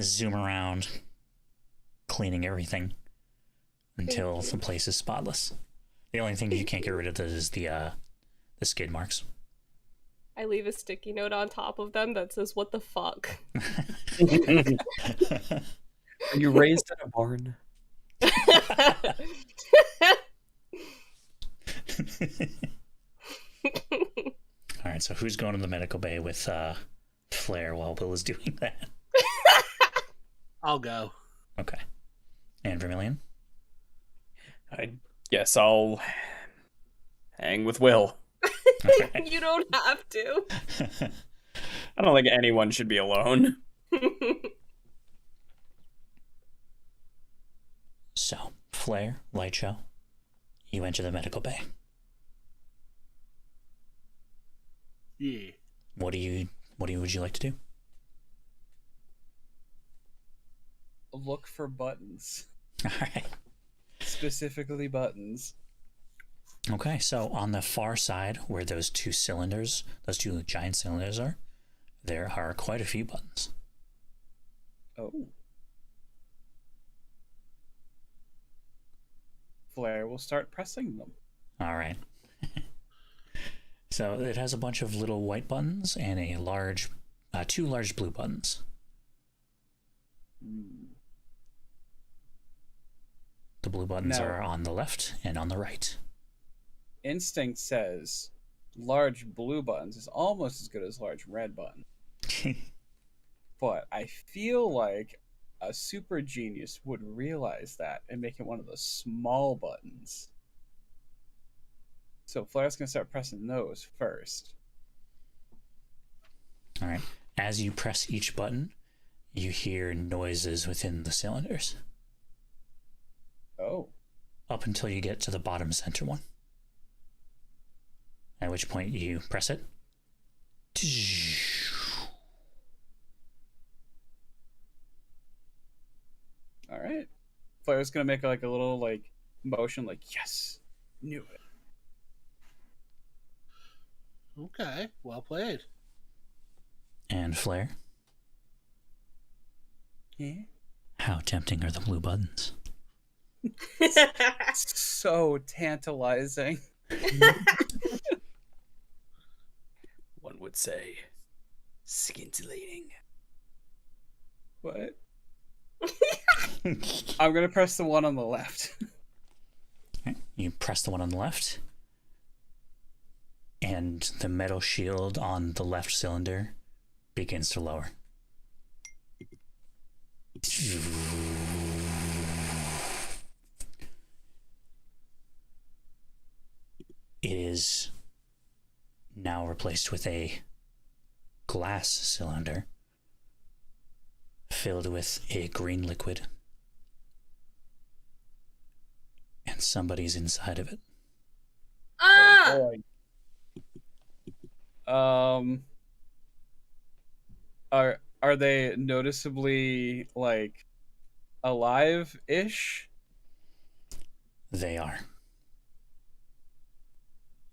zoom around, cleaning everything until the place is spotless. The only thing you can't get rid of is the skid marks. I leave a sticky note on top of them that says, "What the fuck?" Are you raised in a barn? All right, so who's going to the medical bay with Flare while Will is doing that? I'll go. Okay. And Vermilion? I guess I'll hang with Will. Okay. You don't have to. I don't think anyone should be alone. So, Flare, Light Show, you enter the medical bay. Yeah. What would you like to do? Look for buttons. All right. Specifically buttons. Okay, so on the far side where those two giant cylinders are, there are quite a few buttons. Oh. Flare will start pressing them. All right. So it has a bunch of little white buttons and two large blue buttons. The blue buttons Now- are on the left and on the right. Instinct says large blue buttons is almost as good as large red button. But I feel like a super genius would realize that and make it one of the small buttons. So Flare's gonna start pressing those first. All right. As you press each button, you hear noises within the cylinders Oh. up until you get to the bottom center one. At which point you press it. All right. Flair's gonna make like a little like motion, like yes, knew it. Okay, well played. And Flare, Yeah. how tempting are the blue buttons? So tantalizing. One would say scintillating. What? I'm gonna press the one on the left. Okay. You press the one on the left, and the metal shield on the left cylinder begins to lower. It is now replaced with a glass cylinder filled with a green liquid, and somebody's inside of it. Ah! Boy. Are they noticeably like alive-ish? They are.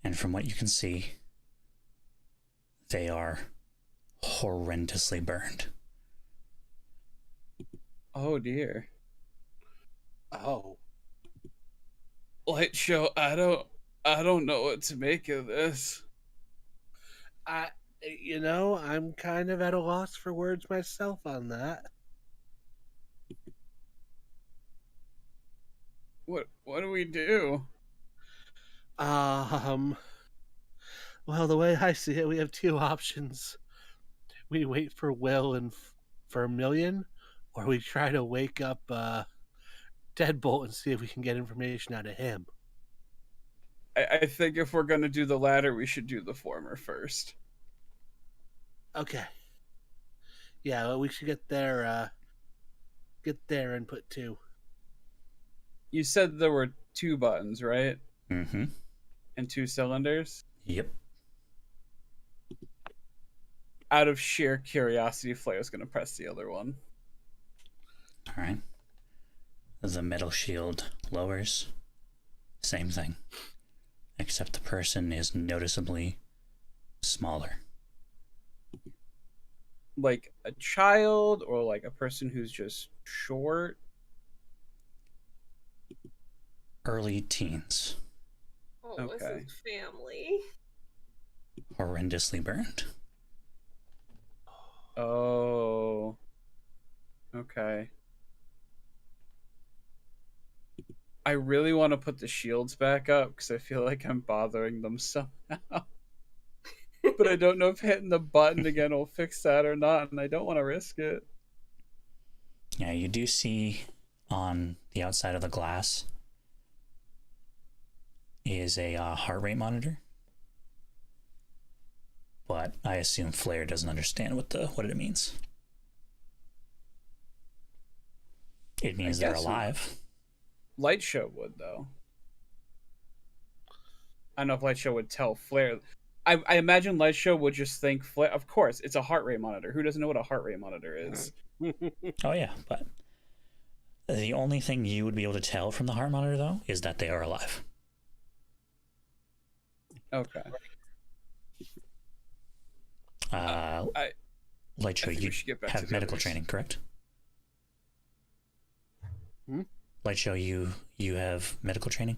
And from what you can see, they are horrendously burned. Oh dear. Oh, Light show, I don't know what to make of this. I'm kind of at a loss for words myself on that. What do we do? Well, the way I see it, we have two options. We wait for Will and for a million, or we try to wake up Deadbolt and see if we can get information out of him. I think if we're gonna do the latter, we should do the former first. Okay. Yeah, well, we should get there and put two. You said there were 2 buttons, right? Mm-hmm. And 2 cylinders? Yep. Out of sheer curiosity, Flair's gonna press the other one. All right. The metal shield lowers. Same thing. Except the person is noticeably smaller. Like a child or like a person who's just short? Early teens. Oh, this Okay. is family. Horrendously burned. Oh. Okay. I really want to put the shields back up because I feel like I'm bothering them somehow. But I don't know if hitting the button again will fix that or not, and I don't want to risk it. Yeah, you do see on the outside of the glass is a heart rate monitor. But I assume Flare doesn't understand what it means. It means they're guess not. alive. Light Show would, though. I don't know if Light Show would tell Flare. I imagine Light Show would just think Flare. Of course, it's a heart rate monitor. Who doesn't know what a heart rate monitor is? Oh yeah, but the only thing you would be able to tell from the heart monitor, though, is that they are alive. Okay. Light Show, think you we should get back have to the medical others. training, correct? Hmm? Light Show, you have medical training?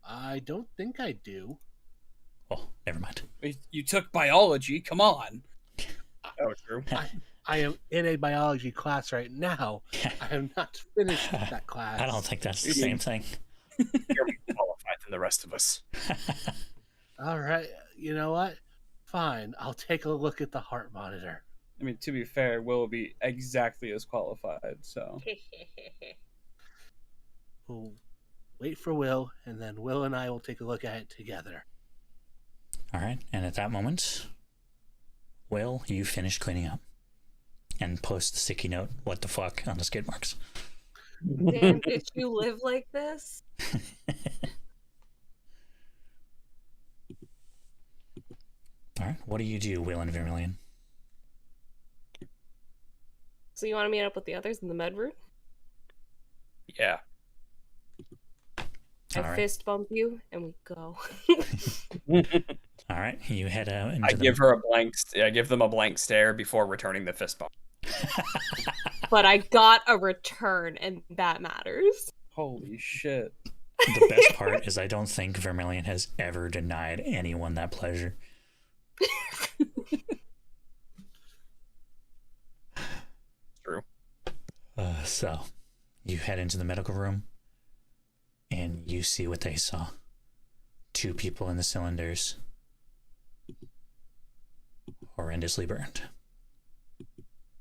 I don't think I do. Oh, never mind. You took biology. Come on. Oh, true. I am in a biology class right now. I have not finished that class. I don't think that's the same thing. You're more qualified than the rest of us. All right, you know what? Fine, I'll take a look at the heart monitor. I mean, to be fair, Will will be exactly as qualified, so. We'll wait for Will, and then Will and I will take a look at it together. All right, and at that moment, Will you finish cleaning up and post the sticky note, what the fuck, on the skid marks? Damn, bitch, you live like this? All right, what do you do, Will and Vermilion? So you want to meet up with the others in the med room? Yeah. I All right. fist bump you, and we go. All right, you head out into I the... give her a blank. I give them a blank stare before returning the fist bump. But I got a return, and that matters. Holy shit. The best part is I don't think Vermilion has ever denied anyone that pleasure. True. So, you head into the medical room, and you see what they saw. 2 people in the cylinders, horrendously burned.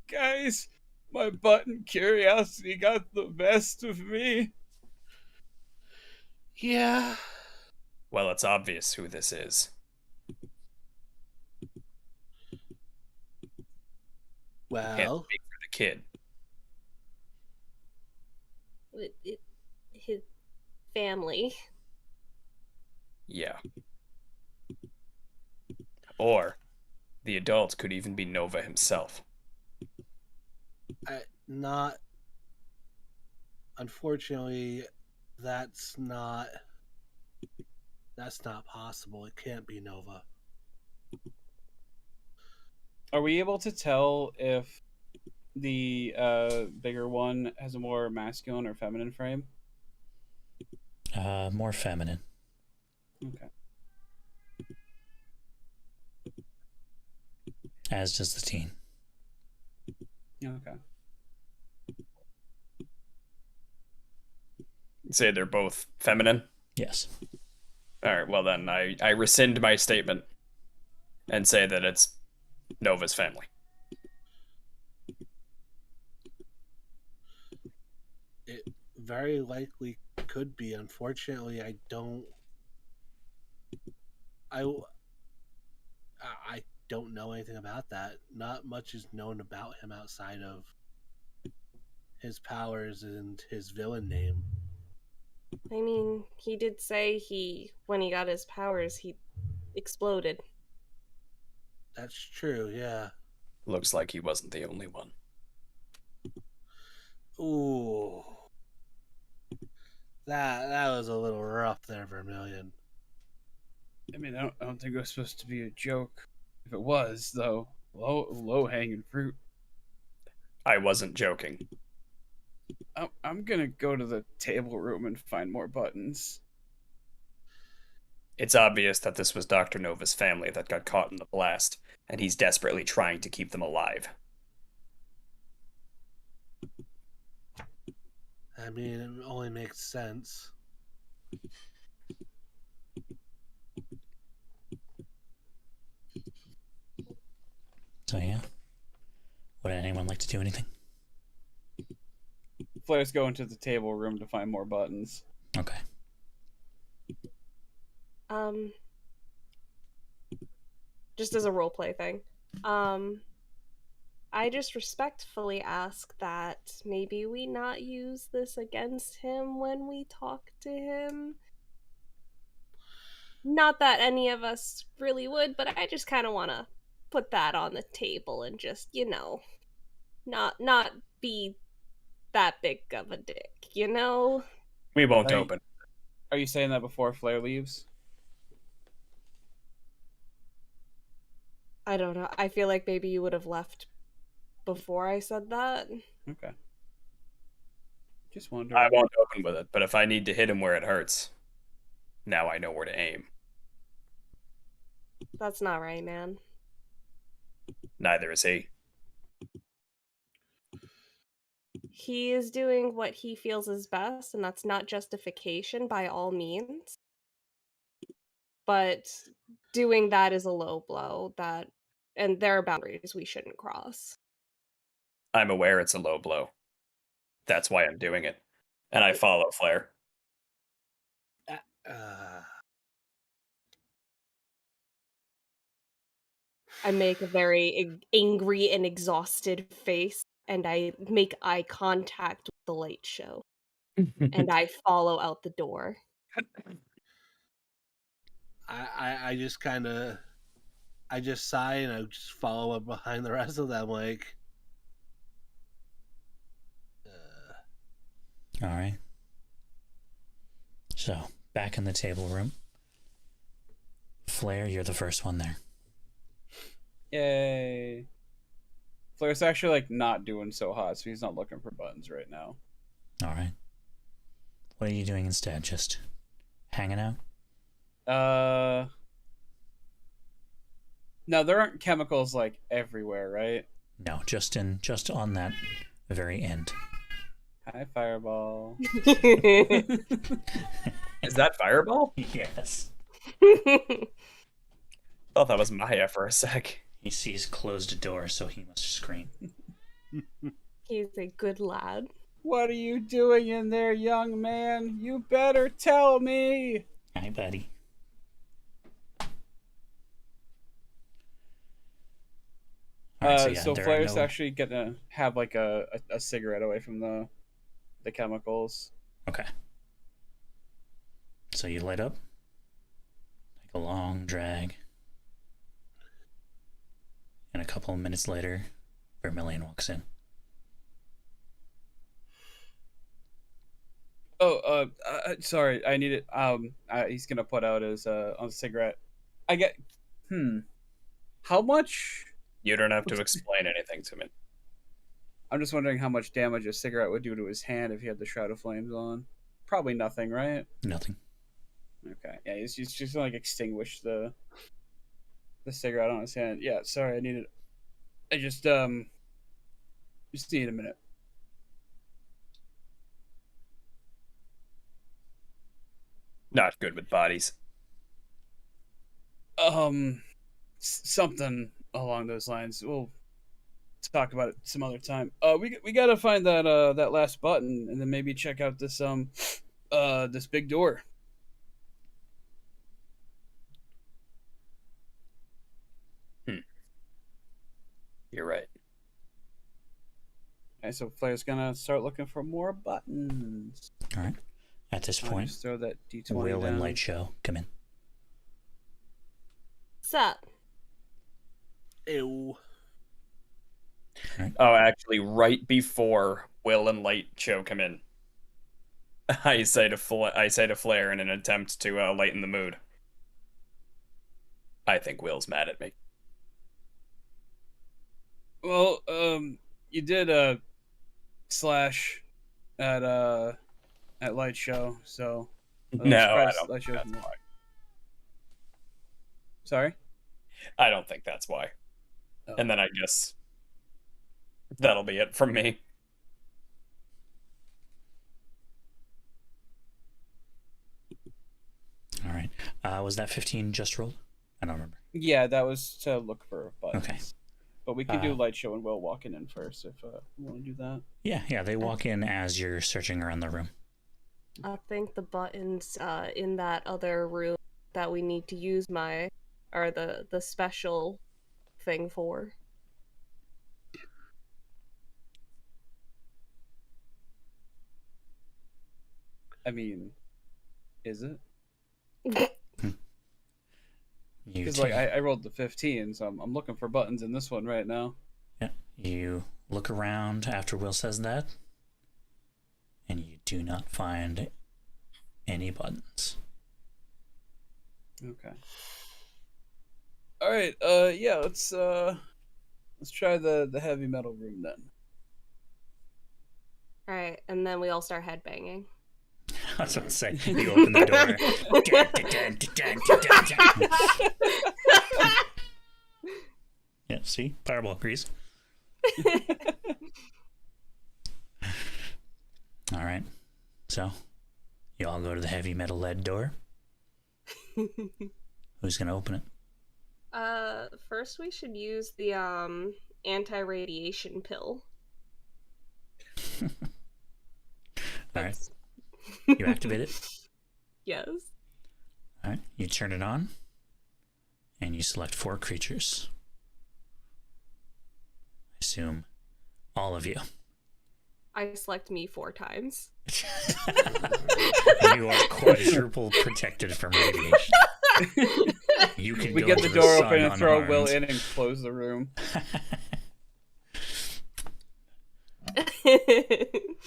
Guys, my button curiosity got the best of me. Yeah. Well, it's obvious who this is. Can't Well, speak for the kid. His family. Yeah. Or the adult could even be Nova himself. not. Unfortunately, that's not possible. It can't be Nova. Are we able to tell if the bigger one has a more masculine or feminine frame? More feminine. Okay. As does the teen. Okay. Say they're both feminine? Yes. Alright, well then, I rescind my statement and say that it's Nova's family. It very likely could be. Unfortunately, I don't know anything about that. Not much is known about him outside of his powers and his villain name. I mean, he did say when he got his powers, he exploded. That's true, yeah. Looks like he wasn't the only one. Ooh. That was a little rough there, Vermilion. I mean, I don't think it was supposed to be a joke. If it was, though, low hanging fruit. I wasn't joking. I'm gonna go to the table room and find more buttons. It's obvious that this was Dr. Nova's family that got caught in the blast, and he's desperately trying to keep them alive. I mean, it only makes sense. So yeah. Would anyone like to do anything? Flair's going to the table room to find more buttons. Okay. Just as a roleplay thing. I just respectfully ask that maybe we not use this against him when we talk to him. Not that any of us really would, but I just kind of want to put that on the table and just, not be that big of a dick, We won't Right. open. Are you saying that before Flair leaves? I don't know. I feel like maybe you would have left before I said that. Okay. Just wondering. I won't open with it, but if I need to hit him where it hurts, now I know where to aim. That's not right, man. Neither is he. He is doing what he feels is best, and that's not justification by all means. But doing that is a low blow, and there are boundaries we shouldn't cross. I'm aware it's a low blow. That's why I'm doing it. And I follow Flair. I make a very angry and exhausted face, and I make eye contact with the light show, and I follow out the door. I just kind of, I just sigh and I just follow up behind the rest of them, like. All right. So, back in the table room. Flair, you're the first one there. Yay. Flair's actually like not doing so hot, so he's not looking for buttons right now. All right. What are you doing instead? Just hanging out? No, there aren't chemicals like everywhere, right? No, just on that very end. Hi, Fireball. Is that Fireball? Yes. Thought that was Maya for a sec. He sees closed door, so he must scream. He's a good lad. What are you doing in there, young man? You better tell me. Hi, buddy. All right, So Flair's actually gonna have like a cigarette away from the chemicals. Okay. So you light up, take a long drag, and a couple of minutes later, Vermilion walks in. Oh, sorry, I need it. He's gonna put out his on a cigarette. I get. How much? You don't have to explain anything to me. I'm just wondering how much damage a cigarette would do to his hand if he had the Shroud of Flames on. Probably nothing, right? Nothing. Okay. Yeah, he's just gonna like extinguish the cigarette on his hand. Yeah, sorry, I need it. I just need a minute. Not good with bodies. Something along those lines. We'll talk about it some other time. We gotta find that last button, and then maybe check out this this big door. You're right. Okay, so Flair's gonna start looking for more buttons. All right. At this I'll point, just throw that D20 Will down. and Light Show come in. What's up? Ew. Oh, actually, right before Will and Light Show come in, I say to Flair in an attempt to lighten the mood. I think Will's mad at me. Well, you did slash at Light Show, so No, I don't Light think Show's that's more. why. Sorry. I don't think that's why. Oh. And then I guess that'll be it from me. All right. Was that 15 just rolled? I don't remember. Yeah, that was to look for buttons. Okay. But we can do Light Show and Will walking in first if you want to do that. Yeah, they walk in as you're searching around the room. I think the buttons in that other room that we need to use are the special thing for. I mean, is it? Because Because like I rolled the 15, so I'm looking for buttons in this one right now. Yeah, you look around after Will says that, and you do not find any buttons. Okay. All right. Yeah. Let's try the heavy metal room then. All right, and then we all start headbanging. I was about to say, you open the door. Yeah, see? Fireball agrees. All right. So, you all go to the heavy metal lead door. Who's going to open it? First we should use the anti-radiation pill. All right. You activate it? Yes. All right. You turn it on, and you select 4 creatures. assume all of you. I select me 4 times. You are quadruple protected from radiation. You can We go get to the door sun open and throw unharmed. Will in and close the room.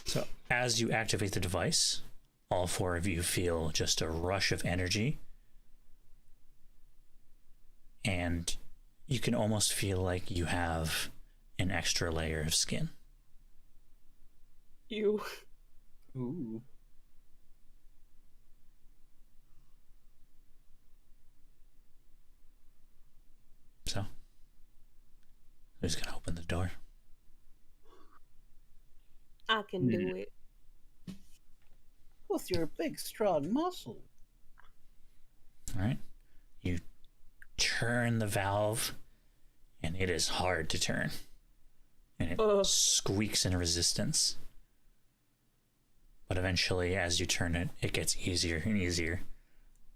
So, as you activate the device, all 4 of you feel just a rush of energy. And you can almost feel like you have an extra layer of skin. You. Ooh. So, who's going to open the door? I can do it. With your big, strong muscle. All right. You turn the valve, and it is hard to turn. And it squeaks in resistance. But eventually, as you turn it, it gets easier and easier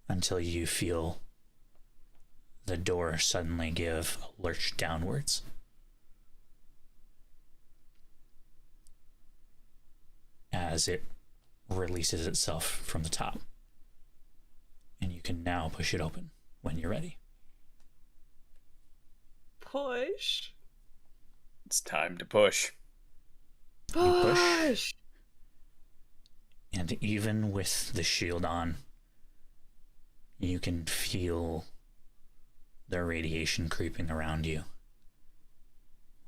until you feel the door suddenly give a lurch downwards. As it releases itself from the top. And you can now push it open when you're ready. Push. It's time to push. You push. Push. And even with the shield on, you can feel the radiation creeping around you.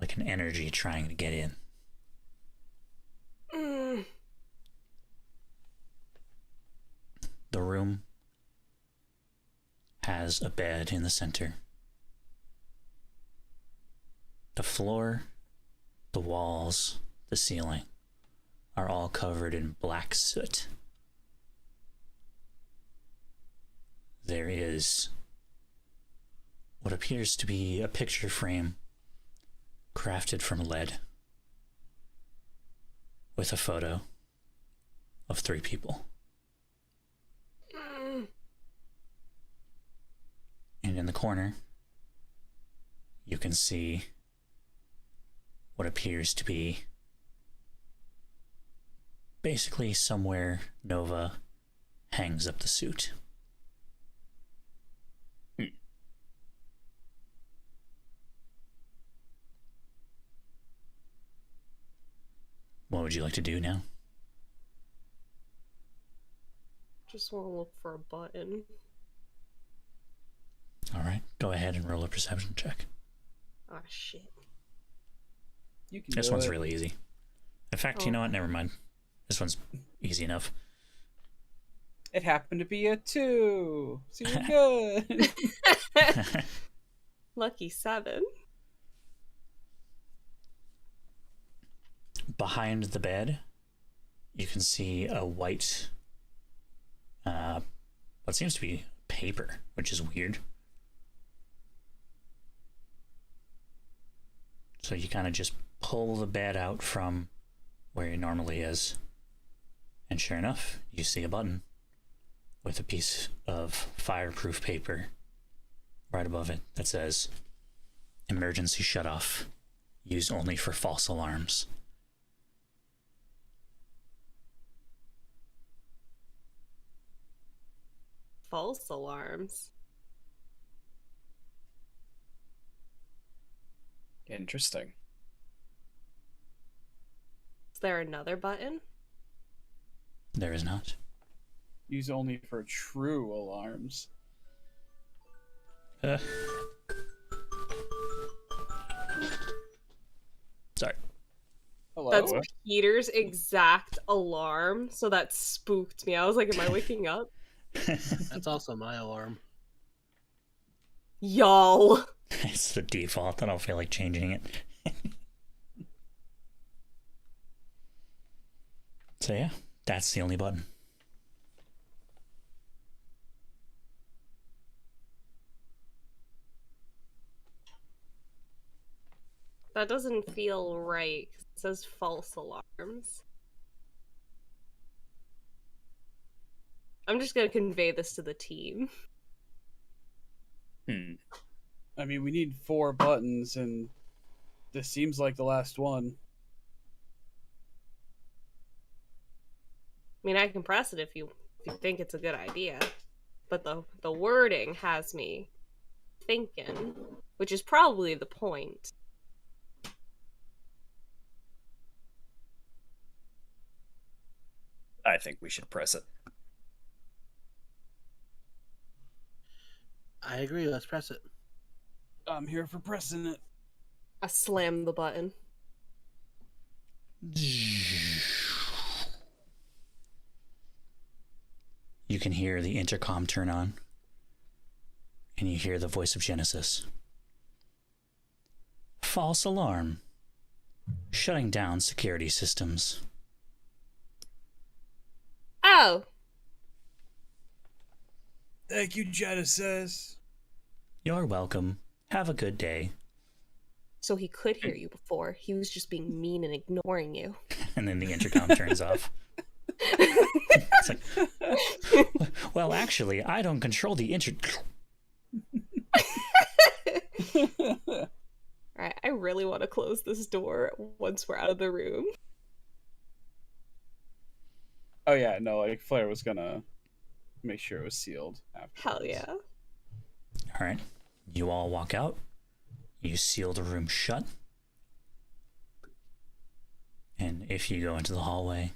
Like an energy trying to get in. The room has a bed in the center. The floor, the walls, the ceiling are all covered in black soot. There is what appears to be a picture frame crafted from lead with a photo of 3 people. And in the corner, you can see what appears to be basically somewhere Nova hangs up the suit. What would you like to do now? Just want to look for a button. Alright, go ahead and roll a perception check. Oh, shit. You can This do one's it. really easy. In fact, you know what? Never mind. This one's easy enough. It happened to be a 2. So you're good. Lucky 7. Behind the bed, you can see a white, what seems to be paper, which is weird. So you kind of just pull the bed out from where it normally is. And sure enough, you see a button with a piece of fireproof paper right above it that says, "Emergency shutoff. Used only for false alarms." False alarms. Interesting. Is there another button? There is not. Use only for true alarms. Sorry. Hello? That's Peter's exact alarm, so that spooked me. I was like, am I waking up? That's also my alarm. Y'all. It's the default. I don't feel like changing it. So yeah, that's the only button. That doesn't feel right. It says false alarms. I'm just gonna convey this to the team. Hmm. I mean, we need 4 buttons, and This seems like the last one. I mean, I can press it if you think it's a good idea, but the wording has me thinking, which is probably the point. I think we should press it. I agree. Let's press it. I'm here for pressing it. I slam the button. You can hear the intercom turn on, and you hear the voice of Genesis. False alarm. Shutting down security systems. Oh! Thank you, Genesis. You're welcome. Have a good day. So he could hear you before. He was just being mean and ignoring you. And then the intercom turns off. It's like, well, actually, I don't control the Alright, I really want to close this door once we're out of the room. Oh yeah, no, like Flair was gonna make sure it was sealed afterwards. Hell yeah. All right. You all walk out. You seal the room shut. And if you go into the hallway,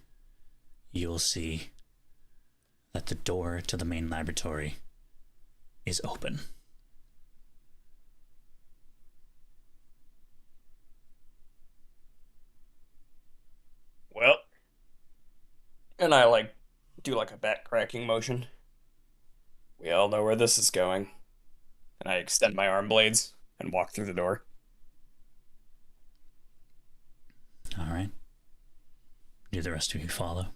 you will see that the door to the main laboratory is open. Well, and I do a back cracking motion. We all know where this is going. And I extend my arm blades and walk through the door. All right. Do the rest of you follow?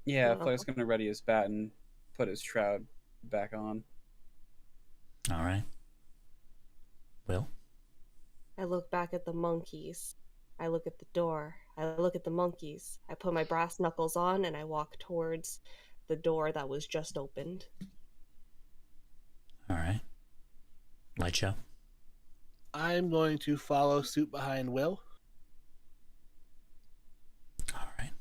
Yeah, Wow. Flair's gonna ready his bat and put his shroud back on. All right. Will? I look back at the monkeys. I look at the door. I look at the monkeys. I put my brass knuckles on and I walk towards the door that was just opened. All right. Light show? I'm going to follow suit behind Will. All right.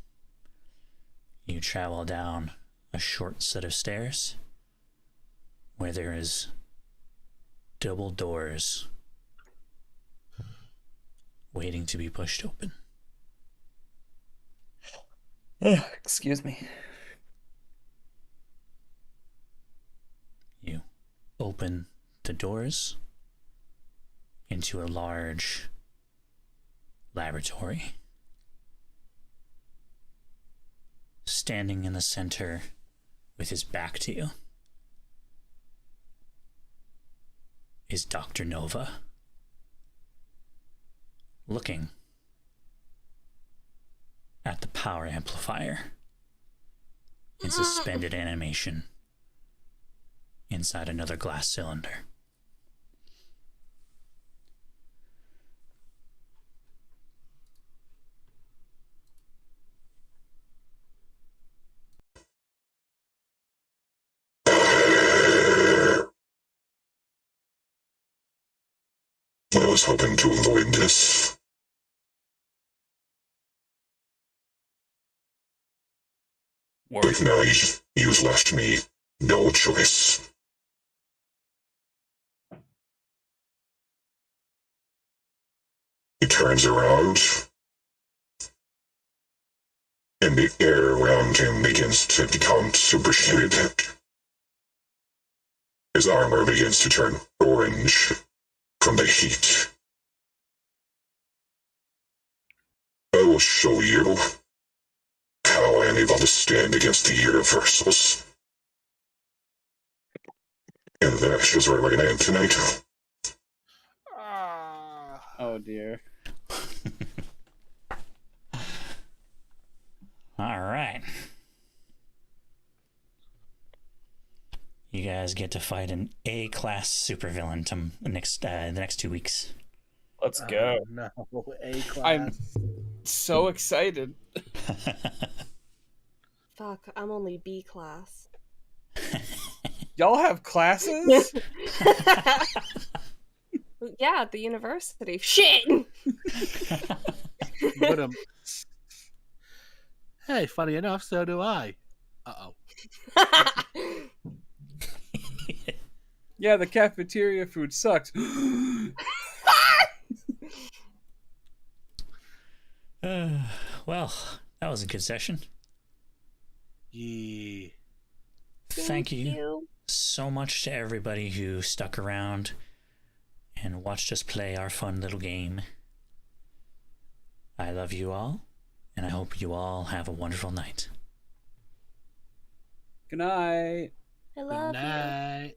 You travel down a short set of stairs where there is double doors waiting to be pushed open. Excuse me. You open the doors into a large laboratory. Standing in the center with his back to you is Dr. Nova, looking at the power amplifier in suspended animation inside another glass cylinder. I was hoping to avoid this. But now you've left me no choice. He turns around, and the air around him begins to become superheated. His armor begins to turn orange from the heat. I will show you how I am able to stand against the universals. And that's just where we're going to end tonight. Oh dear. All right. You guys get to fight an A-class supervillain the next 2 weeks. Let's go. No, A class. I'm so excited. Fuck, I'm only B class. Y'all have classes? Yeah, at the university. Shit! But hey, funny enough, so do I. Uh oh. Yeah, the cafeteria food sucks. Well, that was a good session. Yeah. Thank you so much to everybody who stuck around and watched us play our fun little game. I love you all, and I hope you all have a wonderful night. Good night. I love Good you. night.